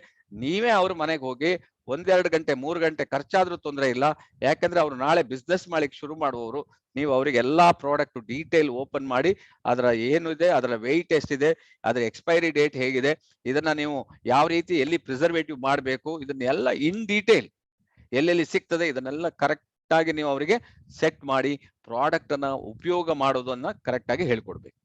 [SPEAKER 2] ನೀವೇ ಅವ್ರ ಮನೆಗೆ ಹೋಗಿ 1-2 ಗಂಟೆ 3 ಗಂಟೆ ಖರ್ಚಾದ್ರೂ ತೊಂದರೆ ಇಲ್ಲ, ಯಾಕಂದ್ರೆ ಅವ್ರು ನಾಳೆ ಬಿಸ್ನೆಸ್ ಮಾಡ್ಲಿಕ್ಕೆ ಶುರು ಮಾಡುವವರು. ನೀವು ಅವರಿಗೆ ಎಲ್ಲಾ ಪ್ರಾಡಕ್ಟ್ ಡೀಟೇಲ್ ಓಪನ್ ಮಾಡಿ ಅದರ ಏನು ಇದೆ, ಅದರ ವೆಯ್ಟ್ ಎಷ್ಟಿದೆ, ಅದರ ಎಕ್ಸ್ಪೈರಿ ಡೇಟ್ ಹೇಗಿದೆ, ಇದನ್ನ ನೀವು ಯಾವ ರೀತಿ ಎಲ್ಲಿ ಪ್ರಿಸರ್ವೇಟಿವ್ ಮಾಡಬೇಕು, ಇದನ್ನೆಲ್ಲ ಇನ್ ಡೀಟೇಲ್ ಎಲ್ಲೆಲ್ಲಿ ಸಿಗ್ತದೆ ಇದನ್ನೆಲ್ಲ ಕರೆಕ್ಟ್ ಆಗಿ ನೀವು ಅವರಿಗೆ ಸೆಟ್ ಮಾಡಿ ಪ್ರಾಡಕ್ಟ್ ಅನ್ನ ಉಪಯೋಗ ಮಾಡೋದನ್ನ ಕರೆಕ್ಟ್ ಆಗಿ ಹೇಳ್ಕೊಡ್ಬೇಕು.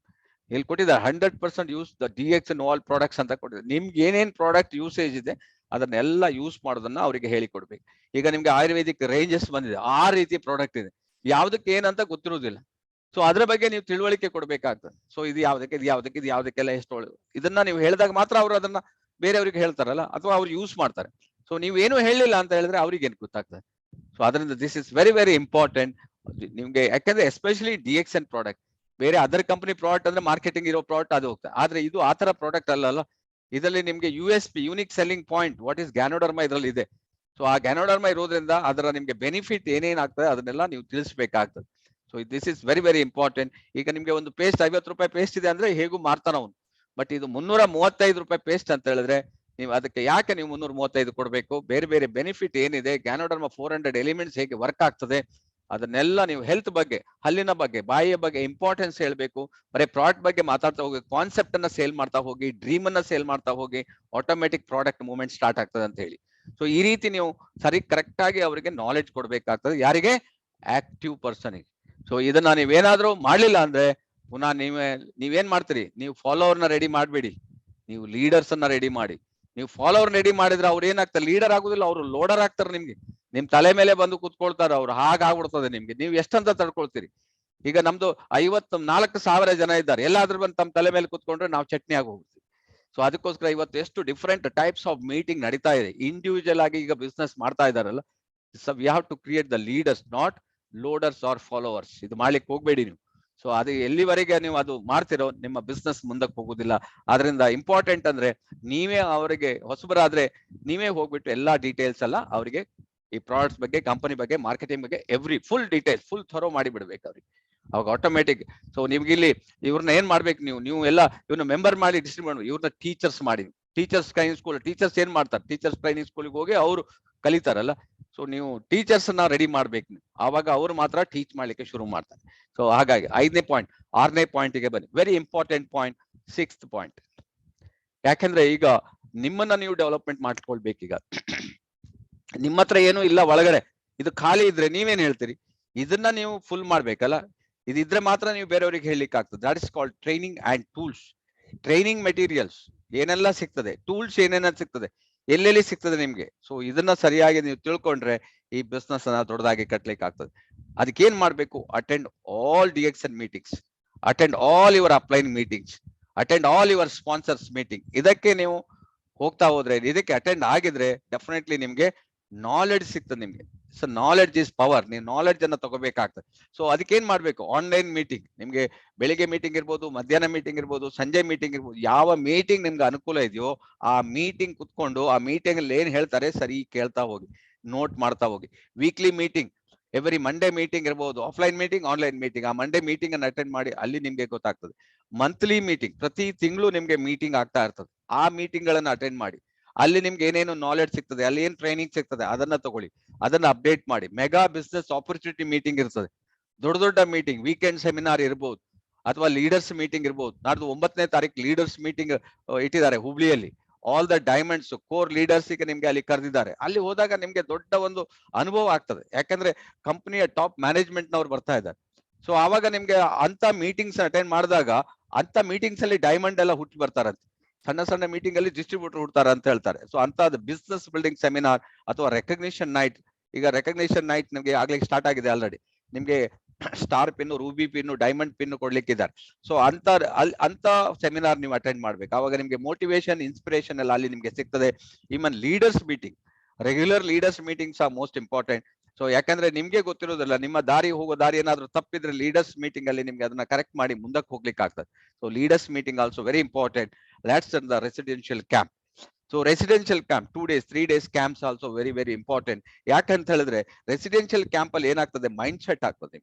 [SPEAKER 2] ಇಲ್ಲಿ ಕೊಟ್ಟಿದ್ದಾರೆ 100% use the DXN all products ಅಂತ ಕೊಟ್ಟಿದ್ದಾರೆ. ನಿಮ್ಗೆ ಏನೇನ್ ಪ್ರಾಡಕ್ಟ್ ಯೂಸೇಜ್ ಇದೆ ಅದನ್ನೆಲ್ಲ ಯೂಸ್ ಮಾಡೋದನ್ನ ಅವರಿಗೆ ಹೇಳಿಕೊಡ್ಬೇಕು. ಈಗ ನಿಮ್ಗೆ ಆಯುರ್ವೇದಿಕ್ ರೇಂಜಸ್ ಬಂದಿದೆ, 6 ರೀತಿ ಪ್ರಾಡಕ್ಟ್ ಇದೆ, ಯಾವ್ದಕ್ಕೆ ಏನಂತ ಗೊತ್ತಿರುವುದಿಲ್ಲ. ಸೊ ಅದ್ರ ಬಗ್ಗೆ ನೀವು ತಿಳುವಳಿಕೆ ಕೊಡ್ಬೇಕಾಗ್ತದೆ. ಸೊ ಇದು ಯಾವ್ದಕ್ಕೆಲ್ಲ ಎಷ್ಟು ಒಳ್ಳೆದು, ಇದನ್ನ ನೀವು ಹೇಳಿದಾಗ ಮಾತ್ರ ಅವ್ರು ಅದನ್ನ ಬೇರೆಯವ್ರಿಗೆ ಹೇಳ್ತಾರಲ್ಲ, ಅಥವಾ ಅವ್ರು ಯೂಸ್ ಮಾಡ್ತಾರೆ. ಸೊ ನೀವು ಏನು ಹೇಳಿಲ್ಲ ಅಂತ ಹೇಳಿದ್ರೆ ಅವ್ರಿಗೆ ಏನ್ ಗೊತ್ತಾಗ್ತದೆ. ಸೊ ಅದರಿಂದ this is very very important ನಿಮ್ಗೆ, ಯಾಕಂದ್ರೆ ಎಸ್ಪೆಷಲಿ DXN ಪ್ರಾಡಕ್ಟ್. ಬೇರೆ ಅದರ್ ಕಂಪನಿ ಪ್ರಾಡಕ್ಟ್ ಅಂದ್ರೆ ಮಾರ್ಕೆಟಿಂಗ್ ಇರೋ ಪ್ರಾಡಕ್ಟ್ ಅದು ಹೋಗ್ತದೆ, ಆದ್ರೆ ಇದು ಆತರ ಪ್ರಾಡಕ್ಟ್ ಅಲ್ಲ. ಇದರಲ್ಲಿ ನಿಮ್ಗೆ USP, unique selling point, what is ganoderma ಇದರಲ್ಲಿ ಇದೆ. ಸೊ ಆ ಗ್ಯಾನೋಡರ್ಮಾ ಇರೋದ್ರಿಂದ ಅದರ ನಿಮ್ಗೆ ಬೆನಿಫಿಟ್ ಏನೇನಾಗ್ತದೆ ಅದನ್ನೆಲ್ಲ ನೀವು ತಿಳಿಸ್ಬೇಕಾಗ್ತದೆ. So this is very very important. ಈಗ ನಿಮ್ಗೆ ಒಂದು ಪೇಸ್ಟ್ 50 ರೂಪಾಯಿ ಪೇಸ್ಟ್ ಇದೆ ಅಂದ್ರೆ ಹೇಗೂ ಮಾರ್ತಾನ ಅವನು, ಬಟ್ ಇದು 335 ರೂಪಾಯಿ ಪೇಸ್ಟ್ ಅಂತ ಹೇಳಿದ್ರೆ ನೀವು ಅದಕ್ಕೆ ಯಾಕೆ ನೀವು 335 ಕೊಡ್ಬೇಕು, ಬೇರೆ ಬೇರೆ ಬೆನಿಫಿಟ್ ಏನಿದೆ, ಗ್ಯಾನೋಡರ್ಮಾ 400 ಎಲಿಮೆಂಟ್ಸ್ ಹೇಗೆ ವರ್ಕ್ ಆಗ್ತದೆ, ಅದನ್ನೆಲ್ಲ ನೀವು ಹೆಲ್ತ್ ಬಗ್ಗೆ, ಹಲ್ಲಿನ ಬಗ್ಗೆ, ಬಾಯಿಯ ಬಗ್ಗೆ ಇಂಪಾರ್ಟೆನ್ಸ್ ಹೇಳ್ಬೇಕು. ಬರೀ ಪ್ರಾಡಕ್ಟ್ ಬಗ್ಗೆ ಮಾತಾಡ್ತಾ ಹೋಗಿ ಕಾನ್ಸೆಪ್ಟ್ ಅನ್ನ ಸೇಲ್ ಮಾಡ್ತಾ ಹೋಗಿ, ಡ್ರೀಮ್ ಅನ್ನ ಸೇಲ್ ಮಾಡ್ತಾ ಹೋಗಿ, ಆಟೋಮೆಟಿಕ್ ಪ್ರಾಡಕ್ಟ್ ಮೂವ್ಮೆಂಟ್ ಸ್ಟಾರ್ಟ್ ಆಗ್ತದೆ ಅಂತ ಹೇಳಿ. ಸೊ ಈ ರೀತಿ ನೀವು ಸರಿ ಕರೆಕ್ಟ್ ಆಗಿ ಅವರಿಗೆ ನಾಲೆಡ್ಜ್ ಕೊಡ್ಬೇಕಾಗ್ತದೆ. ಯಾರಿಗೆ? Active person. ಸೊ ಇದನ್ನ ನೀವೇನಾದ್ರೂ ಮಾಡ್ಲಿಲ್ಲ ಅಂದ್ರೆ ಪುನಃ ನೀವೇನ್ ಮಾಡ್ತೀರಿ, ನೀವು ಫಾಲೋವರ್ನ ರೆಡಿ ಮಾಡ್ಬೇಡಿ, ನೀವು ಲೀಡರ್ಸ್ ಅನ್ನ ರೆಡಿ ಮಾಡಿ. ನೀವು ಫಾಲೋವರ್ ರೆಡಿ ಮಾಡಿದ್ರೆ ಅವ್ರು ಏನಾಗ್ತಾರೆ, ಲೀಡರ್ ಆಗುದಿಲ್ಲ, ಅವ್ರು ಲೋಡರ್ ಆಗ್ತಾರೆ. ನಿಮ್ಗೆ ನಿಮ್ ತಲೆ ಮೇಲೆ ಬಂದು ಕೂತ್ಕೊಳ್ತಾರೆ ಅವ್ರು, ಹಾಗಾಗ್ಬಿಡ್ತದೆ ನಿಮ್ಗೆ. ನೀವು ಎಷ್ಟಂತ ತಡ್ಕೊಳ್ತೀರಿ? ಈಗ ನಮ್ದು 54,000 ಜನ ಇದ್ದಾರೆ, ಎಲ್ಲಾದ್ರೂ ಬಂದು ತಮ್ಮ ತಲೆ ಮೇಲೆ ಕೂತ್ಕೊಂಡ್ರೆ ನಾವು ಚಟ್ನಿ ಆಗಿ ಹೋಗ್ತೀವಿ. ಸೊ ಅದಕ್ಕೋಸ್ಕರ ಇವತ್ತು ಎಷ್ಟು ಡಿಫ್ರೆಂಟ್ ಟೈಪ್ಸ್ ಆಫ್ ಮೀಟಿಂಗ್ ನಡೀತಾ ಇದೆ. ಇಂಡಿವಿಜುವಲ್ ಆಗಿ ಈಗ ಬಿಸ್ನೆಸ್ ಮಾಡ್ತಾ ಇದಾರಲ್ಲ, so we have to create the leaders, not loaders or followers. ಇದು ಮಾಡ್ಲಿಕ್ಕೆ ಹೋಗ್ಬೇಡಿ ನೀವು. ಸೊ ಅದು ಎಲ್ಲಿವರೆಗೆ ನೀವು ಅದು ಮಾಡ್ತಿರೋ ನಿಮ್ಮ ಬಿಸ್ನೆಸ್ ಮುಂದಕ್ಕೆ ಹೋಗುದಿಲ್ಲ. ಅದರಿಂದ ಇಂಪಾರ್ಟೆಂಟ್ ಅಂದ್ರೆ ನೀವೇ ಅವರಿಗೆ ಹೊಸಬರಾದ್ರೆ ನೀವೇ ಹೋಗ್ಬಿಟ್ಟು ಎಲ್ಲಾ ಡೀಟೇಲ್ಸ್ ಎಲ್ಲ ಅವರಿಗೆ ಈ ಪ್ರಾಡಕ್ಟ್ಸ್ ಬಗ್ಗೆ, ಕಂಪನಿ ಬಗ್ಗೆ, ಮಾರ್ಕೆಟಿಂಗ್ ಬಗ್ಗೆ every full details full thorough ಮಾಡಿ ಬಿಡ್ಬೇಕು ಅವ್ರಿಗೆ. ಅವಾಗ ಆಟೋಮೆಟಿಕ್. ಸೊ ನಿಮ್ಗೆ ಇಲ್ಲಿ ಇವ್ರನ್ನ ಏನ್ ಮಾಡ್ಬೇಕು, ನೀವು ಎಲ್ಲ ಇವ್ರನ್ನ ಮೆಂಬರ್ ಮಾಡಿ ಡಿಸ್ಟ್ರಿಬ್ಯೂಟ್ ಮಾಡಿ, ಇವ್ರನ್ನ ಟೀಚರ್ಸ್ ಮಾಡಿ. ಟೀಚರ್ಸ್ ಟ್ರೈನಿಂಗ್ ಸ್ಕೂಲ್ ಟೀಚರ್ಸ್ ಏನ್ ಮಾಡ್ತಾರೆ, ಟೀಚರ್ಸ್ ಟ್ರೈನಿಂಗ್ ಸ್ಕೂಲ್ಗೆ ಹೋಗಿ ಅವರು ಕಲಿತಾರಲ್ಲ. ಸೊ ನೀವು ಟೀಚರ್ಸ್ ಅನ್ನ ರೆಡಿ ಮಾಡ್ಬೇಕು ನೀವು, ಆವಾಗ ಅವ್ರು ಮಾತ್ರ ಟೀಚ್ ಮಾಡ್ಲಿಕ್ಕೆ ಶುರು ಮಾಡ್ತಾರೆ. ಸೊ ಹಾಗಾಗಿ 5ನೇ ಪಾಯಿಂಟ್, 6ನೇ ಪಾಯಿಂಟ್ಗೆ ಬನ್ನಿ. Very important point, 6th point. ಯಾಕಂದ್ರೆ ಈಗ ನಿಮ್ಮನ್ನ ನೀವು ಡೆವಲಪ್ಮೆಂಟ್ ಮಾಡ್ಕೊಳ್ಬೇಕೀಗ. ನಿಮ್ಮ ಹತ್ರ ಏನು ಇಲ್ಲ ಒಳಗಡೆ, ಇದು ಖಾಲಿ ಇದ್ರೆ ನೀವೇನ್ ಹೇಳ್ತೀರಿ? ಇದನ್ನ ನೀವು ಫುಲ್ ಮಾಡ್ಬೇಕಲ್ಲ. ಇದಿದ್ರೆ ಮಾತ್ರ ನೀವು ಬೇರೆಯವ್ರಿಗೆ ಹೇಳಲಿಕ್ಕೆ ಆಗ್ತದೆ. That is called training and tools. Training materials ಏನೆಲ್ಲ ಸಿಗ್ತದೆ, ಟೂಲ್ಸ್ ಏನೇನ ಸಿಗ್ತದೆ, ಎಲ್ಲೆಲ್ಲಿ ಸಿಗ್ತದೆ ನಿಮ್ಗೆ. ಸೊ ಇದನ್ನ ಸರಿಯಾಗಿ ನೀವು ತಿಳ್ಕೊಂಡ್ರೆ ಈ ಬಿಸ್ನೆಸ್ ಅನ್ನ ದೊಡ್ಡದಾಗಿ ಕಟ್ಲಿಕ್ಕೆ ಆಗ್ತದೆ. ಅದಕ್ಕೇನ್ ಮಾಡ್ಬೇಕು? Attend all DXN meetings, attend all your upline meetings, attend all your sponsors meeting. ಇದಕ್ಕೆ ನೀವು ಹೋಗ್ತಾ ಹೋದ್ರೆ, ಇದಕ್ಕೆ ಅಟೆಂಡ್ ಆಗಿದ್ರೆ ಡೆಫಿನೆಟ್ಲಿ ನಿಮ್ಗೆ ನಾಲೆಡ್ಜ್ ಸಿಗ್ತದೆ ನಿಮ್ಗೆ. So knowledge is power. ನೀವು ನಾಲೆಡ್ಜ್ ಅನ್ನ ತಗೋಬೇಕಾಗ್ತದೆ. ಸೊ ಅದಕ್ಕೇನ್ ಮಾಡ್ಬೇಕು? Online meeting. ನಿಮ್ಗೆ ಬೆಳಿಗ್ಗೆ ಮೀಟಿಂಗ್ ಇರ್ಬೋದು, ಮಧ್ಯಾಹ್ನ ಮೀಟಿಂಗ್ ಇರ್ಬೋದು, ಸಂಜೆ ಮೀಟಿಂಗ್ ಇರ್ಬೋದು, ಯಾವ ಮೀಟಿಂಗ್ ನಿಮ್ಗೆ ಅನುಕೂಲ ಇದೆಯೋ ಆ ಮೀಟಿಂಗ್ ಕುತ್ಕೊಂಡು ಆ ಮೀಟಿಂಗ್ ಅಲ್ಲಿ ಏನ್ ಹೇಳ್ತಾರೆ ಸರಿ ಕೇಳ್ತಾ ಹೋಗಿ, ನೋಟ್ ಮಾಡ್ತಾ ಹೋಗಿ. Weekly meeting, every Monday meeting ಇರ್ಬೋದು, ಆಫ್ಲೈನ್ ಮೀಟಿಂಗ್, ಆನ್ಲೈನ್ ಮೀಟಿಂಗ್. ಆ ಮಂಡೇ ಮೀಟಿಂಗ್ ಅನ್ನು ಅಟೆಂಡ್ ಮಾಡಿ, ಅಲ್ಲಿ ನಿಮ್ಗೆ ಗೊತ್ತಾಗ್ತದೆ. ಮಂತ್ಲಿ ಮೀಟಿಂಗ್, ಪ್ರತಿ ತಿಂಗಳು ನಿಮ್ಗೆ ಮೀಟಿಂಗ್ ಆಗ್ತಾ ಇರ್ತದೆ. ಆ ಮೀಟಿಂಗ್ ಗಳನ್ನ ಅಟೆಂಡ್ ಮಾಡಿ, ಅಲ್ಲಿ ನಿಮ್ಗೆ ಏನೇನು ನಾಲೆಡ್ಜ್ ಸಿಗ್ತದೆ, ಅಲ್ಲಿ ಏನ್ ಟ್ರೈನಿಂಗ್ ಸಿಗ್ತದೆ ಅದನ್ನ ತಗೊಳ್ಳಿ, ಅದನ್ನ ಅಪ್ಡೇಟ್ ಮಾಡಿ. ಮೆಗಾ ಬಿಸ್ನೆಸ್ ಆಪರ್ಚುನಿಟಿ ಮೀಟಿಂಗ್ ಇರ್ತದೆ, ದೊಡ್ಡ ದೊಡ್ಡ ಮೀಟಿಂಗ್, ವೀಕೆಂಡ್ ಸೆಮಿನಾರ್ ಇರ್ಬೋದು, ಅಥವಾ ಲೀಡರ್ಸ್ ಮೀಟಿಂಗ್ ಇರ್ಬೋದು. ನಾಡ್ದು 9ನೇ ತಾರೀಕು ಲೀಡರ್ಸ್ ಮೀಟಿಂಗ್ ಇಟ್ಟಿದ್ದಾರೆ ಹುಬ್ಳಿಯಲ್ಲಿ. All the diamonds core leaders ಗೆ ನಿಮ್ಗೆ ಅಲ್ಲಿ ಕರೆದಿದ್ದಾರೆ. ಅಲ್ಲಿ ಹೋದಾಗ ನಿಮ್ಗೆ ದೊಡ್ಡ ಒಂದು ಅನುಭವ ಆಗ್ತದೆ. ಯಾಕಂದ್ರೆ ಕಂಪನಿಯ ಟಾಪ್ ಮ್ಯಾನೇಜ್ಮೆಂಟ್ ನವ್ರು ಬರ್ತಾ ಇದ್ದಾರೆ. ಸೊ ಆವಾಗ ನಿಮ್ಗೆ ಅಂತ ಮೀಟಿಂಗ್ಸ್ ಅಟೆಂಡ್ ಮಾಡಿದಾಗ, ಅಂತ ಮೀಟಿಂಗ್ಸ್ ಅಲ್ಲಿ ಡೈಮಂಡ್ ಎಲ್ಲ ಹುಟ್ಟಿ ಬರ್ತಾರಂತೆ. ಸಣ್ಣ ಸಣ್ಣ ಮೀಟಿಂಗ್ ಅಲ್ಲಿ ಡಿಸ್ಟ್ರಿಬ್ಯೂಟರ್ ಹುಡ್ತಾರೆ ಅಂತ ಹೇಳ್ತಾರೆ. ಸೊ ಅಂತ ಬಿಸ್ನೆಸ್ ಬಿಲ್ಡಿಂಗ್ ಸೆಮಿನಾರ್ ಅಥವಾ ರೆಕಗ್ನಿಷನ್ ನೈಟ್. ಈಗ ರೆಕಗ್ನಿಷನ್ ನೈಟ್ ನಿಮ್ಗೆ ಆಗ್ಲಿಕ್ಕೆ ಸ್ಟಾರ್ಟ್ ಆಗಿದೆ ಆಲ್ರೆಡಿ. ನಿಮ್ಗೆ star pin, ruby pin, diamond pin ಕೊಡ್ಲಿಕ್ಕಿದ್ದಾರೆ. ಸೊ ಅಂತ ಸೆಮಿನಾರ್ ನೀವು ಅಟೆಂಡ್ ಮಾಡ್ಬೇಕು. ಅವಾಗ ನಿಮ್ಗೆ ಮೋಟಿವೇಶನ್, ಇನ್ಸ್ಪಿರೇಷನ್ ಎಲ್ಲ ಅಲ್ಲಿ ನಿಮ್ಗೆ ಸಿಗ್ತದೆ. Even leaders meeting, regular leaders meetings are most important. So ಯಾಕಂದ್ರೆ ನಿಮ್ಗೆ ಗೊತ್ತಿರೋದಿಲ್ಲ, ನಿಮ್ಮ ದಾರಿ ಹೋಗೋ ದಾರಿ ಏನಾದ್ರು ತಪ್ಪಿದ್ರೆ ಲೀಡರ್ಸ್ ಮೀಟಿಂಗ್ ಅಲ್ಲಿ ನಿಮ್ಗೆ ಅದನ್ನ ಕರೆಕ್ಟ್ ಮಾಡಿ ಮುಂದಕ್ಕೆ ಹೋಗ್ಲಿಕ್ಕೆ ಆಗ್ತದೆ. So leaders meeting also very important. Let's the residential camp. So residential camp 2 days 3 days camps also very very important. ಯಾಕಂತ ಹೇಳಿದ್ರೆ ರೆಸಿಡೆನ್ಷಿಯಲ್ ಕ್ಯಾಂಪ್ ಅಲ್ಲಿ ಏನಾಗ್ತದೆ, ಮೈಂಡ್ ಸೆಟ್ ಆಗ್ತದೆ.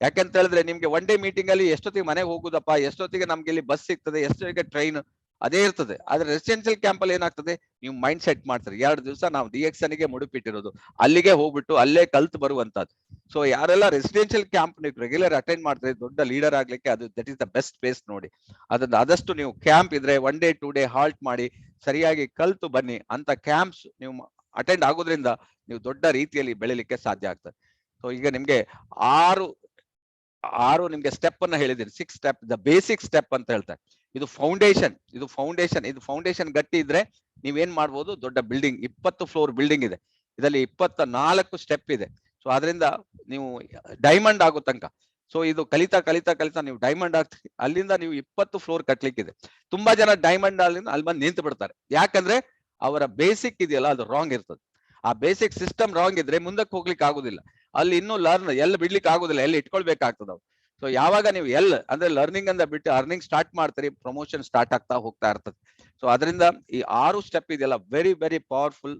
[SPEAKER 2] ಯಾಕಂತ ಹೇಳಿದ್ರೆ ನಿಮ್ಗೆ ಒನ್ ಡೇ ಮೀಟಿಂಗ್ ಅಲ್ಲಿ ಎಷ್ಟೊತ್ತಿಗೆ ಮನೆಗೆ ಹೋಗುದಪ್ಪ, ಎಷ್ಟೊತ್ತಿಗೆ ನಮ್ಗೆ ಇಲ್ಲಿ ಬಸ್ ಸಿಗ್ತದೆ, ಎಷ್ಟೊತ್ತಿಗೆ ಟ್ರೈನ್, ಅದೇ ಇರ್ತದೆ. ಆದ್ರೆ ರೆಸಿಡೆನ್ಷಿಯಲ್ ಕ್ಯಾಂಪ್ ಅಲ್ಲಿ ಏನಾಗ್ತದೆ, ನೀವು ಮೈಂಡ್ ಸೆಟ್ ಮಾಡ್ತಾರೆ. 2 ದಿವಸ ನಾವು DXN ಗೆ ಮುಡುಪಿಟ್ಟಿರೋದು, ಅಲ್ಲಿಗೆ ಹೋಗ್ಬಿಟ್ಟು ಅಲ್ಲೇ ಕಲ್ತು ಬರುವಂತದ್ದು. ಸೊ ಯಾರೆಲ್ಲ ರೆಸಿಡೆನ್ಷಿಯಲ್ ಕ್ಯಾಂಪ್ ನೀವು ರೆಗ್ಯುಲರ್ ಅಟೆಂಡ್ ಮಾಡ್ತಾರೆ, ದೊಡ್ಡ ಲೀಡರ್ ಆಗ್ಲಿಕ್ಕೆ ಅದು that is the best place ನೋಡಿ. ಅದನ್ನ ಆದಷ್ಟು ನೀವು ಕ್ಯಾಂಪ್ ಇದ್ರೆ 1 day 2 day ಹಾಲ್ಟ್ ಮಾಡಿ ಸರಿಯಾಗಿ ಕಲ್ತು ಬನ್ನಿ. ಅಂತ ಕ್ಯಾಂಪ್ಸ್ ನೀವು ಅಟೆಂಡ್ ಆಗೋದ್ರಿಂದ ನೀವು ದೊಡ್ಡ ರೀತಿಯಲ್ಲಿ ಬೆಳಿಲಿಕ್ಕೆ ಸಾಧ್ಯ ಆಗ್ತದೆ. ಸೊ ಈಗ ನಿಮ್ಗೆ ಆರು ನಿಮ್ಗೆ ಸ್ಟೆಪ್ ಅನ್ನ ಹೇಳಿದ್ದೀನಿ. 6 ಸ್ಟೆಪ್, ದ ಬೇಸಿಕ್ ಸ್ಟೆಪ್ ಅಂತ ಹೇಳ್ತಾರೆ. ಇದು ಫೌಂಡೇಶನ್ ಗಟ್ಟಿ ಇದ್ರೆ ನೀವೇನ್ ಮಾಡ್ಬೋದು, ದೊಡ್ಡ ಬಿಲ್ಡಿಂಗ್, 20 ಫ್ಲೋರ್ ಬಿಲ್ಡಿಂಗ್ ಇದೆ, ಇದರಲ್ಲಿ 24 ಸ್ಟೆಪ್ ಇದೆ. ಸೊ ಅದರಿಂದ ನೀವು ಡೈಮಂಡ್ ಆಗೋ ತನಕ, ಸೊ ಇದು ಕಲಿತಾ ನೀವು ಡೈಮಂಡ್ ಆಗ್ತೀರಿ. ಅಲ್ಲಿಂದ ನೀವು 20 ಫ್ಲೋರ್ ಕಟ್ಲಿಕ್ಕಿದೆ. ತುಂಬಾ ಜನ ಡೈಮಂಡ್ ಅಲ್ಲಿ ಬಂದು ನಿಂತು ಬಿಡ್ತಾರೆ. ಯಾಕಂದ್ರೆ ಅವರ ಬೇಸಿಕ್ ಇದೆಯಲ್ಲ ಅದು ರಾಂಗ್ ಇರ್ತದೆ. ಆ ಬೇಸಿಕ್ ಸಿಸ್ಟಮ್ ರಾಂಗ್ ಇದ್ರೆ ಮುಂದಕ್ಕೆ ಹೋಗ್ಲಿಕ್ಕೆ ಆಗುದಿಲ್ಲ. ಅಲ್ಲಿ ಇನ್ನೂ ಎಲ್ಲಿ ಬಿಡ್ಲಿಕ್ಕೆ ಆಗುದಿಲ್ಲ, ಎಲ್ಲಿ ಇಟ್ಕೊಳ್ಬೇಕಾಗ್ತದ. ಸೊ ಯಾವಾಗ ನೀವು ಅಂದ್ರೆ ಲರ್ನಿಂಗ್ ಅಂತ ಬಿಟ್ಟು ಅರ್ನಿಂಗ್ ಸ್ಟಾರ್ಟ್ ಮಾಡ್ತೀರಿ, ಪ್ರಮೋಷನ್ ಸ್ಟಾರ್ಟ್ ಆಗ್ತಾ ಹೋಗ್ತಾ ಇರ್ತದೆ. ಸೊ ಅದರಿಂದ ಈ 6 ಸ್ಟೆಪ್ ಇದೆಯಲ್ಲ ವೆರಿ ವೆರಿ ಪವರ್ಫುಲ್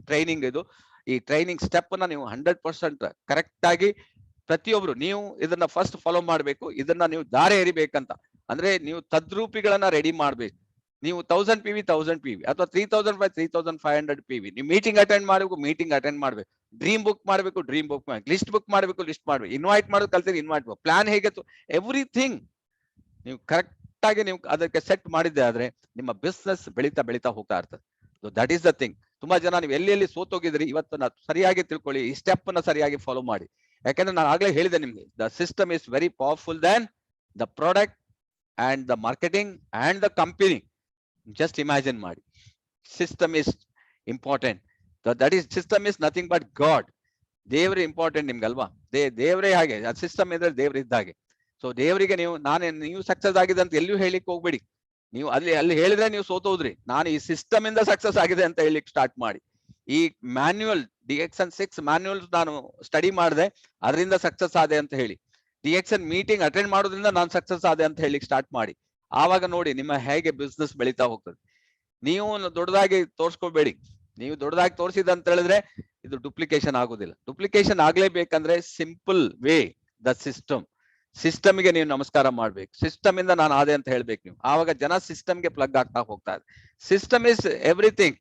[SPEAKER 2] ಟ್ರೈನಿಂಗ್ ಇದು. ಈ ಟ್ರೈನಿಂಗ್ ಸ್ಟೆಪ್ ಅನ್ನ ನೀವು 100% ಕರೆಕ್ಟ್ ಆಗಿ ಪ್ರತಿಯೊಬ್ರು ನೀವು ಇದನ್ನ ಫಸ್ಟ್ ಫಾಲೋ ಮಾಡ್ಬೇಕು. ಇದನ್ನ ನೀವು ದಾರಿ ಎರಿಬೇಕಂತ ಅಂದ್ರೆ ನೀವು ತದ್ರೂಪಿಗಳನ್ನ ರೆಡಿ ಮಾಡ್ಬೇಕು. ನೀವು 1000 PV 1000 PV ಅಥವಾ 3005 3500 PV ನೀವು ಮೀಟಿಂಗ್ ಅಟೆಂಡ್ ಮಾಡ್ಬೇಕು. ಡ್ರೀಮ್ ಬುಕ್ ಮಾಡ್ಬೇಕು, ಲಿಸ್ಟ್ ಬುಕ್ ಮಾಡ್ಬೇಕು, ಇನ್ವೈಟ್ ಮಾಡೋದು ಕಲ್ತೀರಿ, ಇನ್ವೈಟ್ ಪ್ಲಾನ್ ಹೇಗೆ, ಎವ್ರಿಥಿಂಗ್ ನೀವು ಕರೆಕ್ಟ್ ಆಗಿ ನೀವು ಅದಕ್ಕೆ ಸೆಟ್ ಮಾಡಿದ್ದೆ ಆದ್ರೆ ನಿಮ್ಮ ಬಿಸ್ನೆಸ್ ಬೆಳೀತಾ ಹೋಗ್ತಾ ಇರ್ತದೆ. So that is the thing. ತುಂಬಾ ಜನ ನೀವು ಎಲ್ಲಿ ಸೋತೋಗಿದ್ರಿ, ಇವತ್ತು ಸರಿಯಾಗಿ ತಿಳ್ಕೊಳ್ಳಿ, ಈ ಸ್ಟೆಪ್ ಅನ್ನ ಸರಿಯಾಗಿ ಫಾಲೋ ಮಾಡಿ. ಯಾಕಂದ್ರೆ ನಾನು ಆಗ್ಲೇ ಹೇಳಿದೆ ನಿಮ್ಗೆ, the system is very powerful than the product and the marketing and the company. Just imagine ಮಾಡಿ, system is important. That is system is nothing but God. ದೇವ್ರೆ ಇಂಪಾರ್ಟೆಂಟ್ ನಿಮ್ಗಲ್ವಾ? ದೇವ್ರೇ ಹಾಗೆ, ಸಿಸ್ಟಮ್ ಇದ್ರೆ ದೇವ್ರ ಇದ್ದ ಹಾಗೆ. ಸೊ ದೇವರಿಗೆ ನೀವು ಸಕ್ಸಸ್ ಆಗಿದೆ ಅಂತ ಎಲ್ಲಿಯೂ ಹೇಳಿಕ್ ಹೋಗ್ಬೇಡಿ. ನೀವು ಅಲ್ಲಿ ಹೇಳಿದ್ರೆ ನೀವು ಸೋತೋದ್ರಿ. ನಾನು ಈ ಸಿಸ್ಟಮ್ ಇಂದ ಸಕ್ಸಸ್ ಆಗಿದೆ ಅಂತ ಹೇಳಿಕ್ ಸ್ಟಾರ್ಟ್ ಮಾಡಿ. ಈ ಮ್ಯಾನ್ಯುಯಲ್ DXN 6 ಮ್ಯಾನ್ಯುಯಲ್ ನಾನು ಸ್ಟಡಿ ಮಾಡಿದೆ, ಅದರಿಂದ ಸಕ್ಸಸ್ ಆದೆ ಅಂತ ಹೇಳಿ. DXN ಮೀಟಿಂಗ್ ಅಟೆಂಡ್ ಮಾಡೋದ್ರಿಂದ ನಾನು ಸಕ್ಸಸ್ ಆದೆ ಅಂತ ಹೇಳಿಕ್ ಸ್ಟಾರ್ಟ್ ಮಾಡಿ. ಆವಾಗ ನೋಡಿ ನಿಮ್ಮ ಹೇಗೆ ಬಿಸ್ನೆಸ್ ಬೆಳೀತಾ ಹೋಗ್ತದೆ. ನೀವು ದೊಡ್ಡದಾಗಿ ತೋರ್ಸ್ಕೋಬೇಡಿ. ನೀವು ದೊಡ್ಡದಾಗಿ ತೋರಿಸಿದ ಅಂತ ಹೇಳಿದ್ರೆ ಇದು ಡುಪ್ಲಿಕೇಶನ್ ಆಗೋದಿಲ್ಲ. ಡುಪ್ಲಿಕೇಶನ್ ಆಗ್ಲೇಬೇಕಂದ್ರೆ ಸಿಂಪಲ್ ವೇ, ದ ಸಿಸ್ಟಮ್ಗೆ ನೀವು ನಮಸ್ಕಾರ ಮಾಡ್ಬೇಕು. ಸಿಸ್ಟಮ್ ಇಂದ ನಾನು ಆದೆ ಅಂತ ಹೇಳ್ಬೇಕು ನೀವು. ಆವಾಗ ಜನ ಸಿಸ್ಟಮ್ಗೆ ಪ್ಲಗ್ ಆಗ್ತಾ ಹೋಗ್ತಾ ಇದೆ. System is everything.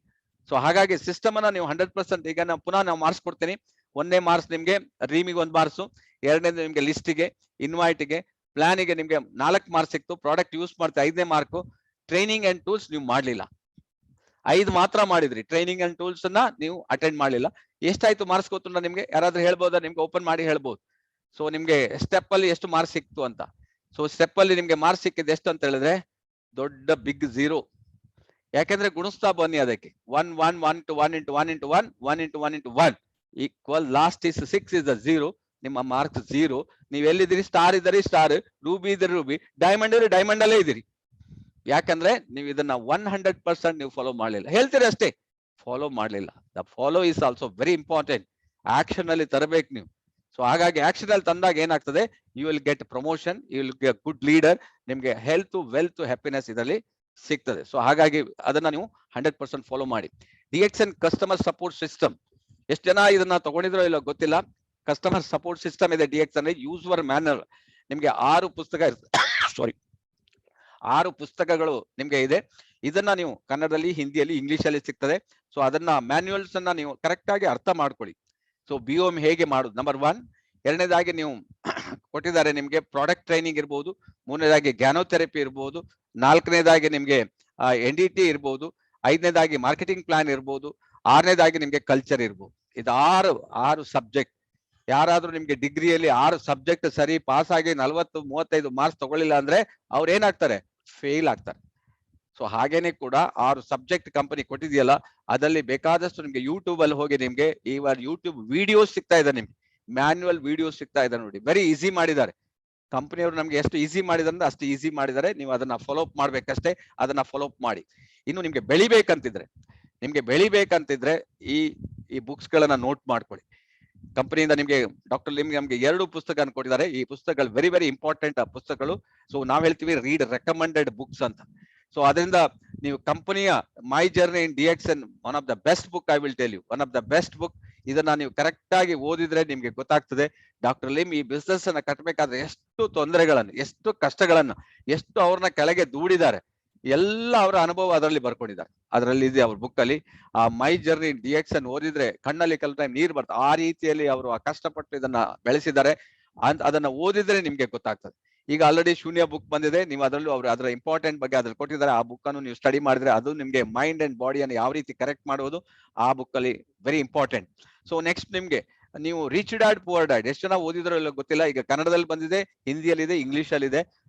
[SPEAKER 2] ಸೊ ಹಾಗಾಗಿ ಸಿಸ್ಟಮ್ ಅನ್ನ ನೀವು 100%, ಈಗ ನಾವು ಪುನಃ ನಾವು ಮಾರ್ಕ್ಸ್ ಕೊಡ್ತೀನಿ. 1ನೇ ಮಾರ್ಕ್ಸ್ ನಿಮ್ಗೆ ರೀಮಿಗೆ 1 ಮಾರ್ಕ್ಸು, 2ನೇದು ನಿಮ್ಗೆ ಲಿಸ್ಟಿಗೆ, ಇನ್ವೈಟ್ಗೆ, ಪ್ಲಾನಿಗೆ ನಿಮ್ಗೆ 4 ಮಾರ್ಕ್ಸ್ ಸಿಕ್ತು. ಪ್ರಾಡಕ್ಟ್ ಯೂಸ್ ಮಾಡ್ತಾ 5ನೇ ಮಾರ್ಕು. ಟ್ರೈನಿಂಗ್ ಅಂಡ್ ಟೂಲ್ಸ್ ನೀವು ಮಾಡ್ಲಿಲ್ಲ, 5 ಮಾತ್ರ ಮಾಡಿದ್ರಿ. ಟ್ರೈನಿಂಗ್ ಅಂಡ್ ಟೂಲ್ಸ್ ಅನ್ನ ನೀವು ಅಟೆಂಡ್ ಮಾಡ್ಲಿಲ್ಲ. ಎಷ್ಟಾಯ್ತು ಮಾರ್ಕ್ಸ್ ಗೊತ್ತು ನಿಮ್ಗೆ? ಯಾರಾದ್ರೂ ಹೇಳ್ಬೋದಾ? ನಿಮ್ಗೆ ಓಪನ್ ಮಾಡಿ ಹೇಳ್ಬೋದು. ಸೊ ನಿಮ್ಗೆ ಸ್ಟೆಪ್ ಅಲ್ಲಿ ಎಷ್ಟು ಮಾರ್ಕ್ಸ್ ಸಿಕ್ತು ಅಂತ. ಸೊ ಸ್ಟೆಪ್ ಅಲ್ಲಿ ನಿಮ್ಗೆ ಮಾರ್ಕ್ಸ್ ಸಿಕ್ಕಿದ್ದು ಎಷ್ಟು ಅಂತ ಹೇಳಿದ್ರೆ ದೊಡ್ಡ ಬಿಗ್ 0. ಯಾಕೆಂದ್ರೆ ಗುಣಿಸ್ತಾ ಬನ್ನಿ ಅದಕ್ಕೆ. 1 1 1 to 1 into 1 into 1 1 into 1 into 1 equal last is 6 is the 0. ನಿಮ್ಮ ಮಾರ್ಕ್ಸ್ 0. ನೀವ್ ಎಲ್ಲಿದ್ದೀರಿ? ಸ್ಟಾರ್ ಇದ್ದೀರಿ ಸ್ಟಾರ್, ರೂಬಿ ಇದ್ದೀರಿ ರೂಬಿ, ಡೈಮಂಡ್ ಇದ್ದೀರಿ ಡೈಮಂಡ್ ಅಲ್ಲೇ ಇದ್ದೀರಿ. ಯಾಕಂದ್ರೆ ನೀವು ಇದನ್ನ 100% ನೀವು ಫಾಲೋ ಮಾಡ್ಲಿಲ್ಲ. ಹೇಳ್ತೀರಿ ಅಷ್ಟೇ, ಫಾಲೋ ಮಾಡ್ಲಿಲ್ಲ. The follow is also very important. Action ಅಲ್ಲಿ ತರಬೇಕು ನೀವು. ಸೊ ಹಾಗಾಗಿ ಆಕ್ಷನ್ ಅಲ್ಲಿ ತಂದಾಗ ಏನಾಗ್ತದೆ, you will get promotion, you will get good leader. ನಿಮ್ಗೆ ಹೆಲ್ತ್, ವೆಲ್ತ್, ಹ್ಯಾಪಿನೆಸ್ ಇದರಲ್ಲಿ ಸಿಗ್ತದೆ. ಸೊ ಹಾಗಾಗಿ ಅದನ್ನ ನೀವು 100% ಫಾಲೋ ಮಾಡಿ. DXN ಕಸ್ಟಮರ್ ಸಪೋರ್ಟ್ ಸಿಸ್ಟಮ್, ಎಷ್ಟು ಜನ ಇದನ್ನ ತಗೊಂಡಿದ್ರೋ ಇಲ್ಲ ಗೊತ್ತಿಲ್ಲ. ಕಸ್ಟಮರ್ ಸಪೋರ್ಟ್ ಸಿಸ್ಟಮ್ ಇದೆ DXN. ಯೂಸರ್ ಮ್ಯಾನುವಲ್ ನಿಮ್ಗೆ 6 ಪುಸ್ತಕ ಸಾರಿ 6 ಪುಸ್ತಕಗಳು ನಿಮ್ಗೆ ಇದೆ. ಇದನ್ನ ನೀವು ಕನ್ನಡದಲ್ಲಿ, ಹಿಂದಿಯಲ್ಲಿ, ಇಂಗ್ಲಿಷ್ ಅಲ್ಲಿ ಸಿಗ್ತದೆ. ಸೊ ಅದನ್ನ ಮ್ಯಾನ್ಯುಯಲ್ಸ್ ಅನ್ನ ನೀವು ಕರೆಕ್ಟ್ ಆಗಿ ಅರ್ಥ ಮಾಡ್ಕೊಳ್ಳಿ. ಸೊ BOM ಹೇಗೆ ಮಾಡುದು, ನಂಬರ್ 1. 2ನೇದಾಗಿ ನೀವು ಕೊಟ್ಟಿದ್ದಾರೆ ನಿಮ್ಗೆ ಪ್ರಾಡಕ್ಟ್ ಟ್ರೈನಿಂಗ್ ಇರ್ಬೋದು. 3ನೇದಾಗಿ ಗ್ಯಾನೋಥೆರಪಿ ಇರ್ಬೋದು. 4ನೇದಾಗಿ ನಿಮ್ಗೆ NDT ಇರ್ಬೋದು. 5ನೇದಾಗಿ ಮಾರ್ಕೆಟಿಂಗ್ ಪ್ಲಾನ್ ಇರ್ಬೋದು. 6ನೇದಾಗಿ ನಿಮ್ಗೆ ಕಲ್ಚರ್ ಇರ್ಬೋದು. ಇದು 6 ಸಬ್ಜೆಕ್ಟ್. ಯಾರಾದ್ರೂ ನಿಮ್ಗೆ ಡಿಗ್ರಿಯಲ್ಲಿ 6 ಸಬ್ಜೆಕ್ಟ್ ಸರಿ ಪಾಸ್ ಆಗಿ 40-35 ಮಾರ್ಕ್ಸ್ ತಗೊಳ್ಳಿಲ್ಲ ಅಂದ್ರೆ ಅವ್ರು ಏನಾಗ್ತಾರೆ? ಫೇಲ್ ಆಗ್ತಾರೆ. ಸೊ ಹಾಗೇನೆ ಕೂಡ 6 ಸಬ್ಜೆಕ್ಟ್ ಕಂಪನಿ ಕೊಟ್ಟಿದೆಯಲ್ಲ, ಅದರಲ್ಲಿ ಬೇಕಾದಷ್ಟು ನಿಮ್ಗೆ ಯೂಟ್ಯೂಬ್ ಅಲ್ಲಿ ಹೋಗಿ ನಿಮ್ಗೆ ಇವಾಗ ಯೂಟ್ಯೂಬ್ ವಿಡಿಯೋಸ್ ಸಿಗ್ತಾ ಇದೆ. ನಿಮ್ಗೆ ಮ್ಯಾನ್ಯುವಲ್ ವಿಡಿಯೋಸ್ ಸಿಗ್ತಾ ಇದೆ ನೋಡಿ. ವೆರಿ ಈಸಿ ಮಾಡಿದ್ದಾರೆ ಕಂಪನಿಯವರು. ನಮ್ಗೆ ಎಷ್ಟು ಈಸಿ ಮಾಡಿದಾರೆ ಅಷ್ಟು ಈಸಿ ಮಾಡಿದ್ದಾರೆ. ನೀವು ಅದನ್ನ ಫಾಲೋ ಅಪ್ ಮಾಡ್ಬೇಕಷ್ಟೇ. ಅದನ್ನ ಫಾಲೋ ಅಪ್ ಮಾಡಿ. ಇನ್ನು ನಿಮ್ಗೆ ಬೆಳಿಬೇಕಂತಿದ್ರೆ ಈ ಬುಕ್ಸ್ ಗಳನ್ನ ನೋಟ್ ಮಾಡ್ಕೊಳ್ಳಿ. ಕಂಪನಿಯಿಂದ ನಿಮ್ಗೆ ಡಾಕ್ಟರ್ ಲಿಮ್ ನಮ್ಗೆ 2 ಪುಸ್ತಕ ಕೊಟ್ಟಿದ್ದಾರೆ. ಈ ಪುಸ್ತಕಗಳು ವೆರಿ ವೆರಿ ಇಂಪಾರ್ಟೆಂಟ್ ಪುಸ್ತಕಗಳು. ಸೊ ನಾವ್ ಹೇಳ್ತೀವಿ ರೀಡ್ ರೆಕಮೆಂಡೆಡ್ ಬುಕ್ಸ್ ಅಂತ. ಸೊ ಅದರಿಂದ ನೀವು ಕಂಪನಿಯ my journey in DXN one of the best book. I will tell you, one of the best book. ಇದನ್ನ ನೀವು ಕರೆಕ್ಟ್ ಆಗಿ ಓದಿದ್ರೆ ನಿಮ್ಗೆ ಗೊತ್ತಾಗ್ತದೆ ಡಾಕ್ಟರ್ ಲಿಮ್ ಈ ಬಿಸ್ನೆಸ್ ಅನ್ನ ಕಟ್ಟಬೇಕಾದ್ರೆ ಎಷ್ಟು ತೊಂದರೆಗಳನ್ನು, ಎಷ್ಟು ಕಷ್ಟಗಳನ್ನು, ಎಷ್ಟು ಅವ್ರನ್ನ ಕೆಳಗೆ ದೂಡಿದ್ದಾರೆ, ಎಲ್ಲ ಅವರ ಅನುಭವ ಅದರಲ್ಲಿ ಬರ್ಕೊಂಡಿದ್ದಾರೆ. ಅದರಲ್ಲಿ ಇದೆ ಅವ್ರ ಬುಕ್ ಅಲ್ಲಿ. ಆ ಮೈ ಜರ್ನಿ DXN ಓದಿದ್ರೆ ಕಣ್ಣಲ್ಲಿ ಕೆಲವು ಟೈಮ್ ನೀರು ಬರ್ತದೆ. ಆ ರೀತಿಯಲ್ಲಿ ಅವರು ಕಷ್ಟಪಟ್ಟು ಇದನ್ನ ಬೆಳೆಸಿದ್ದಾರೆ. ಅದನ್ನ ಓದಿದ್ರೆ ನಿಮ್ಗೆ ಗೊತ್ತಾಗ್ತದೆ. ಈಗ ಆಲ್ರೆಡಿ ಶೂನ್ಯ ಬುಕ್ ಬಂದಿದೆ. ನೀವು ಅದರಲ್ಲೂ ಅದರ ಇಂಪಾರ್ಟೆಂಟ್ ಬಗ್ಗೆ ಅದ್ರಲ್ಲಿ ಕೊಟ್ಟಿದ್ದಾರೆ. ಆ ಬುಕ್ ಅನ್ನು ನೀವು ಸ್ಟಡಿ ಮಾಡಿದ್ರೆ ಅದು ನಿಮ್ಗೆ ಮೈಂಡ್ ಅಂಡ್ ಬಾಡಿಯನ್ನು ಯಾವ ರೀತಿ ಕರೆಕ್ಟ್ ಮಾಡೋದು ಆ ಬುಕ್ ಅಲ್ಲಿ ವೆರಿ ಇಂಪಾರ್ಟೆಂಟ್. ಸೊ ನೆಕ್ಸ್ಟ್ ನಿಮ್ಗೆ ನೀವು ರಿಚ್ ಡ್ಯಾಡ್ ಪುವರ್ ಡ್ಯಾಡ್ ಎಷ್ಟು ಜನ ಓದಿದ್ರೋ ಇಲ್ಲ ಗೊತ್ತಿಲ್ಲ. ಈಗ ಕನ್ನಡದಲ್ಲಿ ಬಂದಿದೆ, ಹಿಂದಿಯಲ್ಲಿದೆ, ಇಂಗ್ಲಿಷ್ ಅಲ್ಲಿ ಇದೆ.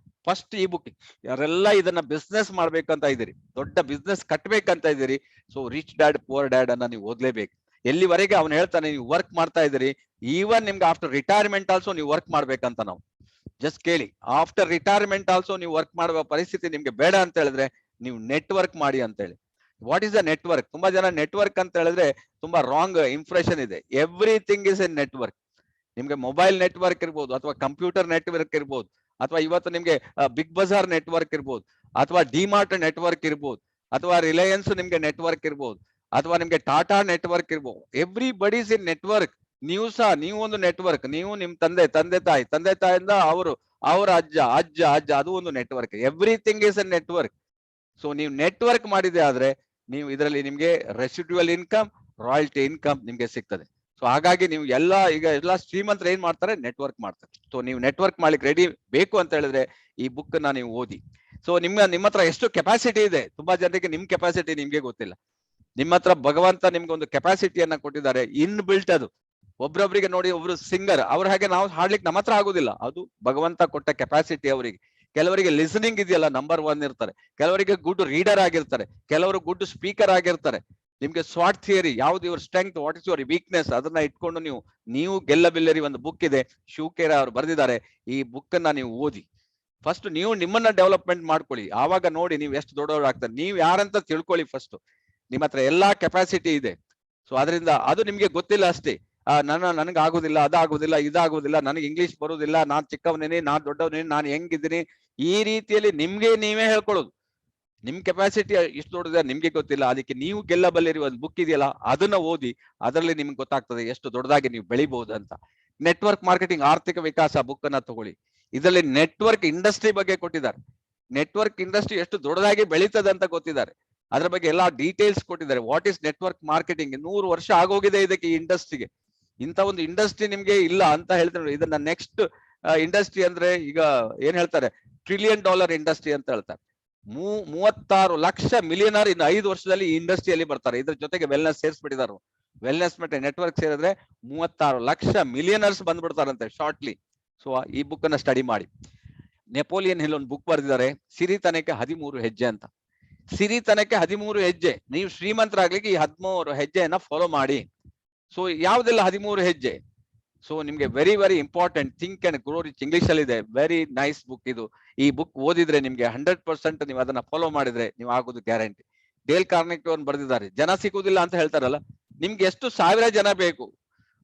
[SPEAKER 2] ಫಸ್ಟ್ ಈ ಬುಕ್ ಯಾರೆಲ್ಲ ಇದನ್ನ ಬಿಸ್ನೆಸ್ ಮಾಡ್ಬೇಕಂತ ಇದ್ದೀರಿ, ದೊಡ್ಡ ಬಿಸ್ನೆಸ್ ಕಟ್ಬೇಕಂತ ಇದ್ದೀರಿ, so rich dad poor dad ಅನ್ನ ನೀವು ಓದ್ಲೇಬೇಕು. ಎಲ್ಲಿವರೆಗೆ ಅವ್ನು ಹೇಳ್ತಾನೆ ನೀವು ವರ್ಕ್ ಮಾಡ್ತಾ ಇದ್ದೀರಿ, ಈವನ್ ನಿಮ್ಗೆ ಆಫ್ಟರ್ ರಿಟೈರ್ಮೆಂಟ್ ಆಲ್ಸೋ ನೀವು ವರ್ಕ್ ಮಾಡ್ಬೇಕಂತ. ನಾವು ಜಸ್ಟ್ ಕೇಳಿ, ಆಫ್ಟರ್ ರಿಟೈರ್ಮೆಂಟ್ ಆಲ್ಸೋ ನೀವು ವರ್ಕ್ ಮಾಡುವ ಪರಿಸ್ಥಿತಿ ನಿಮ್ಗೆ ಬೇಡ ಅಂತ ಹೇಳಿದ್ರೆ ನೀವು ನೆಟ್ವರ್ಕ್ ಮಾಡಿ ಅಂತ ಹೇಳಿ. What is the network? ತುಂಬಾ ಜನ ನೆಟ್ವರ್ಕ್ ಅಂತ ಹೇಳಿದ್ರೆ ತುಂಬಾ ರಾಂಗ್ ಇಂಪ್ರೆಷನ್ ಇದೆ. Everything is A network. ನಿಮ್ಗೆ ಮೊಬೈಲ್ ನೆಟ್ವರ್ಕ್ ಇರ್ಬೋದು, ಅಥವಾ ಕಂಪ್ಯೂಟರ್ ನೆಟ್ವರ್ಕ್ ಇರ್ಬೋದು, ಅಥವಾ ಇವತ್ತು ನಿಮ್ಗೆ ಬಿಗ್ ಬಜಾರ್ ನೆಟ್ವರ್ಕ್ ಇರ್ಬೋದು, ಅಥವಾ ಡಿಮಾರ್ಟ್ ನೆಟ್ವರ್ಕ್ ಇರ್ಬೋದು, ಅಥವಾ ರಿಲಯನ್ಸ್ ನಿಮ್ಗೆ ನೆಟ್ವರ್ಕ್ ಇರ್ಬೋದು, ಅಥವಾ ನಿಮ್ಗೆ ಟಾಟಾ ನೆಟ್ವರ್ಕ್ ಇರ್ಬೋದು. ಎವ್ರಿಬಡೀಸ್ ಇನ್ ನೆಟ್ವರ್ಕ್. ನೀವು ಸಹ ನೀವು ಒಂದು ನೆಟ್ವರ್ಕ್. ನೀವು ನಿಮ್ ತಂದೆ ತಾಯಿಯಿಂದ ಅವರ ಅಜ್ಜ ಅದು ಒಂದು network. Everything is A network. So ನೀವು ನೆಟ್ವರ್ಕ್ ಮಾಡಿದೆ ಆದ್ರೆ ನೀವು ಇದರಲ್ಲಿ ನಿಮ್ಗೆ ರೆಸಿಡ್ಯುವಲ್ ಇನ್ಕಮ್, ರಾಯಲ್ಟಿ ಇನ್ಕಮ್ ನಿಮ್ಗೆ ಸಿಗ್ತದೆ. ಸೊ ಹಾಗಾಗಿ ನೀವು ಈಗ ಎಲ್ಲ ಶ್ರೀಮಂತರು ಏನ್ ಮಾಡ್ತಾರೆ? ನೆಟ್ವರ್ಕ್ ಮಾಡ್ತಾರೆ. ಸೊ ನೀವು ನೆಟ್ವರ್ಕ್ ಮಾಡ್ಲಿಕ್ಕೆ ರೆಡಿ ಬೇಕು ಅಂತ ಹೇಳಿದ್ರೆ ಈ ಬುಕ್ ನ ನೀವು ಓದಿ. ಸೊ ನಿಮ್ಮ ಹತ್ರ ಎಷ್ಟು ಕೆಪಾಸಿಟಿ ಇದೆ? ತುಂಬಾ ಜನರಿಗೆ ನಿಮ್ ಕೆಪಾಸಿಟಿ ನಿಮ್ಗೆ ಗೊತ್ತಿಲ್ಲ. ನಿಮ್ಮ ಹತ್ರ ಭಗವಂತ ನಿಮ್ಗೆ ಒಂದು ಕೆಪಾಸಿಟಿಯನ್ನ ಕೊಟ್ಟಿದ್ದಾರೆ, ಇನ್ ಬಿಲ್ಟ್ ಅದು. ಒಬ್ರೊಬ್ರಿಗೆ ನೋಡಿ, ಒಬ್ರು ಸಿಂಗರ್, ಅವ್ರ ಹಾಗೆ ನಾವು ಹಾಡ್ಲಿಕ್ಕೆ ನಮ್ಮ ಹತ್ರ ಆಗುದಿಲ್ಲ. ಅದು ಭಗವಂತ ಕೊಟ್ಟ ಕೆಪಾಸಿಟಿ ಅವರಿಗೆ. ಕೆಲವರಿಗೆ ಲಿಸನಿಂಗ್ ಇದೆಯಲ್ಲ ನಂಬರ್ 1 ಇರ್ತಾರೆ, ಕೆಲವರಿಗೆ ಗುಡ್ ರೀಡರ್ ಆಗಿರ್ತಾರೆ, ಕೆಲವರು ಗುಡ್ ಸ್ಪೀಕರ್ ಆಗಿರ್ತಾರೆ. ನಿಮ್ಗೆ ಸ್ವಾಟ್ ಥಿಯರಿ, ಯಾವ್ದು ಇವ್ರ strength, what is your weakness, ಅದನ್ನ ಇಟ್ಕೊಂಡು ನೀವು ಗೆಲ್ಲಬಿಲ್ಲರಿ ಒಂದು ಬುಕ್ ಇದೆ, ಶಿವಕೇರ ಅವರು ಬರೆದಿದ್ದಾರೆ. ಈ ಬುಕ್ ಅನ್ನ ನೀವು ಓದಿ. ಫಸ್ಟ್ ನೀವು ನಿಮ್ಮನ್ನ ಡೆವಲಪ್ಮೆಂಟ್ ಮಾಡ್ಕೊಳ್ಳಿ, ಆವಾಗ ನೋಡಿ ನೀವು ಎಷ್ಟು ದೊಡ್ಡವರು ಆಗ್ತಾರೆ. ನೀವು ಯಾರಂತ ತಿಳ್ಕೊಳ್ಳಿ ಫಸ್ಟ್. ನಿಮ್ಮ ಹತ್ರ ಎಲ್ಲಾ ಕೆಪಾಸಿಟಿ ಇದೆ. ಸೊ ಅದರಿಂದ ಅದು ನಿಮ್ಗೆ ಗೊತ್ತಿಲ್ಲ ಅಷ್ಟೇ. ನನಗೆ ಆಗುದಿಲ್ಲ, ಅದಾಗುದಿಲ್ಲ, ಇದಾಗುದಿಲ್ಲ, ನನಗೆ ಇಂಗ್ಲಿಷ್ ಬರುದಿಲ್ಲ, ನಾನ್ ಚಿಕ್ಕವನೇನೆ, ನಾನ್ ದೊಡ್ಡವನೇನೆ, ನಾನು ಹೆಂಗಿದ್ದೀನಿ, ಈ ರೀತಿಯಲ್ಲಿ ನಿಮ್ಗೆ ನೀವೇ ಹೇಳ್ಕೊಳ್ಳೋದು. ನಿಮ್ ಕೆಪಾಸಿಟಿ ಇಷ್ಟು ದೊಡ್ಡದ ನಿಮ್ಗೆ ಗೊತ್ತಿಲ್ಲ. ಅದಕ್ಕೆ ನೀವು ಗೆಲ್ಲಬಲ್ಲಿರುವ ಒಂದು ಬುಕ್ ಇದೆಯಲ್ಲ, ಅದನ್ನ ಓದಿ. ಅದರಲ್ಲಿ ನಿಮ್ಗೆ ಗೊತ್ತಾಗ್ತದೆ ಎಷ್ಟು ದೊಡ್ಡದಾಗಿ ನೀವು ಬೆಳಿಬಹುದು ಅಂತ. ನೆಟ್ವರ್ಕ್ ಮಾರ್ಕೆಟಿಂಗ್, ಆರ್ಥಿಕ ವಿಕಾಸ ಬುಕ್ ಅನ್ನ ತಗೊಳ್ಳಿ. ಇದರಲ್ಲಿ ನೆಟ್ವರ್ಕ್ ಇಂಡಸ್ಟ್ರಿ ಬಗ್ಗೆ ಕೊಟ್ಟಿದ್ದಾರೆ. ನೆಟ್ವರ್ಕ್ ಇಂಡಸ್ಟ್ರಿ ಎಷ್ಟು ದೊಡ್ಡದಾಗಿ ಬೆಳೀತದೆ ಅಂತ ಗೊತ್ತಿದ್ದಾರೆ. ಅದ್ರ ಬಗ್ಗೆ ಎಲ್ಲಾ ಡೀಟೇಲ್ಸ್ ಕೊಟ್ಟಿದ್ದಾರೆ. ವಾಟ್ ಇಸ್ ನೆಟ್ವರ್ಕ್ ಮಾರ್ಕೆಟಿಂಗ್, 100 ವರ್ಷ ಆಗೋಗಿದೆ ಇದಕ್ಕೆ, ಈ ಇಂಡಸ್ಟ್ರಿಗೆ. ಇಂಥ ಒಂದು ಇಂಡಸ್ಟ್ರಿ ನಿಮ್ಗೆ ಇಲ್ಲ ಅಂತ ಹೇಳ್ತಾರೆ. ಇದನ್ನ ನೆಕ್ಸ್ಟ್ ಇಂಡಸ್ಟ್ರಿ ಅಂದ್ರೆ ಈಗ ಏನ್ ಹೇಳ್ತಾರೆ, $1 ಟ್ರಿಲಿಯನ್ ಇಂಡಸ್ಟ್ರಿ ಅಂತ ಹೇಳ್ತಾರೆ. 36 ಲಕ್ಷ ಮಿಲಿಯನರ್ ಇನ್ನು 5 ವರ್ಷದಲ್ಲಿ ಈ ಇಂಡಸ್ಟ್ರಿಯಲ್ಲಿ ಬರ್ತಾರೆ. ಇದ್ರ ಜೊತೆಗೆ ವೆಲ್ನೆಸ್ ಸೇರಿಸ್ಬಿಟ್ಟಿದ್ದಾರೆ. ವೆಲ್ನೆಸ್ ಮತ್ತೆ ನೆಟ್ವರ್ಕ್ ಸೇರಿದ್ರೆ 36 ಲಕ್ಷ ಮಿಲಿಯನರ್ಸ್ ಬಂದ್ಬಿಡ್ತಾರಂತೆ ಶಾರ್ಟ್ಲಿ. ಸೊ ಈ ಬುಕ್ ಅನ್ನ ಸ್ಟಡಿ ಮಾಡಿ. ನೆಪೋಲಿಯನ್ ಹಿಲ್ ಒಂದು ಬುಕ್ ಬರೆದಿದ್ದಾರೆ, ಸಿರಿತನಕ್ಕೆ 13 ಹೆಜ್ಜೆ ಅಂತ. ಸಿರಿತನಕ್ಕೆ 13 ಹೆಜ್ಜೆ. ನೀವು ಶ್ರೀಮಂತರಾಗ್ಲಿಕ್ಕೆ ಈ 13 ಹೆಜ್ಜೆಯನ್ನ ಫಾಲೋ ಮಾಡಿ. ಸೊ ಯಾವ್ದೆಲ್ಲ 13 ಹೆಜ್ಜೆ? ಸೊ ನಿಮ್ಗೆ very very important, think and grow rich, English ಅಲ್ಲಿ ಇದೆ. ವೆರಿ ನೈಸ್ ಬುಕ್ ಇದು. ಈ ಬುಕ್ ಓದಿದ್ರೆ ನಿಮ್ಗೆ 100% ನೀವು ಅದನ್ನ ಫಾಲೋ ಮಾಡಿದ್ರೆ ನೀವು ಆಗೋದು ಗ್ಯಾರಂಟಿ. ಡೇಲ್ ಕಾರ್ನೆಗೀ ಅವ್ರು ಬರೆದಿದ್ದಾರೆ, ಜನ ಸಿಗುದಿಲ್ಲ ಅಂತ ಹೇಳ್ತಾರಲ್ಲ, ನಿಮ್ಗೆ ಎಷ್ಟು 1000 ಜನ ಬೇಕು.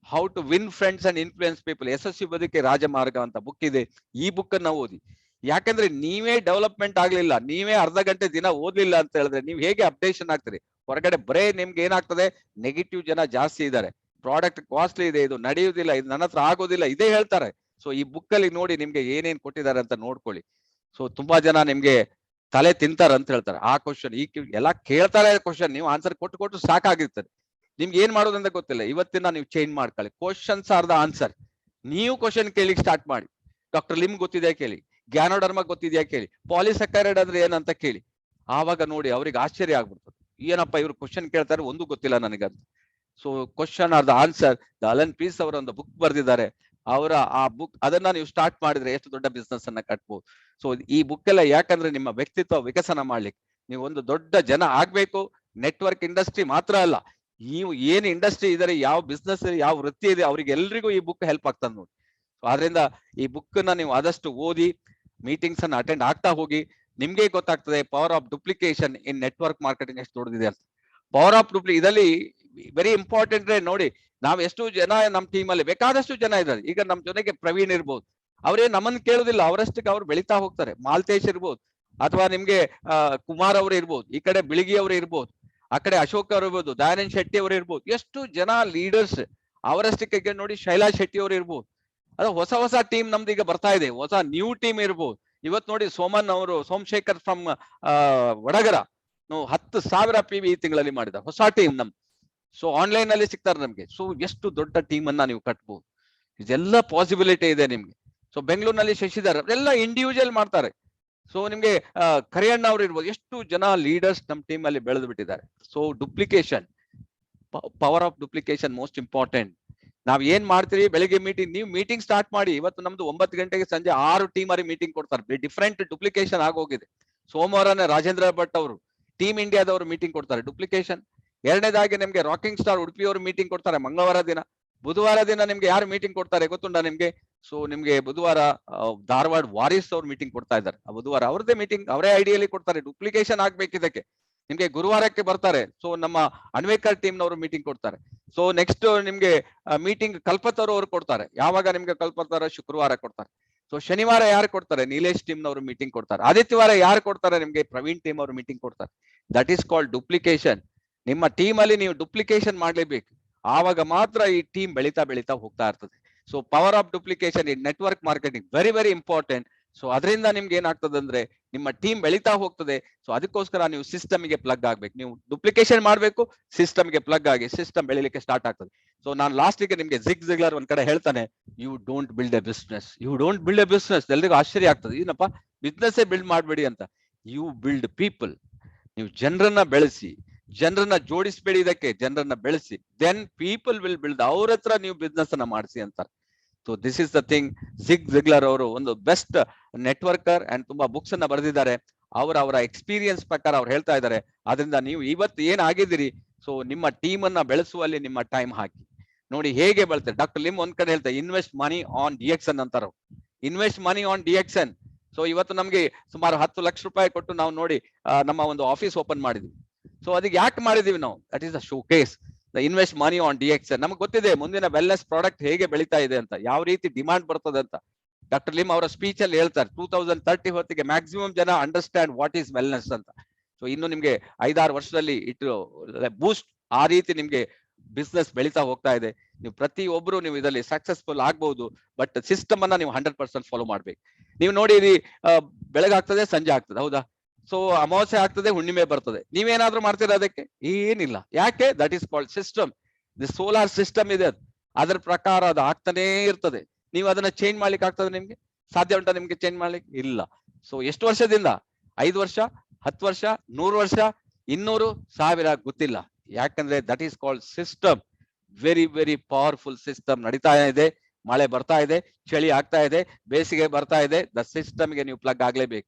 [SPEAKER 2] How to win friends and influence people, ಯಶಸ್ವಿ ಬದುಕೆ ರಾಜಮಾರ್ಗ ಅಂತ ಬುಕ್ ಇದೆ. ಈ ಬುಕ್ ಅನ್ನ ಓದಿ. ಯಾಕಂದ್ರೆ ನೀವೇ ಡೆವಲಪ್ಮೆಂಟ್ ಆಗ್ಲಿಲ್ಲ, ನೀವೇ ಅರ್ಧ ಗಂಟೆ ದಿನ ಓದ್ಲಿಲ್ಲ ಅಂತ ಹೇಳಿದ್ರೆ ನೀವು ಹೇಗೆ ಅಪ್ಡೇಷನ್ ಆಗ್ತೀರಿ? ಹೊರಗಡೆ ಬರೇ ನಿಮ್ಗೆ ಏನಾಗ್ತದೆ, ನೆಗೆಟಿವ್ ಜನ ಜಾಸ್ತಿ ಇದ್ದಾರೆ. ಪ್ರಾಡಕ್ಟ್ ಕಾಸ್ಟ್ಲಿ ಇದೆ, ಇದು ನಡೆಯುವುದಿಲ್ಲ, ಇದು ನನ್ನ ಹತ್ರ ಆಗೋದಿಲ್ಲ, ಇದೇ ಹೇಳ್ತಾರೆ. ಸೊ ಈ ಬುಕ್ ಅಲ್ಲಿ ನೋಡಿ ನಿಮ್ಗೆ ಏನೇನ್ ಕೊಟ್ಟಿದ್ದಾರೆ ಅಂತ ನೋಡ್ಕೊಳ್ಳಿ. ಸೊ ತುಂಬಾ ಜನ ನಿಮ್ಗೆ ತಲೆ ತಿಂತಾರ ಅಂತ ಹೇಳ್ತಾರೆ. ಆ ಕ್ವಶನ್ ಎಲ್ಲ ಕೇಳ್ತಾರೆ, ಕ್ವಶನ್ ನೀವು ಆನ್ಸರ್ ಕೊಟ್ಟು ಸಾಕಾಗಿರ್ತಾರೆ. ನಿಮ್ಗೆ ಏನ್ ಮಾಡೋದಂತ ಗೊತ್ತಿಲ್ಲ. ಇವತ್ತಿನ ನೀವು ಚೇಂಜ್ ಮಾಡ್ಕೊಳ್ಳಿ. Questions are the answer. ನೀವು ಕ್ವಶನ್ ಕೇಳಿಕ್ ಸ್ಟಾರ್ಟ್ ಮಾಡಿ. ಡಾಕ್ಟರ್ ಲಿಮ್ ಗೊತ್ತಿದೆಯಾ ಕೇಳಿ, ಗ್ಯಾನೋಡರ್ಮ ಗೊತ್ತಿದೆಯಾ ಕೇಳಿ, ಪಾಲಿಸೆಕ್ಯಾರೈಡ್ ಅಂದ್ರೆ ಏನಂತ ಕೇಳಿ. ಆವಾಗ ನೋಡಿ ಅವ್ರಿಗೆ ಆಶ್ಚರ್ಯ ಆಗ್ಬಿಡ್ತದೆ, ಏನಪ್ಪ ಇವ್ರು ಕ್ವಶನ್ ಕೇಳ್ತಾರೆ, ಒಂದು ಗೊತ್ತಿಲ್ಲ ನನಗಂತ. So question are the answer. Allan Pease ಅವರ ಒಂದು ಬುಕ್ ಬರೆದಿದ್ದಾರೆ. ಅವರ ಆ ಬುಕ್ ಅದನ್ನ ನೀವು ಸ್ಟಾರ್ಟ್ ಮಾಡಿದ್ರೆ ಎಷ್ಟು ದೊಡ್ಡ ಬಿಸ್ನೆಸ್ ಅನ್ನ ಕಟ್ಬಹುದು. ಸೊ ಈ ಬುಕ್ ಎಲ್ಲ ಯಾಕಂದ್ರೆ ನಿಮ್ಮ ವ್ಯಕ್ತಿತ್ವ ವಿಕಸನ ಮಾಡ್ಲಿಕ್ಕೆ, ನೀವು ಒಂದು ದೊಡ್ಡ ಜನ ಆಗ್ಬೇಕು. ನೆಟ್ವರ್ಕ್ ಇಂಡಸ್ಟ್ರಿ ಮಾತ್ರ ಅಲ್ಲ, ನೀವು ಏನ್ ಇಂಡಸ್ಟ್ರಿ ಇದಾರೆ, ಯಾವ ಬಿಸ್ನೆಸ್ ಯಾವ ವೃತ್ತಿ ಇದೆ, ಅವ್ರಿಗೆ ಎಲ್ರಿಗೂ ಈ ಬುಕ್ ಹೆಲ್ಪ್ ಆಗ್ತದೆ ನೋಡಿ. ಆದ್ರಿಂದ ಈ ಬುಕ್ ನ ನೀವು ಆದಷ್ಟು ಓದಿ, ಮೀಟಿಂಗ್ಸ್ ಅನ್ನ ಅಟೆಂಡ್ ಆಗ್ತಾ ಹೋಗಿ. ನಿಮ್ಗೆ ಗೊತ್ತಾಗ್ತದೆ power of duplication in network marketing ಎಷ್ಟು ದೊಡ್ಡದಿದೆ ಅಂತ. ಪವರ್ ಆಫ್ ಇದರಲ್ಲಿ ವೆರಿ ಇಂಪಾರ್ಟೆಂಟ್ ನೋಡಿ. ನಾವ್ ಎಷ್ಟು ಜನ ನಮ್ಮ ಟೀಮ್ ಅಲ್ಲಿ ಬೇಕಾದಷ್ಟು ಜನ ಇದ್ದಾರೆ. ಈಗ ನಮ್ ಜೊತೆಗೆ ಪ್ರವೀಣ್ ಇರ್ಬೋದು, ಅವ್ರೇ ನಮ್ಮನ್ನ ಕೇಳುದಿಲ್ಲ, ಅವರಷ್ಟಕ್ಕೆ ಅವ್ರು ಬೆಳಿತಾ ಹೋಗ್ತಾರೆ. ಮಾಲ್ತೇಶ್ ಇರ್ಬೋದು, ಅಥವಾ ನಿಮ್ಗೆ ಕುಮಾರ್ ಅವರು ಇರ್ಬೋದು, ಈ ಕಡೆ ಬಿಳಿಗಿ ಅವರು ಇರ್ಬೋದು, ಆ ಕಡೆ ಅಶೋಕ್ ಅವರು ಇರ್ಬೋದು, ದಯಾನಂದ್ ಶೆಟ್ಟಿ ಅವರು ಇರ್ಬೋದು. ಎಷ್ಟು ಜನ ಲೀಡರ್ಸ್ ಅವರಷ್ಟಕ್ಕೆ ನೋಡಿ. ಶೈಲಾ ಶೆಟ್ಟಿ ಅವರು ಇರ್ಬೋದು. ಅದು ಹೊಸ ಟೀಮ್ ನಮ್ದು ಈಗ ಬರ್ತಾ ಇದೆ, ಹೊಸ ನ್ಯೂ ಟೀಮ್ ಇರ್ಬೋದು. ಇವತ್ತು ನೋಡಿ ಸೋಮನ್ ಅವರು, ಸೋಮಶೇಖರ್ ಫ್ರಮ್ ವಡಗರ 10,000 PV ಈ ತಿಂಗಳಲ್ಲಿ ಮಾಡಿದ ಹೊಸ ಟೀಮ್ ನಮ್. ಸೊ ಆನ್ಲೈನ್ ಅಲ್ಲಿ ಸಿಗ್ತಾರೆ ನಮ್ಗೆ. ಸೊ ಎಷ್ಟು ದೊಡ್ಡ ಟೀಮ್ ಅನ್ನ ನೀವು ಕಟ್ಬಹುದು. ಇದೆಲ್ಲ ಪಾಸಿಬಿಲಿಟಿ ಇದೆ ನಿಮ್ಗೆ. ಸೊ ಬೆಂಗಳೂರಿನಲ್ಲಿ ಶಶಿಧರ್ ಎಲ್ಲ ಇಂಡಿವಿಜುವಲ್ ಮಾಡ್ತಾರೆ. ಸೊ ನಿಮ್ಗೆ ಕರಿಯಣ್ಣ ಅವ್ರು ಇರ್ಬೋದು. ಎಷ್ಟು ಜನ ಲೀಡರ್ಸ್ ನಮ್ಮ ಟೀಮ್ ಅಲ್ಲಿ ಬೆಳೆದು ಬಿಟ್ಟಿದ್ದಾರೆ. So duplication, power of duplication most important. ನಾವ್ ಏನ್ ಮಾಡ್ತೀವಿ, ಬೆಳಿಗ್ಗೆ ನೀವು ಮೀಟಿಂಗ್ ಸ್ಟಾರ್ಟ್ ಮಾಡಿ. ಇವತ್ತು ನಮ್ದು 9 ಗಂಟೆಗೆ ಸಂಜೆ 6 ಟೀಮ್ ಅಲ್ಲಿ ಮೀಟಿಂಗ್ ಕೊಡ್ತಾರೆ. ಡಿಫ್ರೆಂಟ್ ಡುಪ್ಲಿಕೇಶನ್ ಆಗೋಗಿದೆ. ಸೋಮವಾರನೇ ರಾಜೇಂದ್ರ ಭಟ್ ಅವರು ಟೀಮ್ ಇಂಡಿಯಾದವರು ಮೀಟಿಂಗ್ ಕೊಡ್ತಾರೆ, ಡುಪ್ಲಿಕೇಶನ್. ಎರಡನೇದಾಗಿ ನಿಮ್ಗೆ ರಾಕಿಂಗ್ ಸ್ಟಾರ್ ಉಡುಪಿ ಅವರು ಮೀಟಿಂಗ್ ಕೊಡ್ತಾರೆ ಮಂಗಳವಾರ ದಿನ. ಬುಧವಾರ ದಿನ ನಿಮ್ಗೆ ಯಾರು ಮೀಟಿಂಗ್ ಕೊಡ್ತಾರೆ ಗೊತ್ತುಂಟಾ ನಿಮ್ಗೆ? ಸೊ ನಿಮ್ಗೆ ಬುಧವಾರ ಧಾರವಾಡ ವಾರಿಸ್ ಅವ್ರು ಮೀಟಿಂಗ್ ಕೊಡ್ತಾ ಇದ್ದಾರೆ. ಬುಧವಾರ ಅವ್ರದ್ದೇ ಮೀಟಿಂಗ್, ಅವರೇ ಐಡಿಯಲ್ಲಿ ಕೊಡ್ತಾರೆ. ಡುಪ್ಲಿಕೇಶನ್ ಆಗ್ಬೇಕು ಇದಕ್ಕೆ. ನಿಮ್ಗೆ ಗುರುವಾರಕ್ಕೆ ಬರ್ತಾರೆ. ಸೊ ನಮ್ಮ ಅನ್ವೇಕರ್ ಟೀಮ್ ನವರು ಮೀಟಿಂಗ್ ಕೊಡ್ತಾರೆ. ಸೊ ನೆಕ್ಸ್ಟ್ ನಿಮ್ಗೆ ಮೀಟಿಂಗ್ ಕಲ್ಪತರು ಅವರು ಕೊಡ್ತಾರೆ. ಯಾವಾಗ ನಿಮ್ಗೆ ಕಲ್ಪತರ? ಶುಕ್ರವಾರ ಕೊಡ್ತಾರೆ. ಸೊ ಶನಿವಾರ ಯಾರು ಕೊಡ್ತಾರೆ? ನೀಲೇಶ್ ಟೀಮ್ ನವರು ಮೀಟಿಂಗ್ ಕೊಡ್ತಾರೆ. ಆದಿತ್ಯವಾರ ಯಾರು ಕೊಡ್ತಾರೆ? ನಿಮ್ಗೆ ಪ್ರವೀಣ್ ಟೀಮ್ ಅವರು ಮೀಟಿಂಗ್ ಕೊಡ್ತಾರೆ. That is called duplication. ನಿಮ್ಮ ಟೀಮ್ ಅಲ್ಲಿ ನೀವು ಡುಪ್ಲಿಕೇಶನ್ ಮಾಡ್ಲೇಬೇಕು. ಆವಾಗ ಮಾತ್ರ ಈ ಟೀಮ್ ಬೆಳೀತಾ ಹೋಗ್ತಾ ಇರ್ತದೆ. So power of duplication in network marketing very very important. So ಅದರಿಂದ ನಿಮ್ಗೆ ಏನಾಗ್ತದೆ ಅಂದ್ರೆ ನಿಮ್ಮ ಟೀಮ್ ಬೆಳೀತಾ ಹೋಗ್ತದೆ. ಸೊ ಅದಕ್ಕೋಸ್ಕರ ನೀವು ಸಿಸ್ಟಮ್ಗೆ ಪ್ಲಗ್ ಆಗ್ಬೇಕು. ನೀವು ಡುಪ್ಲಿಕೇಶನ್ ಮಾಡ್ಬೇಕು, ಸಿಸ್ಟಮ್ಗೆ ಪ್ಲಗ್ ಆಗಿ ಸಿಸ್ಟಮ್ ಬೆಳಿಲಿಕ್ಕೆ ಸ್ಟಾರ್ಟ್ ಆಗ್ತದೆ. ಸೊ ನಾನು ಲಾಸ್ಟಿಗೆ ನಿಮ್ಗೆ ಜಿಗ್ ಜಿಗ್ಲರ್ ಒಂದ್ ಕಡೆ ಹೇಳ್ತಾನೆ, you don't build a business, you don't build a business. ಎಲ್ರಿಗೂ ಆಶ್ಚರ್ಯ ಆಗ್ತದೆ, ಏನಪ್ಪ ಬಿಸ್ನೆಸ್ ಬಿಲ್ಡ್ ಮಾಡ್ಬೇಡಿ ಅಂತ. You build people. ನೀವು ಜನರನ್ನ ಬೆಳೆಸಿ, ಜನರನ್ನ ಜೋಡಿಸ್ಬೇಡಿ, ಇದಕ್ಕೆ ಜನರನ್ನ ಬೆಳೆಸಿ, ದೆನ್ ಪೀಪಲ್ ವಿಲ್ ಬಿಲ್ಡ್. ಅವ್ರ ಹತ್ರ ನೀವು ಬಿಸ್ನೆಸ್ ಅನ್ನ ಮಾಡಿಸಿ ಅಂತಾರೆ. So this is the thing. Zig Ziglar ಅವರು ಒಂದು ಬೆಸ್ಟ್ ನೆಟ್ವರ್ಕರ್ ಅಂಡ್ ತುಂಬಾ ಬುಕ್ಸ್ ಅನ್ನ ಬರೆದಿದ್ದಾರೆ. ಅವರ ಎಕ್ಸ್ಪೀರಿಯನ್ಸ್ ಪ್ರಕಾರ ಅವ್ರು ಹೇಳ್ತಾ ಇದ್ದಾರೆ. ಅದರಿಂದ ನೀವು ಇವತ್ತು ಏನ್ ಆಗಿದ್ದೀರಿ, ಸೊ ನಿಮ್ಮ ಟೀಮ್ ಅನ್ನ ಬೆಳೆಸುವಲ್ಲಿ ನಿಮ್ಮ ಟೈಮ್ ಹಾಕಿ ನೋಡಿ ಹೇಗೆ ಬೆಳ್ತಾರೆ. ಡಾಕ್ಟರ್ ಲಿಮ್ ಒಂದ್ ಕಡೆ ಹೇಳ್ತಾರೆ, ಇನ್ವೆಸ್ಟ್ ಮನಿ ಆನ್ ಡಿಎಕ್ಸನ್ ಅಂತಾರ. Invest money on Dixon. So ಇವತ್ತು ನಮ್ಗೆ ಸುಮಾರು 10 ಲಕ್ಷ ರೂಪಾಯಿ ಕೊಟ್ಟು ನಾವು ನೋಡಿ ನಮ್ಮ ಒಂದು ಆಫೀಸ್ ಓಪನ್ ಮಾಡಿದ್ವಿ. ಸೊ ಅದಕ್ಕೆ ಯಾಕೆ ಮಾಡಿದೀವಿ ನಾವು? That is the show case. The invest money on Dixon. ನಮ್ಗೆ ಗೊತ್ತಿದೆ ಮುಂದಿನ ವೆಲ್ನೆಸ್ ಪ್ರಾಡಕ್ಟ್ ಹೇಗೆ ಬೆಳೀತಾ ಇದೆ ಅಂತ, ಯಾವ ರೀತಿ ಡಿಮಾಂಡ್ ಬರ್ತದೆ ಅಂತ. ಡಾಕ್ಟರ್ ಲಿಮ್ ಅವರ ಸ್ಪೀಚ್ ಅಲ್ಲಿ ಹೇಳ್ತಾರೆ 2030 ಹೊತ್ತಿಗೆ ಮ್ಯಾಕ್ಸಿಮಮ್ ಜನ ಅಂಡರ್ಸ್ಟ್ಯಾಂಡ್ ವಾಟ್ ಈಸ್ ವೆಲ್ನೆಸ್ ಅಂತ. ಸೊ ಇನ್ನು ನಿಮ್ಗೆ 5-6 ವರ್ಷದಲ್ಲಿ ಇಟ್ಟು ಬೂಸ್ಟ್ ಆ ರೀತಿ ನಿಮ್ಗೆ ಬಿಸ್ನೆಸ್ ಬೆಳೀತಾ ಹೋಗ್ತಾ ಇದೆ. ನೀವು ಪ್ರತಿಯೊಬ್ರು ನೀವು ಇದರಲ್ಲಿ ಸಕ್ಸಸ್ಫುಲ್ ಆಗ್ಬಹುದು, ಬಟ್ ಸಿಸ್ಟಮ್ ಅನ್ನ ನೀವು 100% ಫಾಲೋ ಮಾಡ್ಬೇಕು. ನೀವು ನೋಡಿ ಬೆಳಗಾಗ್ತದೆ ಸಂಜೆ ಆಗ್ತದೆ, ಹೌದಾ? ಸೊ ಅಮಾವಾಸ್ಯೆ ಆಗ್ತದೆ, ಹುಣ್ಣಿಮೆ ಬರ್ತದೆ, ನೀವೇನಾದ್ರೂ ಮಾಡ್ತೀರಾ ಅದಕ್ಕೆ? ಏನಿಲ್ಲ. ಯಾಕೆ? That is called system. The solar system ಇದೆ, ಅದರ ಪ್ರಕಾರ ಅದು ಆಗ್ತಾನೇ ಇರ್ತದೆ. ನೀವು ಅದನ್ನ ಚೇಂಜ್ ಮಾಡ್ಲಿಕ್ಕೆ ಆಗ್ತದೆ? ನಿಮ್ಗೆ ಸಾಧ್ಯ ಉಂಟಾ ನಿಮ್ಗೆ ಚೇಂಜ್ ಮಾಡ್ಲಿಕ್ಕೆ? ಇಲ್ಲ. ಸೊ ಎಷ್ಟು ವರ್ಷದಿಂದ? 5 ವರ್ಷ, 10 ವರ್ಷ, 100 ವರ್ಷ, 200, 1000 ಗೊತ್ತಿಲ್ಲ. ಯಾಕಂದ್ರೆ that is called system. Very very powerful system ನಡೀತಾ ಇದೆ. ಮಳೆ ಬರ್ತಾ ಇದೆ, ಚಳಿ ಆಗ್ತಾ ಇದೆ, ಬೇಸಿಗೆ ಬರ್ತಾ ಇದೆ. ದ ಸಿಸ್ಟಮ್ಗೆ ನೀವು ಪ್ಲಗ್ ಆಗ್ಲೇಬೇಕು.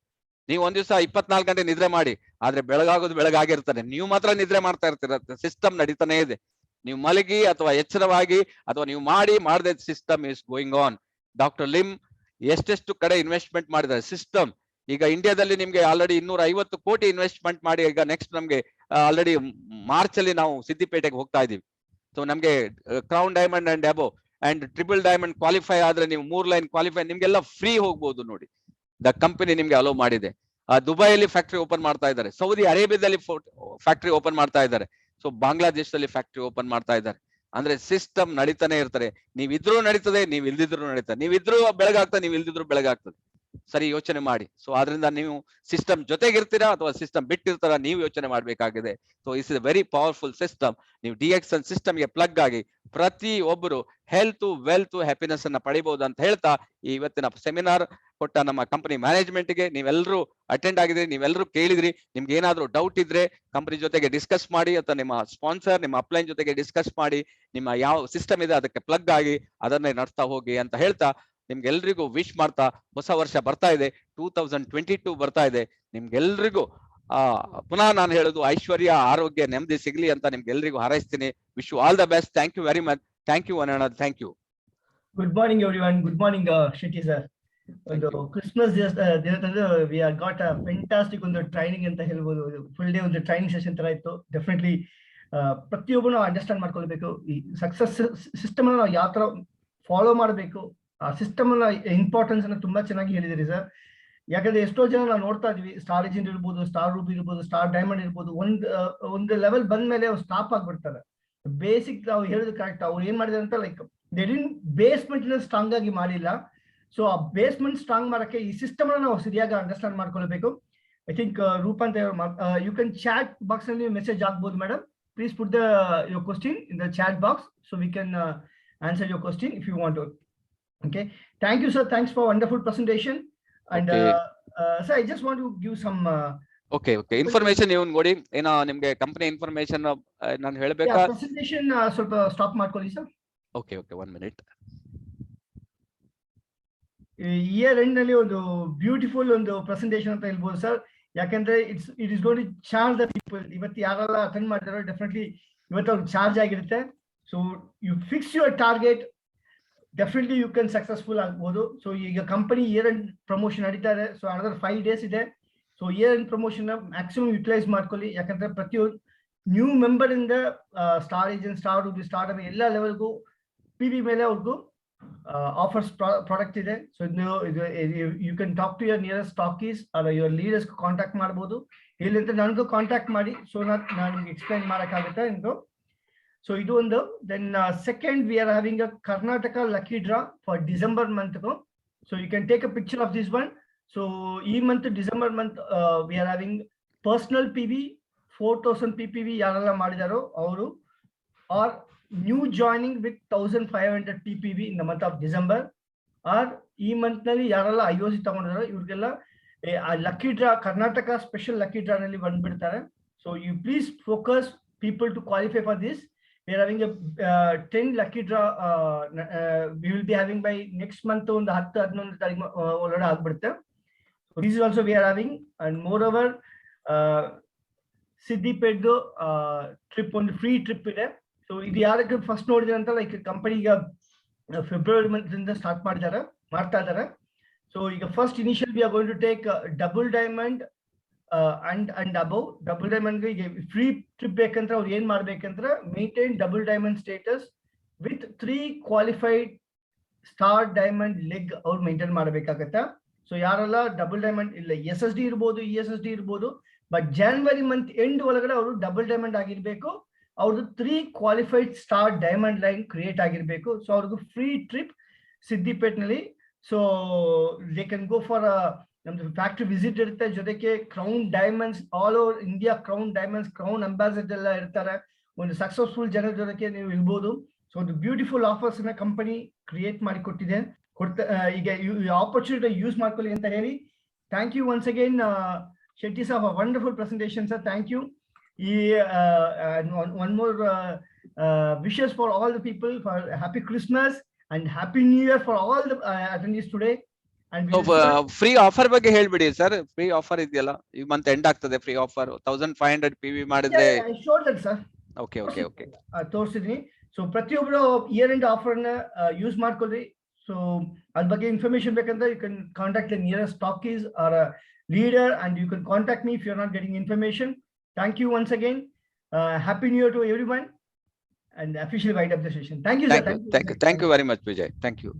[SPEAKER 2] ನೀವು ಒಂದ್ ದಿವಸ 24 ಗಂಟೆ ನಿದ್ರೆ ಮಾಡಿ, ಆದ್ರೆ ಬೆಳಗಾಗೋದು ಬೆಳಗಾಗಿರ್ತಾನೆ, ನೀವು ಮಾತ್ರ ನಿದ್ರೆ ಮಾಡ್ತಾ ಇರ್ತೀರ. ಸಿಸ್ಟಮ್ ನಡೀತಾನೆ ಇದೆ. ನೀವು ಮಲಗಿ ಅಥವಾ ಎಚ್ಚರವಾಗಿ ಅಥವಾ ನೀವು ಮಾಡದೆ system is going on. Doctor Lim ಎಷ್ಟೆಷ್ಟು ಕಡೆ ಇನ್ವೆಸ್ಟ್ಮೆಂಟ್ ಮಾಡಿದ್ದಾರೆ. ಸಿಸ್ಟಮ್ ಈಗ ಇಂಡಿಯಾದಲ್ಲಿ ನಿಮ್ಗೆ ಆಲ್ರೆಡಿ 250 ಕೋಟಿ ಇನ್ವೆಸ್ಟ್ಮೆಂಟ್ ಮಾಡಿ, ಈಗ ನೆಕ್ಸ್ಟ್ ನಮ್ಗೆ ಆಲ್ರೆಡಿ ಮಾರ್ಚ್ ಅಲ್ಲಿ ನಾವು ಸಿದ್ದಿಪೇಟೆಗೆ ಹೋಗ್ತಾ ಇದೀವಿ. ಸೊ ನಮ್ಗೆ crown diamond and above and triple diamond qualify ಆದ್ರೆ ನೀವು 3 ಲೈನ್ ಕ್ವಾಲಿಫೈ ನಿಮ್ಗೆಲ್ಲ ಫ್ರೀ ಹೋಗ್ಬೋದು ನೋಡಿ. ದ ಕಂಪನಿ ನಿಮ್ಗೆ ಅಲೋ ಮಾಡಿದೆ. ದುಬೈಯಲ್ಲಿ ಫ್ಯಾಕ್ಟರಿ ಓಪನ್ ಮಾಡ್ತಾ ಇದ್ದಾರೆ, ಸೌದಿ ಅರೇಬಿಯಾದಲ್ಲಿ ಫ್ಯಾಕ್ಟರಿ ಓಪನ್ ಮಾಡ್ತಾ ಇದ್ದಾರೆ, ಸೊ ಬಾಂಗ್ಲಾದೇಶದಲ್ಲಿ ಫ್ಯಾಕ್ಟರಿ ಓಪನ್ ಮಾಡ್ತಾ ಇದ್ದಾರೆ. ಅಂದ್ರೆ ಸಿಸ್ಟಮ್ ನಡೀತಾನೆ ಇರ್ತಾರೆ. ನೀವಿದ್ರು ನಡೀತದೆ, ನೀವ್ ಇಲ್ದಿದ್ರು ನಡೀತದೆ. ನೀವಿದ್ರು ಬೆಳಗಾಗ್ತದೆ, ನೀವ್ ಇಲ್ದಿದ್ರು ಬೆಳಗಾಗ್ತದೆ. ಸರಿ ಯೋಚನೆ ಮಾಡಿ. ಸೊ ಆದ್ರಿಂದ ನೀವು ಸಿಸ್ಟಮ್ ಜೊತೆಗಿರ್ತೀರಾ ಅಥವಾ ಸಿಸ್ಟಮ್ ಬಿಟ್ಟಿರ್ತಾರ, ನೀವು ಯೋಚನೆ ಮಾಡ್ಬೇಕಾಗಿದೆ. So is is very powerful system. ನೀವು ಡಿಎಕ್ಸನ್ ಸಿಸ್ಟಮ್ಗೆ ಪ್ಲಗ್ ಆಗಿ ಪ್ರತಿ ಒಬ್ಬರು ಹೆಲ್ತ್, ವೆಲ್ತ್, ಹ್ಯಾಪಿನೆಸ್ ಅನ್ನ ಪಡಿಬಹುದು ಅಂತ ಹೇಳ್ತಾ, ಈ ಇವತ್ತಿನ ಸೆಮಿನಾರ್ ಕೊಟ್ಟ ನಮ್ಮ ಕಂಪನಿ ಮ್ಯಾನೇಜ್ಮೆಂಟ್ಗೆ ನೀವೆಲ್ಲರೂ ಅಟೆಂಡ್ ಆಗಿದ್ರಿ, ನೀವೆಲ್ಲರೂ ಕೇಳಿದ್ರಿ. ನಿಮ್ಗೆ ಏನಾದ್ರೂ ಡೌಟ್ ಇದ್ರೆ ಕಂಪನಿ ಜೊತೆಗೆ ಡಿಸ್ಕಸ್ ಮಾಡಿ, ಅಥವಾ ನಿಮ್ಮ ಸ್ಪಾನ್ಸರ್, ನಿಮ್ಮ ಅಪ್ಲೈನ್ ಜೊತೆಗೆ ಡಿಸ್ಕಸ್ ಮಾಡಿ, ನಿಮ್ಮ ಯಾವ ಸಿಸ್ಟಮ್ ಇದೆ ಅದಕ್ಕೆ ಪ್ಲಗ್ ಆಗಿ ಅದನ್ನೇ ನಡೆಸ್ತಾ ಹೋಗಿ ಅಂತ ಹೇಳ್ತಾ, ನಿಮ್ಗೆಲ್ರಿಗೂ ವಿಶ್ ಮಾಡ್ತಾ, ಹೊಸ ವರ್ಷ ಬರ್ತಾ ಇದೆ, 2022 ಬರ್ತಾ ಇದೆ. ನಿಮ್ಗೆಲ್ರಿಗೂ ಪುನಃ ನಾನು ಹೇಳುದು ಐಶ್ವರ್ಯ, ಆರೋಗ್ಯ, ನೆಮ್ಮದಿ ಸಿಗ್ಲಿ ಅಂತ ನಿಮ್ಗೆಲ್ರಿಗೂ ಹಾರೈಸ್ತೀನಿ. Wish you all the best. Thank you very much. Thank you ಅನಣ್ಣ. Thank you.
[SPEAKER 1] Good morning everyone. Good morning Shetty sir. ಒಂದು ಕ್ರಿಸ್ಮಸ್ ದಿನದಂದು we are got a fantastic ಒಂದು ಟ್ರೈನಿಂಗ್ ಅಂತ ಹೇಳ್ಬೋದು. ಫುಲ್ ಡೇ ಒಂದು ಟ್ರೈನಿಂಗ್ ಸೆಷನ್ ತರ ಇತ್ತು. ಡೆಫಿನೆಟ್ಲಿ ಪ್ರತಿಯೊಬ್ಬರು ನಾವು ಅಂಡರ್ಸ್ಟ್ಯಾಂಡ್ ಮಾಡ್ಕೊಳ್ಬೇಕು. ಈ ಸಕ್ಸಸ್ ಸಿಸ್ಟಮ್ ಅನ್ನು ನಾವು ಯಾವ ತರ ಫಾಲೋ ಮಾಡಬೇಕು, ಆ ಸಿಸ್ಟಮ್ ಇಂಪಾರ್ಟೆನ್ಸ್ ಅನ್ನು ತುಂಬಾ ಚೆನ್ನಾಗಿ ಹೇಳಿದಿರಿ ಸರ್. ಯಾಕಂದ್ರೆ ಎಷ್ಟೋ ಜನ ನಾವು ನೋಡ್ತಾ ಇದೀವಿ, ಸ್ಟಾರ್ ಏಜೆಂಟ್ ಇರ್ಬೋದು, ಸ್ಟಾರ್ ರೂಬಿ ಇರ್ಬೋದು, ಸ್ಟಾರ್ ಡೈಮಂಡ್ ಇರ್ಬೋದು, ಒಂದು ಲೆವೆಲ್ ಬಂದ ಮೇಲೆ ಅವ್ರು ಸ್ಟಾಪ್ ಆಗ್ಬಿಡ್ತಾರೆ. ಬೇಸಿಕ್ ನಾವು ಹೇಳೋದು ಕರೆಕ್ಟ್. ಅವ್ರು ಏನ್ ಮಾಡಿದಾರೆ ಅಂತ, ಲೈಕ್ ಬೇಸ್ಮೆಂಟ್ ಸ್ಟ್ರಾಂಗ್ ಆಗಿ ಮಾಡಿಲ್ಲ. ಸೊ ಆ ಬೇಸ್ಮೆಂಟ್ ಸ್ಟ್ರಾಂಗ್ ಮಾಡಕ್ಕೆ ಈ ಸಿಸ್ಟಮ್ ಅನ್ನು ನಾವು ಸರಿಯಾಗಿ ಅಂಡರ್ಸ್ಟ್ಯಾಂಡ್ ಮಾಡ್ಕೊಳ್ಬೇಕು. ಐ ಥಿಂಕ್ ರೂಪಾಂತ ಯು ಕ್ಯಾನ್ ಚಾಟ್ ಬಾಕ್ಸ್ ಅಲ್ಲಿ ಮೆಸೇಜ್ ಆಗ್ಬೋದು madam. Please put your question in the chat box so we can answer your question if you want to. Okay, thank you sir, thanks for wonderful presentation. And sir, I just want to give some
[SPEAKER 2] okay information ನೀವು ನೋಡಿ. ಏನೋ ನಿಮಗೆ company information ನಾನು ಹೇಳಬೇಕಾ?
[SPEAKER 1] Presentation ಸ್ವಲ್ಪ stop ಮಾಡ್ಕೊಳ್ಳಿ sir.
[SPEAKER 2] Okay 1 minute.
[SPEAKER 1] Year end ನಲ್ಲಿ ಒಂದು ಬ್ಯೂಟಿಫುಲ್ ಒಂದು ಪ್ರೆಸೆಂಟೇಷನ್ ಅಂತ ಹೇಳ್ಬೋದು ಸರ್. ಯಾಕಂದ್ರೆ it is going to charge the people. ಇವತ್ತು ಯಾರೆಲ್ಲ ಅಟೆಂಡ್ ಮಾಡಿದಾರೋ ಡೆಫಿನೆಟ್ಲಿ ಇವತ್ತು ಅವ್ರಿಗೆ ಚಾರ್ಜ್ ಆಗಿರುತ್ತೆ. So you fix your target, definitely you can successful ಆಗ್ಬೋದು. ಸೊ ಈಗ ಕಂಪನಿ ಇಯರ್ ಎಂಡ್ ಪ್ರಮೋಷನ್ ನಡೀತಾ ಇದೆ. ಸೊ ಅನದರ್ 5 days ಇದೆ. So year end promotion maximum utilise ಮಾಡ್ಕೊಳ್ಳಿ. ಯಾಕಂದ್ರೆ ಪ್ರತಿಯೊಂದು ನ್ಯೂ ಮೆಂಬರ್ ಇಂದ star agent, star ruby, star ಎಲ್ಲ ಲೆವೆಲ್ಗೂ PV ಮೇಲೆ ಅವ್ರಿಗೂ ಆಫರ್ಸ್ ಪ್ರಾಡಕ್ಟ್ ಇದೆ. So you can talk to your nearest ಸ್ಟಾಕೀಸ್ or your leaders contact ಮಾಡ್ಬೋದು. ಇಲ್ಲಿಂದ ನನಗೂ ಕಾಂಟ್ಯಾಕ್ಟ್ ಮಾಡಿ. ಸೊ ನಾನು ನಿಮ್ಗೆ ಎಕ್ಸ್ಪ್ಲೈನ್ ಮಾಡೋಕ್ಕಾಗುತ್ತೆ ಎಂದು. ಸೊ ಇದು ಒಂದು. Then second, we are having a Karnataka lucky draw for December month. So you can take a picture of this one. So ಈ month December month we are having personal PV 4000 PPV ಯಾರೆಲ್ಲ ಮಾಡಿದಾರೋ ಅವರು, or new joining with 1500 PPV in the month of December, or ಈ month ನಲ್ಲಿ ಯಾರೆಲ್ಲ IOC ತಗೊಂಡಿದಾರೋ ಇವ್ರಿಗೆಲ್ಲ lucky draw, Karnataka special lucky draw ನಲ್ಲಿ ಬಂದ್ಬಿಡ್ತಾರೆ. So you please focus people to qualify for this. We are having a 10 lucky draw. We will be having by next month on the 10-11 ತಾರೀಕು ಒಳಗಡೆ ಆಗ್ಬಿಡುತ್ತೆ. So this is also we are having, and moreover ಸಿದ್ದಿಪೇಟ್ದು trip ಒಂದು free trip ಇದೆ. So ಇದು ಯಾರಕ್ಕೆ first ನೋಡಿದ್ರೆ ಅಂತ ಲೈಕ್ ಕಂಪನಿ ಈಗ ಫೆಬ್ರವರಿ ಮಂತ್ ಇಂದ ಸ್ಟಾರ್ಟ್ ಮಾಡ್ತಾ ಇದ್ದಾರೆ. ಸೊ ಈಗ first initial we are going to take double diamond and above. Double diamond ಈಗ ಫ್ರೀ ಟ್ರಿಪ್ ಬೇಕಂದ್ರೆ ಅವ್ರು ಏನ್ ಮಾಡ್ಬೇಕಂದ್ರೆ maintain double diamond status with 3 qualified star diamond leg ಅವ್ರು ಮೇಂಟೈನ್ ಮಾಡಬೇಕಾಗತ್ತೆ. ಸೊ ಯಾರೆಲ್ಲ ಡಬಲ್ ಡೈಮಂಡ್ ಇಲ್ಲ SSD ಇರ್ಬೋದು, ESSD ಇರ್ಬೋದು, ಬಟ್ ಜಾನ್ವರಿ ಮಂತ್ ಎಂಡ್ ಒಳಗಡೆ ಅವರು ಡಬಲ್ ಡೈಮಂಡ್ ಆಗಿರ್ಬೇಕು. ಅವ್ರದ್ದು 3 qualified star diamond line create ಆಗಿರ್ಬೇಕು. ಸೊ ಅವ್ರಿಗೂ ಫ್ರೀ ಟ್ರಿಪ್ ಸಿದ್ದಿಪೇಟ್ನಲ್ಲಿ. So they can go for ನಮ್ದು ಫ್ಯಾಕ್ಟ್ರಿ ವಿಸಿಟ್ ಇರುತ್ತೆ, ಜೊತೆಗೆ crown diamonds all over India, crown diamonds, crown ambassador ಎಲ್ಲ ಇರ್ತಾರೆ. ಒಂದು ಸಕ್ಸಸ್ಫುಲ್ ಜನರ ಜೊತೆಗೆ ನೀವು ಇರ್ಬೋದು. ಸೊ ಒಂದು ಬ್ಯೂಟಿಫುಲ್ ಆಫರ್ಸ್ ನ ಕಂಪನಿ ಕ್ರಿಯೇಟ್ ಮಾಡಿ ಕೊಟ್ಟಿದೆ. ಈಗ ಈ ಆಪರ್ಚುನಿಟಿ ಯೂಸ್ ಮಾಡ್ಕೊಳ್ಳಿ ಅಂತ ಹೇಳಿ thank you once again Shetty sir, for a wonderful presentation, sir. Thank you. And one more wishes for all the people for happy Christmas and happy New Year for all the attendees today. And
[SPEAKER 2] free offer ಬಗ್ಗೆ ಹೇಳ್ಬಿಡಿ sir. Free offer ಇದೆಯಲ್ಲ ಈ month end ಆಗ್ತದೆ. Free offer 1500 PV ಮಾಡಿದ್ರೆ
[SPEAKER 1] sir.
[SPEAKER 2] Okay okay okay
[SPEAKER 1] ತೋರಿಸಿದ್ನಿ. So ಪ್ರತಿಯೊಬ್ಬರು year end offer ನ use ಮಾಡ್ಕೊಳ್ಳಿ. ಸೊ ಅದ್ರ ಬಗ್ಗೆ ಇನ್ಫಾರ್ಮೇಶನ್ ಬೇಕಂದ್ರೆ you can contact the nearest ಸ್ಟಾಕೀಸ್ or leader, and you can contact me if you're not getting information. Thank you once again. Happy New Year to everyone, and officially wind up the session. Thank you, sir.
[SPEAKER 2] Thank you very much, Vijay. Thank you.